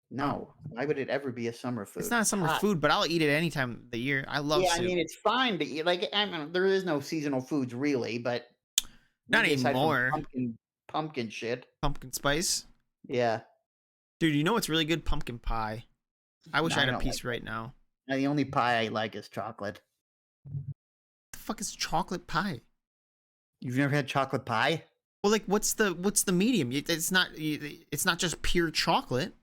S1: No, why would it ever be a summer food?
S2: It's not a summer food, but I'll eat it any time of the year. I love soup.
S1: I mean, it's fine to eat. Like, I mean, there is no seasonal foods really, but
S2: not anymore.
S1: Pumpkin shit.
S2: Pumpkin spice.
S1: Yeah.
S2: Dude, you know what's really good? Pumpkin pie. I wish I had a piece right now.
S1: The only pie I like is chocolate.
S2: What the fuck is chocolate pie?
S1: You've never had chocolate pie?
S2: Well, like, what's the medium? It's not just pure chocolate.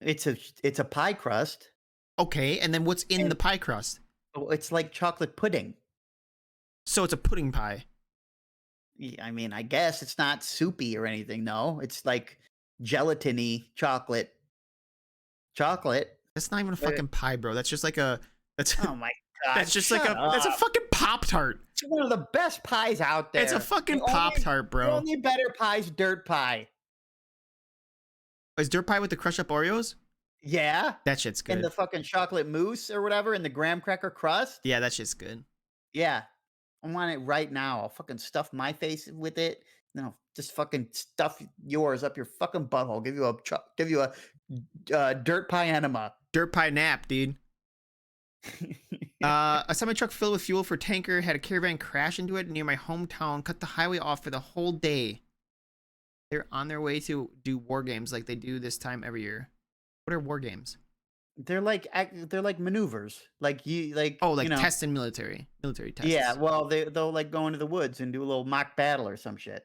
S1: It's a pie crust.
S2: Okay, and then what's in the pie crust?
S1: Oh, it's like chocolate pudding.
S2: So it's a pudding pie.
S1: Yeah, I mean, I guess it's not soupy or anything. No, it's like gelatiny chocolate.
S2: That's not even a fucking pie, bro. That's just like a.
S1: Oh my god!
S2: That's just like a. That's a fucking Pop-Tart.
S1: It's one of the best pies out there.
S2: It's a fucking Pop-Tart, bro.
S1: The only better pie's dirt pie.
S2: Is dirt pie with the crushed up Oreos?
S1: Yeah.
S2: That shit's good.
S1: And the fucking chocolate mousse or whatever, and the graham cracker crust.
S2: Yeah, that shit's good.
S1: Yeah. I want it right now. I'll fucking stuff my face with it. No, just fucking stuff yours up your fucking butthole. Give you a dirt pie enema.
S2: Dirt pie nap, dude. A semi-truck filled with fuel for tanker had a caravan crash into it near my hometown, cut the highway off for the whole day. They're on their way to do war games like they do this time every year. What are war games?
S1: They're like maneuvers.
S2: Tests in military tests.
S1: Yeah, well, they'll like go into the woods and do a little mock battle or some shit.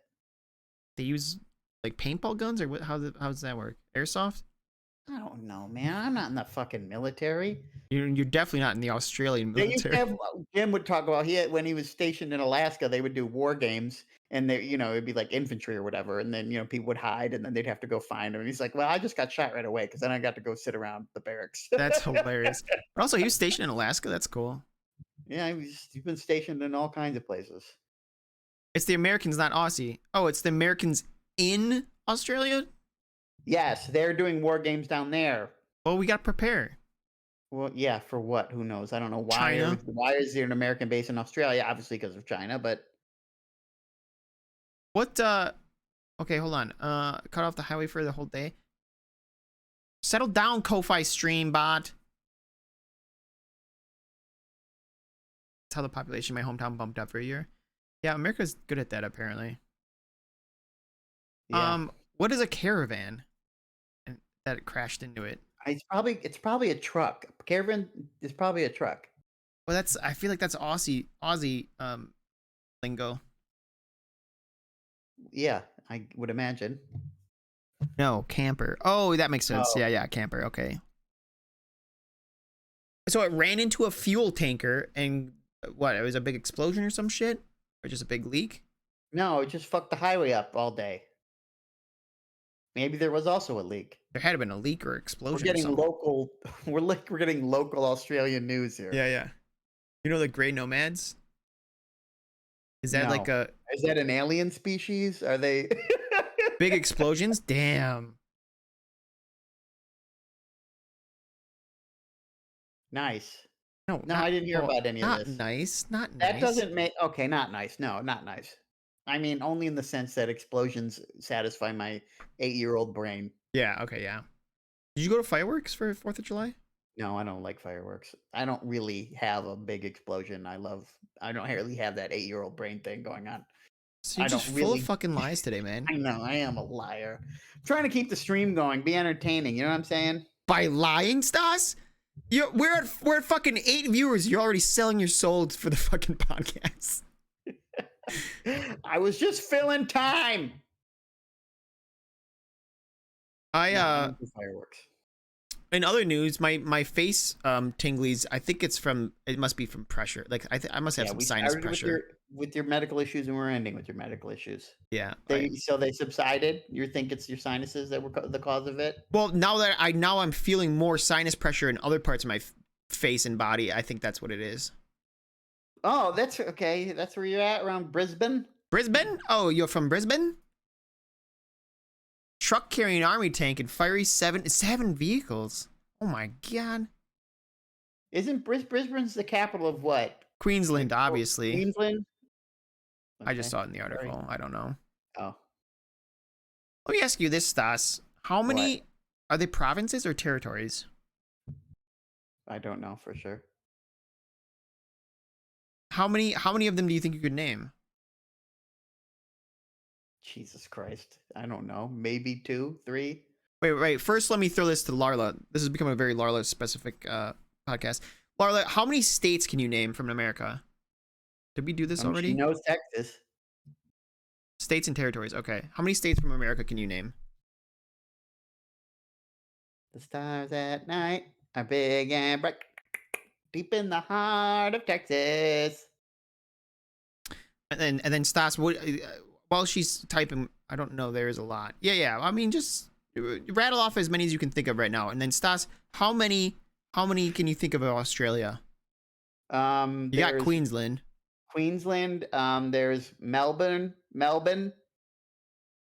S2: They use like paintball guns, or what? How does that work? Airsoft?
S1: I don't know, man. I'm not in the fucking military.
S2: You're definitely not in the Australian military.
S1: Jim would talk about when he was stationed in Alaska, they would do war games, and it'd be like infantry or whatever, and then people would hide, and then they'd have to go find him. And he's like, "Well, I just got shot right away because then I got to go sit around the barracks."
S2: That's hilarious. But also, he was stationed in Alaska. That's cool.
S1: Yeah, he's been stationed in all kinds of places.
S2: It's the Americans, not Aussie. Oh, it's the Americans in Australia?
S1: Yes, they're doing war games down there.
S2: Well, we gotta prepare.
S1: Well, yeah, for what? Who knows? I don't know
S2: China.
S1: why is there an American base in Australia? Obviously because of China, but
S2: What? Okay, hold on. Cut off the highway for the whole day. Settle down, Ko-Fi stream bot. That's how the population in my hometown bumped up for a year. Yeah, America's good at that apparently.
S1: yeah.
S2: What is a caravan? And that it crashed into it.
S1: It's probably a truck. Caravan is probably a truck.
S2: Well, that's I feel like that's Aussie lingo.
S1: Yeah, I would imagine.
S2: No, camper. Oh, that makes sense.
S1: Oh,
S2: Yeah, camper. Okay. So it ran into a fuel tanker and what? It was a big explosion or some shit, or just a big leak.
S1: no, it just fucked the highway up all day. Maybe there was also a leak.
S2: There had to been a leak or
S1: We're
S2: explosion or
S1: getting
S2: something.
S1: local. We're getting local Australian news here.
S2: Yeah. You know the gray nomads? Is that like
S1: No,
S2: a
S1: is that an alien species? Are they?
S2: big explosions? Damn.
S1: Nice.
S2: No,
S1: No,
S2: not
S1: I didn't hear
S2: well,
S1: about any of
S2: not
S1: this.
S2: nice. Not
S1: That
S2: nice.
S1: doesn't make okay. Not nice. No, not nice. I mean, only in the sense that explosions satisfy my 8-year-old brain.
S2: Yeah, okay, yeah. Did you go to fireworks for 4th of July?
S1: No, I don't like fireworks. I don't really have a big explosion. I don't really have that 8-year-old brain thing going on.
S2: So you're
S1: I don't
S2: just full of
S1: really
S2: fucking lies today, man.
S1: I know, I am a liar. I'm trying to keep the stream going, be entertaining, you know what I'm saying?
S2: By lying, Stas? We're at fucking 8 viewers. You're already selling your soul for the fucking podcast.
S1: I was just filling time.
S2: I
S1: No, I don't do fireworks.
S2: In other news, my face tinglies. I think it must be from pressure. Like I must have
S1: Yeah,
S2: some
S1: we
S2: sinus
S1: started
S2: pressure.
S1: with your medical issues and we're ending with your medical issues.
S2: Yeah.
S1: They subsided. You think it's your sinuses that were the cause of it?
S2: Well, now I'm feeling more sinus pressure in other parts of my face and body. I think that's what it is.
S1: Oh, that's okay. That's where you're at around Brisbane.
S2: Brisbane? Oh, you're from Brisbane? Truck carrying army tank and fiery seven vehicles. Oh my god.
S1: Isn't Brisbane's the capital of what?
S2: Queensland, obviously.
S1: Queensland.
S2: I just
S1: Okay.
S2: saw it in the
S1: Sorry.
S2: article. I don't know.
S1: Oh,
S2: Let me ask you this, Stas. How
S1: what?
S2: many are they provinces or territories?
S1: I don't know for sure.
S2: How many of them do you think you could name?
S1: Jesus Christ. I don't know. Maybe 2, 3.
S2: Wait. First, let me throw this to Larla. This has become a very Larla specific podcast. Larla, how many states can you name from America? Did we do this
S1: She
S2: already?
S1: knows Texas.
S2: States and territories. Okay. How many states from America can you name?
S1: The stars at night are big and bright, deep in the heart of Texas.
S2: And then Stas, while she's typing, I don't know. There is a lot. Yeah. I mean, just rattle off as many as you can think of right now. And then Stas, how many can you think of Australia? You got
S1: There's
S2: Queensland.
S1: Queensland. There's Melbourne. Melbourne.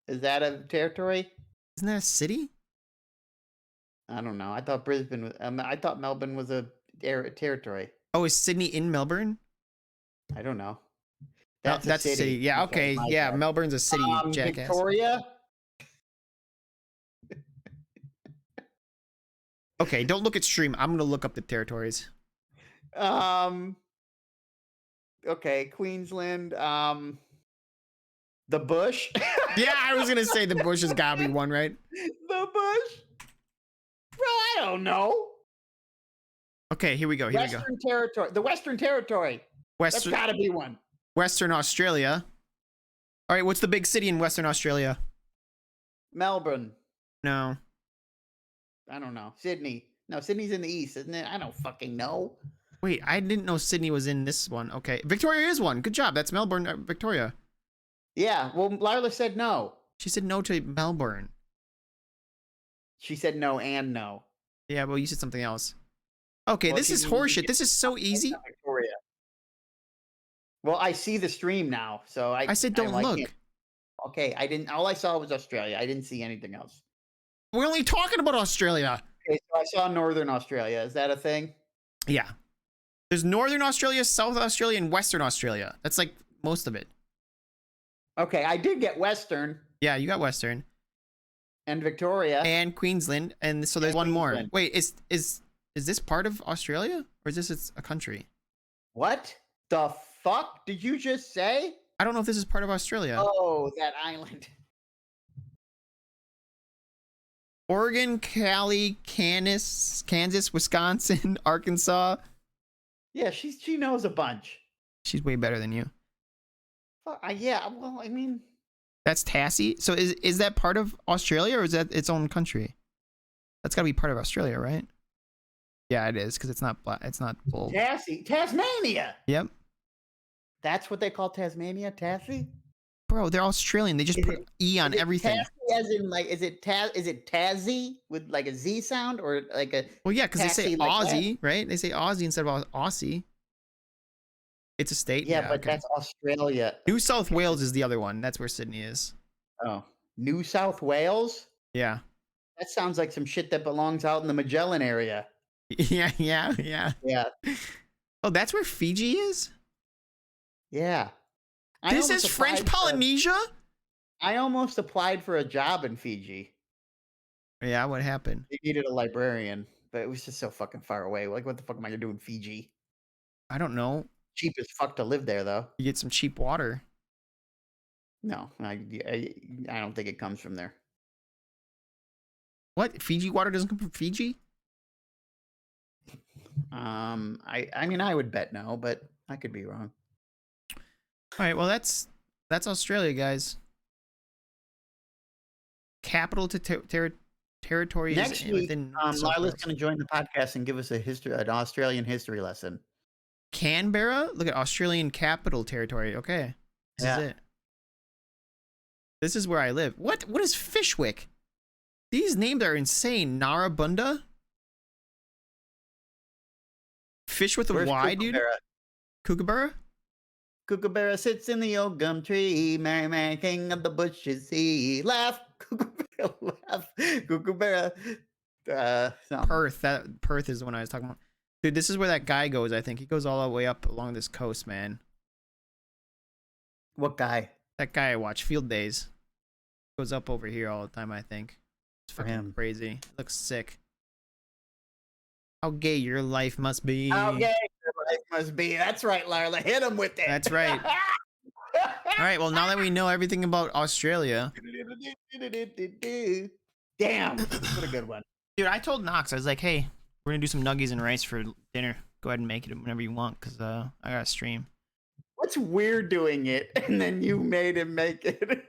S1: Is that a territory?
S2: Isn't that a city?
S1: I don't know. I thought Brisbane was. I thought Melbourne was a territory.
S2: Oh, is Sydney in Melbourne?
S1: I don't know.
S2: No,
S1: That's
S2: that's a city. Yeah,
S1: Okay,
S2: okay.
S1: my
S2: Yeah,
S1: bad.
S2: Melbourne's a city, jackass.
S1: Victoria.
S2: Okay, don't look at stream. I'm gonna look up the territories.
S1: Okay, Queensland. The Bush.
S2: Yeah, I was gonna say the bush has gotta be one, right?
S1: The Bush. Bro, I don't know.
S2: Okay, here we go.
S1: Western Territory. The Western Territory. That's got to be one.
S2: Western Australia. All right, what's the big city in Western Australia?
S1: Melbourne.
S2: No.
S1: I don't know. Sydney. No, Sydney's in the east, isn't it? I don't fucking know.
S2: Wait, I didn't know Sydney was in this one. Okay, Victoria is one. Good job. That's Melbourne, Victoria.
S1: Yeah, well, Lila said no.
S2: She said no to Melbourne.
S1: She said no and no.
S2: Yeah, well, you said something else. Okay,
S1: Well,
S2: this
S1: she
S2: is
S1: didn't
S2: horseshit.
S1: get
S2: This is so easy.
S1: Victoria. Well, I see the stream now, so
S2: I said don't
S1: I
S2: look.
S1: can't- Okay, I didn't. All I saw was Australia. I didn't see anything else.
S2: We're only talking about Australia.
S1: Okay, so I saw Northern Australia. Is that a thing?
S2: Yeah. There's Northern Australia, South Australia, and Western Australia. That's like most of it.
S1: Okay, I did get Western
S2: Yeah, you got Western
S1: and Victoria
S2: and Queensland, and so there's
S1: and
S2: one more.
S1: Queensland.
S2: Wait, is this part of Australia or is this a country?
S1: What the fuck did you just say?
S2: I don't know if this is part of Australia.
S1: Oh, that island.
S2: Oregon, Cali, Kansas, Wisconsin, Arkansas.
S1: Yeah, she knows a bunch.
S2: She's way better than you.
S1: Yeah, well, I mean,
S2: That's Tassie. So is that part of Australia or is that its own country? That's got to be part of Australia, right? Yeah, it is because it's not it's not bold.
S1: Tasmania.
S2: Yep.
S1: That's what they call Tasmania, Tassie?
S2: Bro, they're Australian. They just
S1: Is
S2: put
S1: it
S2: E on
S1: is it
S2: everything.
S1: Tassie as in, like, is it Tassie with, like, a Z sound or, like, a
S2: Well, yeah, because they say
S1: Tassie like that?
S2: Aussie, right? They say Aussie instead of Aussie. It's a state.
S1: Yeah,
S2: Yeah,
S1: but
S2: okay.
S1: that's Australia.
S2: New South Wales is the other one. That's where Sydney is.
S1: Oh, New South Wales?
S2: Yeah.
S1: That sounds like some shit that belongs out in the Magellan area.
S2: Yeah, yeah.
S1: Yeah,
S2: Oh, that's where Fiji is?
S1: yeah. I
S2: This is
S1: almost
S2: French
S1: applied for
S2: Polynesia?
S1: I almost applied for a job in Fiji.
S2: Yeah, what happened?
S1: They needed a librarian, but it was just so fucking far away. Like, what the fuck am I gonna do in Fiji?
S2: I don't know.
S1: Cheap as fuck to live there, though.
S2: You get some cheap water.
S1: No, I don't think it comes from there.
S2: What? Fiji water doesn't come from Fiji?
S1: I mean, I would bet no, but I could be wrong.
S2: All right, well that's Australia, guys. Capital to territory
S1: Next
S2: is
S1: week,
S2: within South
S1: Lila's
S2: Wales.
S1: gonna join the podcast and give us an Australian history lesson.
S2: Canberra? Look at Australian Capital Territory. Okay. This is it. This is where I live. What is Fishwick? These names are insane. Narrabundah? Fish with a
S1: Where's
S2: Y, dude? Kookaburra?
S1: Kookaburra sits in the old gum tree, Merry, Merry King of the bushes, he laugh, Kookaburra, laugh, Kookaburra. Something.
S2: Perth is the one I was talking about. Dude, this is where that guy goes, I think. He goes all the way up along this coast, man.
S1: What guy?
S2: That guy I watch, Field Days. Goes up over here all the time, I think. It's
S1: For
S2: fucking
S1: him.
S2: crazy. Looks sick. How gay your life must be.
S1: How gay your life must be. That's right, Larla. Hit him with it.
S2: That's right. All right, well, now that we know everything about Australia.
S1: Damn. What a good one.
S2: Dude, I told Knox, I was like, hey, we're going to do some nuggies and rice for dinner. Go ahead and make it whenever you want, because I got to stream.
S1: What's weird doing it, and then you made him make it?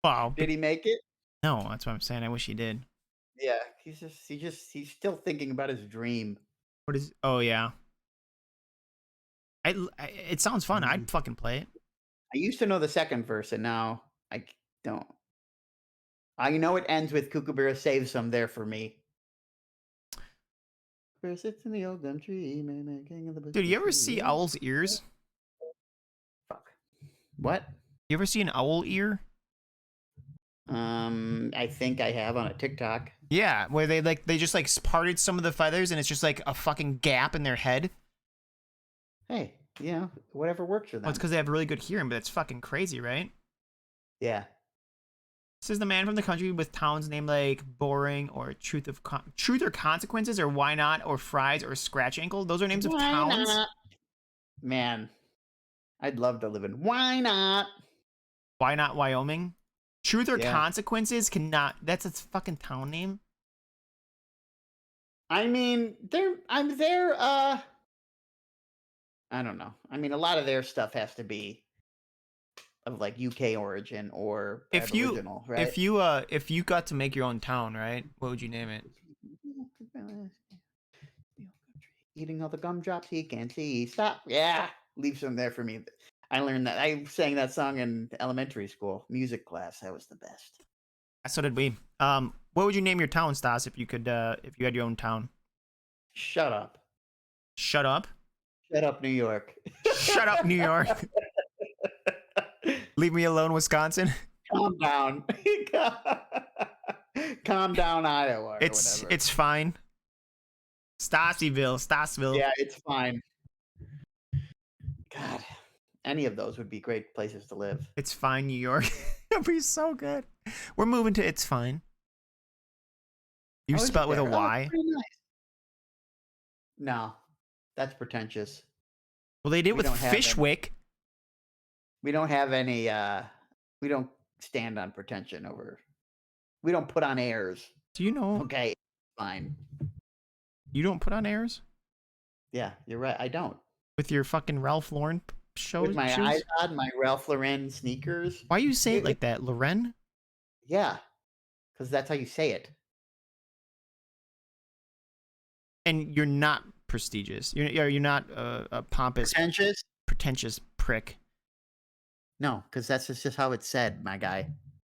S2: Wow.
S1: Did he make it?
S2: No, that's what I'm saying. I wish he did.
S1: Yeah, he's still thinking about his dream.
S2: What is? Oh yeah. It sounds fun. I'd fucking play it.
S1: I used to know the second verse, and now I don't. I know it ends with Kookaburra saves some there for me. Kookaburra sits in the old gum tree, man, king of the bushes.
S2: Dude, you ever see owl's ears?
S1: Fuck. What?
S2: You ever see an owl ear?
S1: I think I have on a TikTok.
S2: Yeah, where they just like parted some of the feathers and it's just like a fucking gap in their head.
S1: Hey, whatever works for them.
S2: Well, it's because they have really good hearing, but it's fucking crazy, right?
S1: Yeah.
S2: This is the man from the country with towns named like Boring or Truth or Consequences or Why Not or Fries or Scratch Ankle. Those are names of towns.
S1: Not? Man, I'd love to live in. Why not?
S2: Why Not Wyoming? Truth or
S1: Yeah.
S2: Consequences cannot. That's its fucking town name.
S1: I mean, I'm there. I don't know. I mean, a lot of their stuff has to be of like UK origin or Aboriginal, right?
S2: If you got to make your own town, right? What would you name it?
S1: Eating all the gumdrops he can't see. Stop. Yeah, leave some there for me. I learned that. I sang that song in elementary school music class. That was the best.
S2: So did we. What would you name your town, Stas, if you had your own town?
S1: Shut up.
S2: Shut up.
S1: Shut up, New York.
S2: Shut up, New York. Leave me alone, Wisconsin.
S1: Calm down. Calm down, Iowa, or whatever.
S2: It's fine. Stassville.
S1: Yeah, it's fine. God, any of those would be great places to live.
S2: It's fine, New York. It'd be so good. We're moving to It's Fine. You
S1: How is
S2: spell
S1: it
S2: it with a
S1: there? Oh, it's
S2: Y.
S1: pretty nice. No, that's pretentious.
S2: Well, they did it
S1: We
S2: with
S1: don't have any.
S2: Fishwick.
S1: We don't have any. We don't stand on pretension over. We don't put on airs.
S2: Do you know
S1: Okay, fine.
S2: you don't put on airs
S1: Yeah, you're right. I don't.
S2: with your fucking Ralph Lauren
S1: With my
S2: shoes?
S1: iPod, my Ralph Lauren sneakers.
S2: Why you say it
S1: It-
S2: like that, Loren?
S1: Yeah, because that's how you say it.
S2: And you're not prestigious. You're not a pompous,
S1: Pretentious?
S2: pretentious prick.
S1: No, because that's just how it's said, my guy.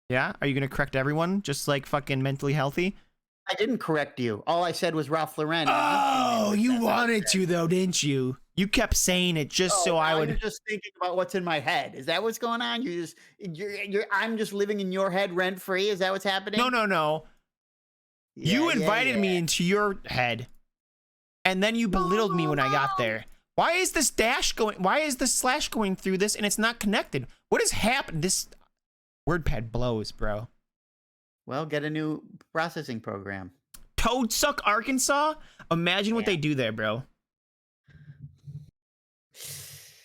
S2: Yeah? Are you gonna correct everyone just like fucking mentally healthy?
S1: I didn't correct you. All I said was Ralph Lauren.
S2: Oh, you wanted to though, didn't you? You kept saying it just so I
S1: You're
S2: would.
S1: just thinking about what's in my head. Is that what's going on? I'm just living in your head rent free. Is that what's happening?
S2: No. You invited me into your head, and then you belittled me when I got there. Why is this dash going? Why is the slash going through this and it's not connected? What has happened? This WordPad blows, bro.
S1: Well, get a new processing program.
S2: Toadsuck, Arkansas. Imagine what they do there, bro.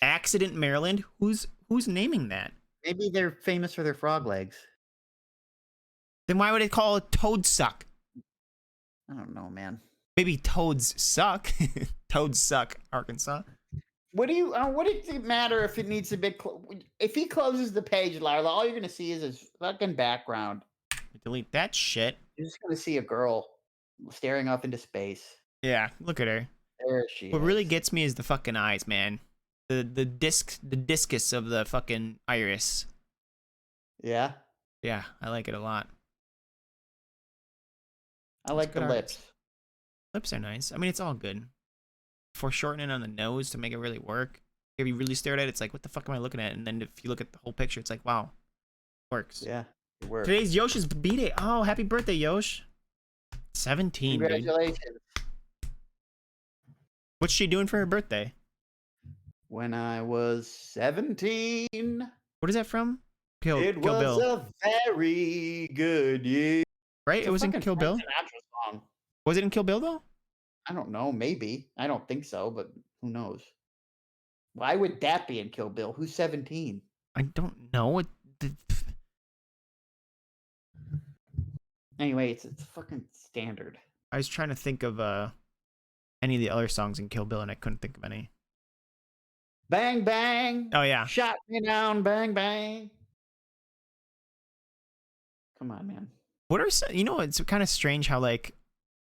S2: Accident, Maryland. Who's naming that?
S1: Maybe they're famous for their frog legs.
S2: Then why would it call it Toadsuck?
S1: I don't know, man.
S2: Maybe toads suck. Toads suck, Arkansas.
S1: What does it matter if it needs a bit? If he closes the page, Larla, all you're gonna see is his fucking background.
S2: Delete that shit.
S1: You're just gonna see a girl staring off into space.
S2: Yeah, look at her.
S1: There she
S2: What
S1: is.
S2: really gets me is the fucking eyes, man. The discus of the fucking iris.
S1: Yeah,
S2: Yeah, I like it a lot.
S1: I like the
S2: good art.
S1: lips.
S2: Lips are nice. I mean, it's all good. Foreshortening on the nose to make it really work. If you really stare at it, it's like, what the fuck am I looking at? And then if you look at the whole picture, it's like, wow, works.
S1: Yeah, it works.
S2: Today's Yosh's b-day. Oh, happy birthday, Yosh. 17, dude.
S1: Congratulations.
S2: What's she doing for her birthday?
S1: When I was 17,
S2: What is that from? Kill
S1: it
S2: Bill.
S1: was a very good year.
S2: Right?
S1: It's
S2: It
S1: a
S2: was in
S1: fucking
S2: Kill
S1: Frank
S2: Bill?
S1: Sinatra song.
S2: Was it in Kill Bill, though?
S1: I don't know. Maybe. I don't think so, but who knows? Why would that be in Kill Bill? Who's 17?
S2: I don't know.
S1: Anyway, it's fucking standard.
S2: I was trying to think of any of the other songs in Kill Bill, and I couldn't think of any.
S1: Bang, bang.
S2: Oh, yeah.
S1: Shot me down. Bang, bang. Come on, man.
S2: What are some, it's kind of strange how, like,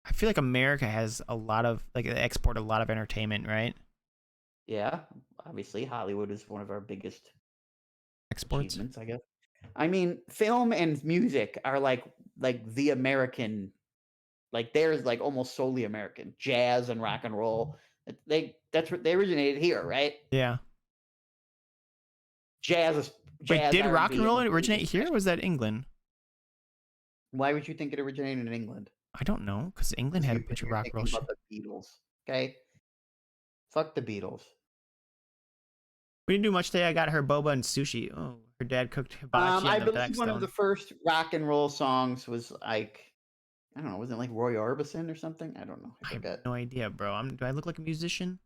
S2: I feel like America has a lot of, like, they export a lot of entertainment, right?
S1: Yeah, obviously Hollywood is one of our biggest
S2: Exports.
S1: achievements, I guess. I mean, film and music are like the American, like there's like almost solely American. Jazz and rock and roll. That's what they originated here, right?
S2: Yeah.
S1: Jazz.
S2: Wait, did rock
S1: R&B,
S2: and roll originate here, or was that England?
S1: Why would you think it originated in England?
S2: I don't know, because England had a
S1: You're
S2: bunch of rock and roll
S1: thinking
S2: shit.
S1: about the Beatles, okay? Fuck the Beatles.
S2: We didn't do much today. I got her boba and sushi. Oh, her dad cooked hibachi
S1: I
S2: on the
S1: believe one of
S2: Blackstone.
S1: the first rock and roll songs was like, I don't know, wasn't it like Roy Orbison or something? I don't know. I
S2: I have
S1: forget.
S2: no idea, bro. Do I look like a musician?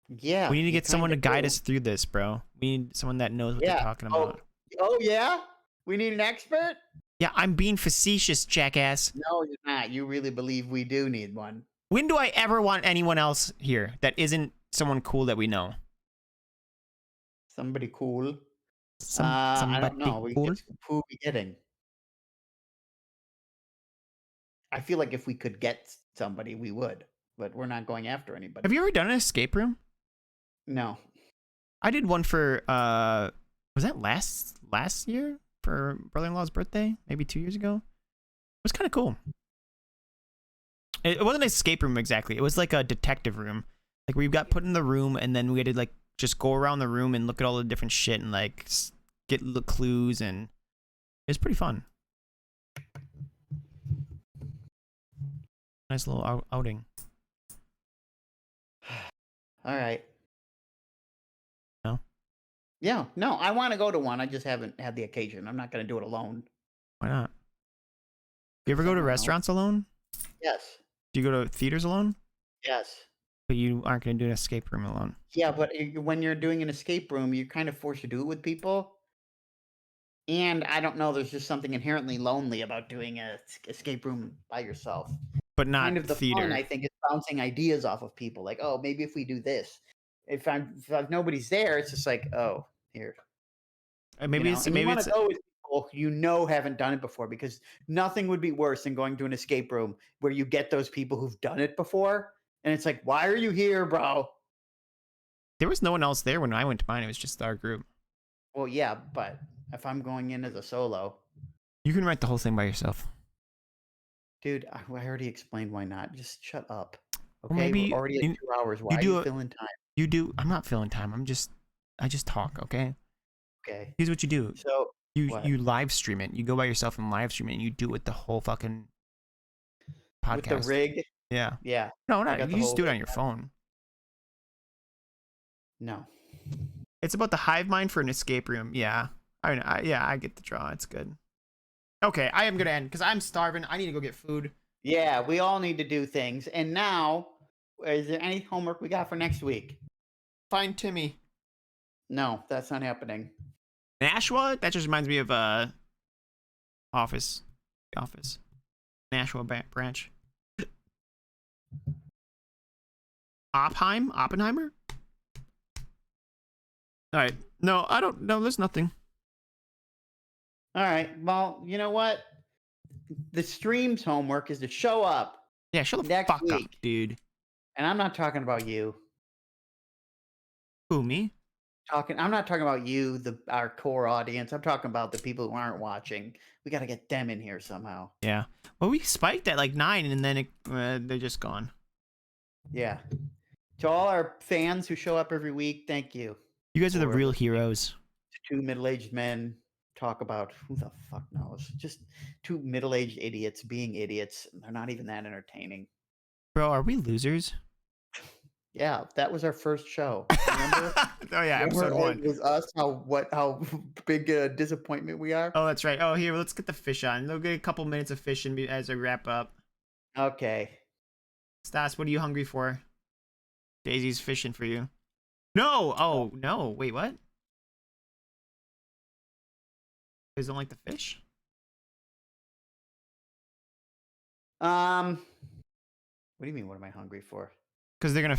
S1: Yeah.
S2: We need to
S1: you
S2: get someone to
S1: kinda
S2: guide
S1: do.
S2: us through this, bro. We need someone that knows what they're talking about.
S1: Oh yeah? We need an expert?
S2: Yeah, I'm being facetious, jackass.
S1: No, you're not. You really believe we do need one.
S2: When do I ever want anyone else here that isn't someone cool that we know?
S1: Somebody cool.
S2: Somebody
S1: I don't know.
S2: cool?
S1: Who are we getting? I feel like if we could get somebody, we would, but we're not going after anybody.
S2: Have you ever done an escape room?
S1: No.
S2: I did one for was that last year for brother-in-law's birthday? Maybe 2 years ago. It was kind of cool. It wasn't an escape room exactly. It was like a detective room. Like we got put in the room and then we had to like just go around the room and look at all the different shit and like get clues, and it's pretty fun. Nice little outing.
S1: All right.
S2: No?
S1: Yeah, no, I want to go to one. I just haven't had the occasion. I'm not going to do it alone.
S2: Why not? You ever
S1: 'Cause
S2: go
S1: I
S2: to
S1: don't know.
S2: restaurants alone?
S1: Yes.
S2: Do you go to theaters alone?
S1: Yes.
S2: But you aren't going to do an escape room alone.
S1: Yeah, but when you're doing an escape room, you're kind of forced to do it with people. And I don't know, there's just something inherently lonely about doing a escape room by yourself.
S2: But
S1: Kind
S2: not
S1: of the fun,
S2: theater.
S1: I think, is bouncing ideas off of people. Like, oh, maybe if we do this. If nobody's there, it's just like, oh, here,
S2: Maybe it's
S1: And you
S2: maybe
S1: want
S2: it's
S1: to go with people haven't done it before, because nothing would be worse than going to an escape room where you get those people who've done it before, and it's like, why are you here, bro?
S2: there was no one else there when I went to mine. It was just our group.
S1: Well, yeah, but if I'm going in as a solo,
S2: You can write the whole thing by yourself.
S1: dude, I already explained why not. Just shut up.
S2: Or
S1: Okay, we're
S2: maybe
S1: already at 2 hours. Why
S2: you
S1: are you
S2: do it.
S1: filling time?
S2: You do. I'm not filling time. I just talk. Okay.
S1: Okay,
S2: Here's what you do.
S1: so what?
S2: You live stream it. You go by yourself and live stream it. And you do it the whole fucking
S1: With the
S2: podcast.
S1: rig?
S2: Yeah.
S1: Yeah,
S2: No,
S1: I
S2: not.
S1: got
S2: You
S1: the
S2: just
S1: whole
S2: do it
S1: rig.
S2: on your phone.
S1: No.
S2: It's about the hive mind for an escape room. Yeah. I get the draw. It's good. Okay, I am gonna end because I'm starving. I need to go get food.
S1: Yeah, we all need to do things. And now, is there any homework we got for next week?
S2: Find Timmy.
S1: No, that's not happening.
S2: Nashua? That just reminds me of Office. The Office. Nashua branch. Oppenheimer? All right. No, I don't know. There's nothing.
S1: All right. Well, you know what? The stream's homework is to show up
S2: Yeah, shut the
S1: next
S2: fuck up,
S1: week.
S2: dude.
S1: And I'm not talking about you.
S2: Who, me?
S1: I'm not talking about you, our core audience. I'm talking about the people who aren't watching. We got to get them in here somehow.
S2: Yeah. Well, we spiked at like 9, and then they're just gone.
S1: Yeah. To all our fans who show up every week, thank you.
S2: You guys are the
S1: for
S2: real
S1: listening
S2: heroes.
S1: to two middle-aged men talk about who the fuck knows. Just two middle-aged idiots being idiots. They're not even that entertaining.
S2: Bro, are we losers?
S1: Yeah, that was our first show. Remember?
S2: Oh yeah, episode 1.
S1: It was us. How big a disappointment we are.
S2: Oh, that's right. Oh, here, let's get the fish on. They'll get a couple minutes of fish as I wrap up.
S1: Okay.
S2: Stas, what are you hungry for? Daisy's fishing for you. No! Oh, no. Wait, what? You guys don't like the fish?
S1: What do you mean? What am I hungry for?
S2: Because they're gonna.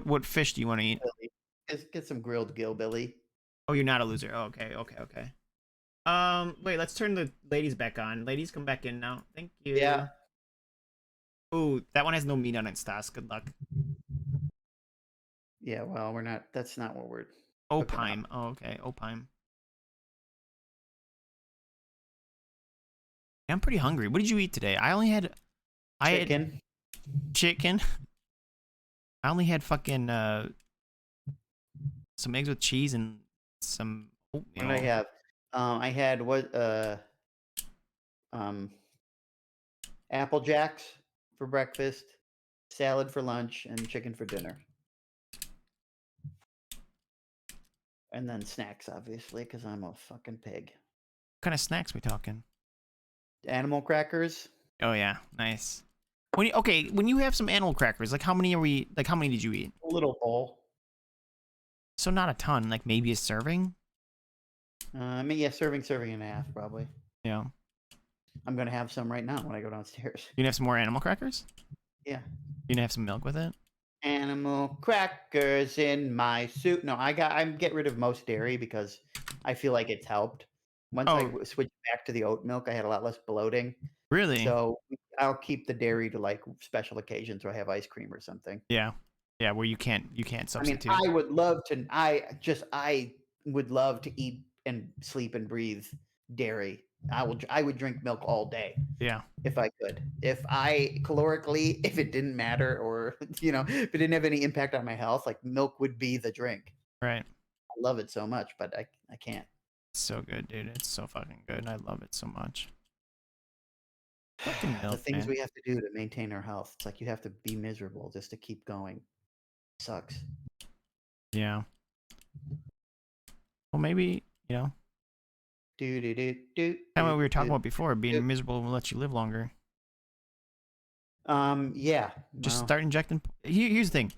S2: What fish do you want to eat?
S1: Get some grilled gillbilly.
S2: Oh, you're not a loser. Oh, okay. Wait. Let's turn the ladies back on. Ladies, come back in now. Thank you.
S1: Yeah.
S2: Ooh, that one has no meat on it, Stas. Good luck.
S1: Yeah. Well, we're not. That's not what we're.
S2: Opime. Oh, okay. Opime. I'm pretty hungry. What did you eat today? I had chicken. I only had fucking some eggs with cheese and some oatmeal.
S1: What did I have? I had Apple Jacks for breakfast, salad for lunch, and chicken for dinner. And then snacks, obviously, because I'm a fucking pig.
S2: What kind of snacks we talking?
S1: Animal crackers.
S2: Oh yeah, nice. When you have some animal crackers, like how many did you eat?
S1: A little bowl.
S2: So not a ton, like maybe a serving?
S1: I mean, yeah, serving and a half, probably.
S2: Yeah.
S1: I'm going to have some right now when I go downstairs.
S2: You gonna have some more animal crackers?
S1: Yeah.
S2: You gonna have some milk with it?
S1: Animal crackers in my soup. No, I'm get rid of most dairy because I feel like it's helped. Once I switched back to the oat milk, I had a lot less bloating.
S2: Really?
S1: So I'll keep the dairy to like special occasions where I have ice cream or something.
S2: Yeah. Yeah, where you can't substitute.
S1: I mean, I would love to eat and sleep and breathe dairy. I would drink milk all day.
S2: Yeah.
S1: If I could. If it didn't matter, or if it didn't have any impact on my health, like milk would be the drink.
S2: Right.
S1: I love it so much, but I can't.
S2: It's so good, dude. It's so fucking good. I love it so much. Fucking
S1: The
S2: milk,
S1: things
S2: man.
S1: we have to do to maintain our health. It's like you have to be miserable just to keep going. Sucks.
S2: Yeah. Well, maybe, you know,
S1: Do do do do
S2: kind of
S1: do
S2: what we were talking
S1: do
S2: about before,
S1: do.
S2: being miserable will let you live longer.
S1: Yeah.
S2: Just
S1: Well,
S2: start injecting. Here's the thing: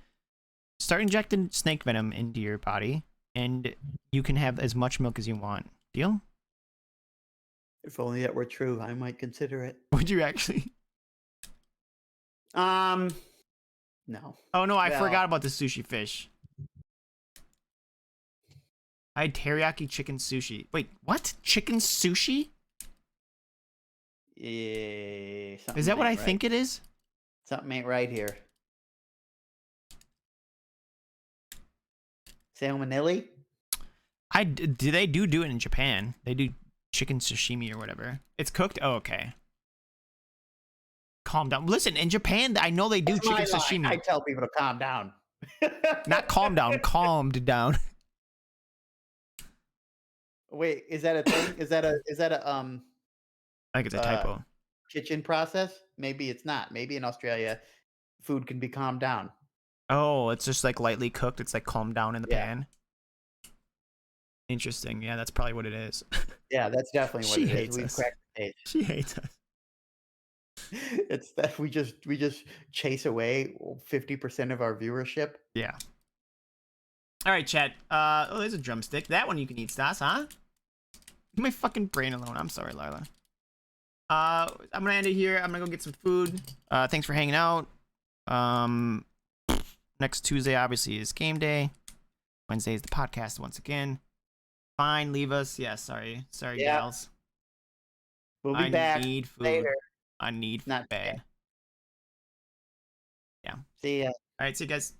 S2: start injecting snake venom into your body, and you can have as much milk as you want. Deal?
S1: if only that were true, I might consider it.
S2: Would you actually?
S1: Um, no.
S2: Oh no, I
S1: Well,
S2: forgot about the sushi fish. I had teriyaki chicken sushi. Wait, what? Chicken sushi?
S1: yeah,
S2: Is
S1: something
S2: that what I
S1: ain't right.
S2: think it is?
S1: Something ain't right here. Salmonelli?
S2: Do they do it in Japan? They do chicken sashimi or whatever. It's cooked. Oh, okay. Calm down. Listen, in Japan, I know they do
S1: That's my
S2: chicken
S1: line. I
S2: sashimi.
S1: tell people to calm down.
S2: Not calm down, calmed down.
S1: Wait, is that a thing? Is that a
S2: I think it's a
S1: uh
S2: typo.
S1: kitchen process? Maybe it's not. Maybe in Australia, food can be calmed down.
S2: Oh, it's just like lightly cooked. It's like calmed down in the
S1: Yeah.
S2: pan. Interesting. Yeah, that's probably what it is.
S1: Yeah, that's definitely what
S2: She
S1: it is.
S2: hates
S1: We've
S2: us.
S1: cracked the case.
S2: She hates us.
S1: It's that we just chase away 50% of our viewership.
S2: Yeah. All right, chat. Oh, there's a drumstick. That one you can eat, Stas, huh? Leave my fucking brain alone. I'm sorry, Lila. I'm gonna end it here. I'm gonna go get some food. Thanks for hanging out. Um, next Tuesday obviously is game day. Wednesday is the podcast once again. Fine, leave us. Yeah, sorry,
S1: Yeah,
S2: gals.
S1: we'll be
S2: I
S1: back
S2: need food.
S1: later.
S2: I need
S1: Not today.
S2: bed. Yeah. All
S1: See ya.
S2: right, see you guys.